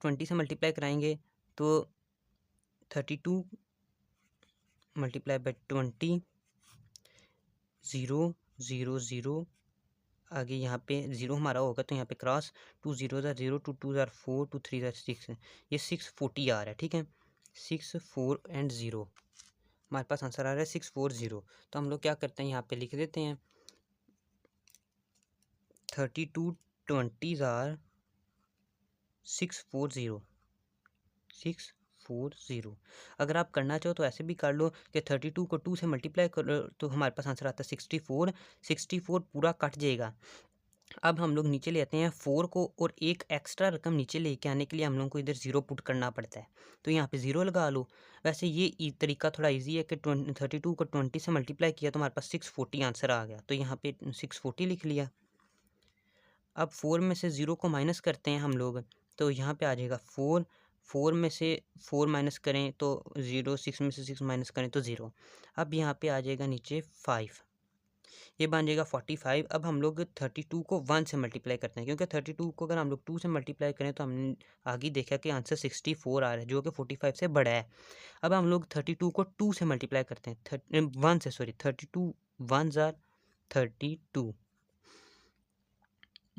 20 से मल्टीप्लाई कराएंगे तो 32 मल्टीप्लाई बाई 20, 0 0 0, आगे यहाँ पे ज़ीरो हमारा होगा तो यहाँ पे क्रॉस, 2 0 0, 2 2 4, 2 3 6, ये 640 आ रहा है, ठीक है, 6 4 एंड 0 हमारे पास आंसर आ रहा है 640। तो हम लोग क्या करते हैं, यहाँ पे लिख देते हैं 32 20s आर 640। अगर आप करना चाहो तो ऐसे भी कर लो कि 32 को 2 से मल्टीप्लाई करो तो हमारे पास आंसर आता है 64। 64 पूरा कट जाएगा। अब हम लोग नीचे ले आते हैं 4 को, और एक एक्स्ट्रा रकम नीचे लेके आने के लिए हम लोग को इधर 0 पुट करना पड़ता है, तो यहाँ पे 0 लगा लो। वैसे ये तरीका थोड़ा इजी है कि 32 को 20 से मल्टीप्लाई किया तो हमारे पास 640 आंसर आ गया, तो यहाँ पे 640 लिख लिया। अब 4 में से 0 को माइनस करते हैं हम लोग, तो यहाँ पे आ जाएगा 4, 4 में से 4 माइनस करें तो 0, 6 में से 6 माइनस करें तो 0। अब यहाँ पे आ जाएगा नीचे 5, ये बन जाएगा 45। अब हम लोग 32 को 1 से मल्टीप्लाई करते हैं, क्योंकि 32 को अगर हम लोग 2 से मल्टीप्लाई करें तो हमने आगे देखा कि आंसर 64 आ रहा है जो कि 45 से बड़ा है। अब हम लोग 32 को 2 से मल्टीप्लाई करते हैं, 1 से, सॉरी, 32 1s आर 32,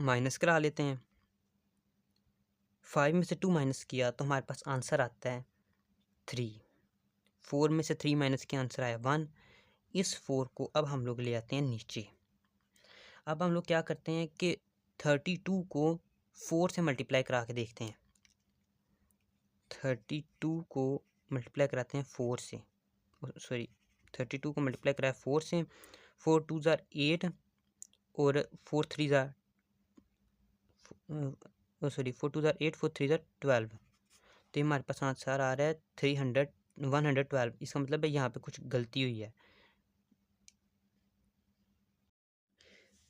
माइनस करा लेते हैं, 5 में से 2 माइनस किया तो हमारे पास आंसर आता है 3। 4 में से 3 माइनस किया, आंसर आया 1। इस 4 को अब हम लोग ले आते हैं नीचे। अब हम लोग क्या करते हैं कि 32 को 4 से मल्टीप्लाई करा के देखते हैं। 32 को मल्टीप्लाई कराते हैं 4 से, सॉरी 32 को मल्टीप्लाई कराया 4 से, 4 2s आर 8 और 4 3s are 4 2s are 8, 4 3s are 12, तो ये हमारे पास आंसर आ रहा है 112। इसका मतलब है यहाँ पे कुछ गलती हुई है।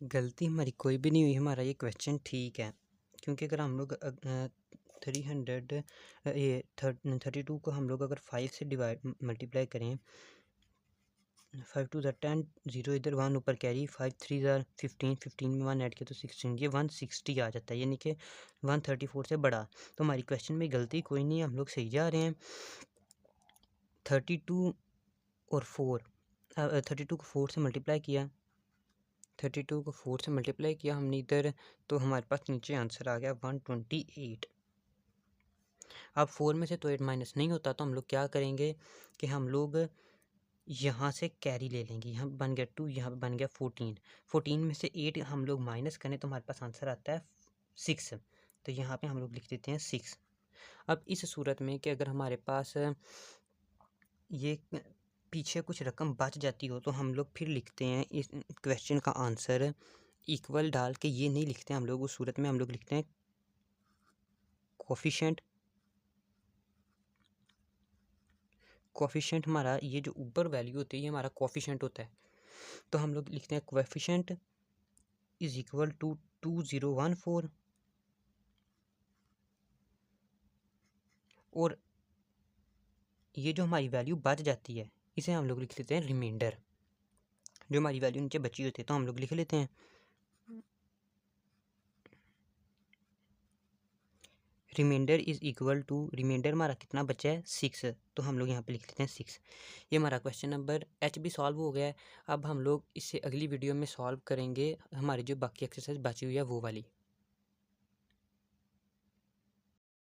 गलती हमारी कोई भी नहीं हुई, हमारा ये क्वेश्चन ठीक है, क्योंकि अगर हम लोग 32 को हम लोग अगर 5 से डिवाइड मल्टीप्लाई करें, 5 2 ज़ार 10, 0 इधर 1 ऊपर कैरी, 5 3 ज़ार 15, 15 में 1 ऐड किया तो 16, ये 160 आ जाता है, यानी कि 134 से बड़ा। तो हमारी क्वेश्चन में गलती कोई नहीं है, हम लोग सही जा रहे हैं। 32 और 4, 32 को 4 से मल्टीप्लाई किया, 32 को 4 से मल्टीप्लाई किया हमने इधर, तो हमारे पास नीचे आंसर आ गया 128। अब 4 में से तो 8 माइनस नहीं होता, तो हम लोग क्या करेंगे कि हम लोग यहाँ से कैरी ले लेंगे, यहाँ बन गया 2, यहाँ बन गया 14। 14 में से 8 हम लोग माइनस करें तो हमारे पास आंसर आता है 6, तो यहाँ पे हम लोग लिख देते हैं 6। अब इस सूरत में कि अगर हमारे पास ये पीछे कुछ रकम बच जाती हो तो हम लोग फिर लिखते हैं इस क्वेश्चन का आंसर इक्वल डाल के, ये नहीं लिखते हम लोग, उस सूरत में हम लोग लिखते हैं कोफिशिएंट कोफिशिएंट हमारा ये जो ऊपर वैल्यू होती है ये हमारा कोफिशिएंट होता है। तो हम लोग लिखते हैं कोफिशिएंट इज इक्वल टू 2014 और ये जो हमारी वैल्यू बच जाती है इसे हम लोग लिख लेते हैं रिमाइंडर। जो हमारी वैल्यू नीचे बची होती है तो हम लोग लिख लेते हैं reminder is equal to, reminder हमारा कितना बचा है 6, तो हम लोग यहाँ पे लिख लेते हैं 6। ये हमारा क्वेश्चन नंबर एच भी सॉल्व हो गया है। अब हम लोग इसे अगली वीडियो में सॉल्व करेंगे, हमारी जो बाकी एक्सरसाइज बची हुई है वो वाली।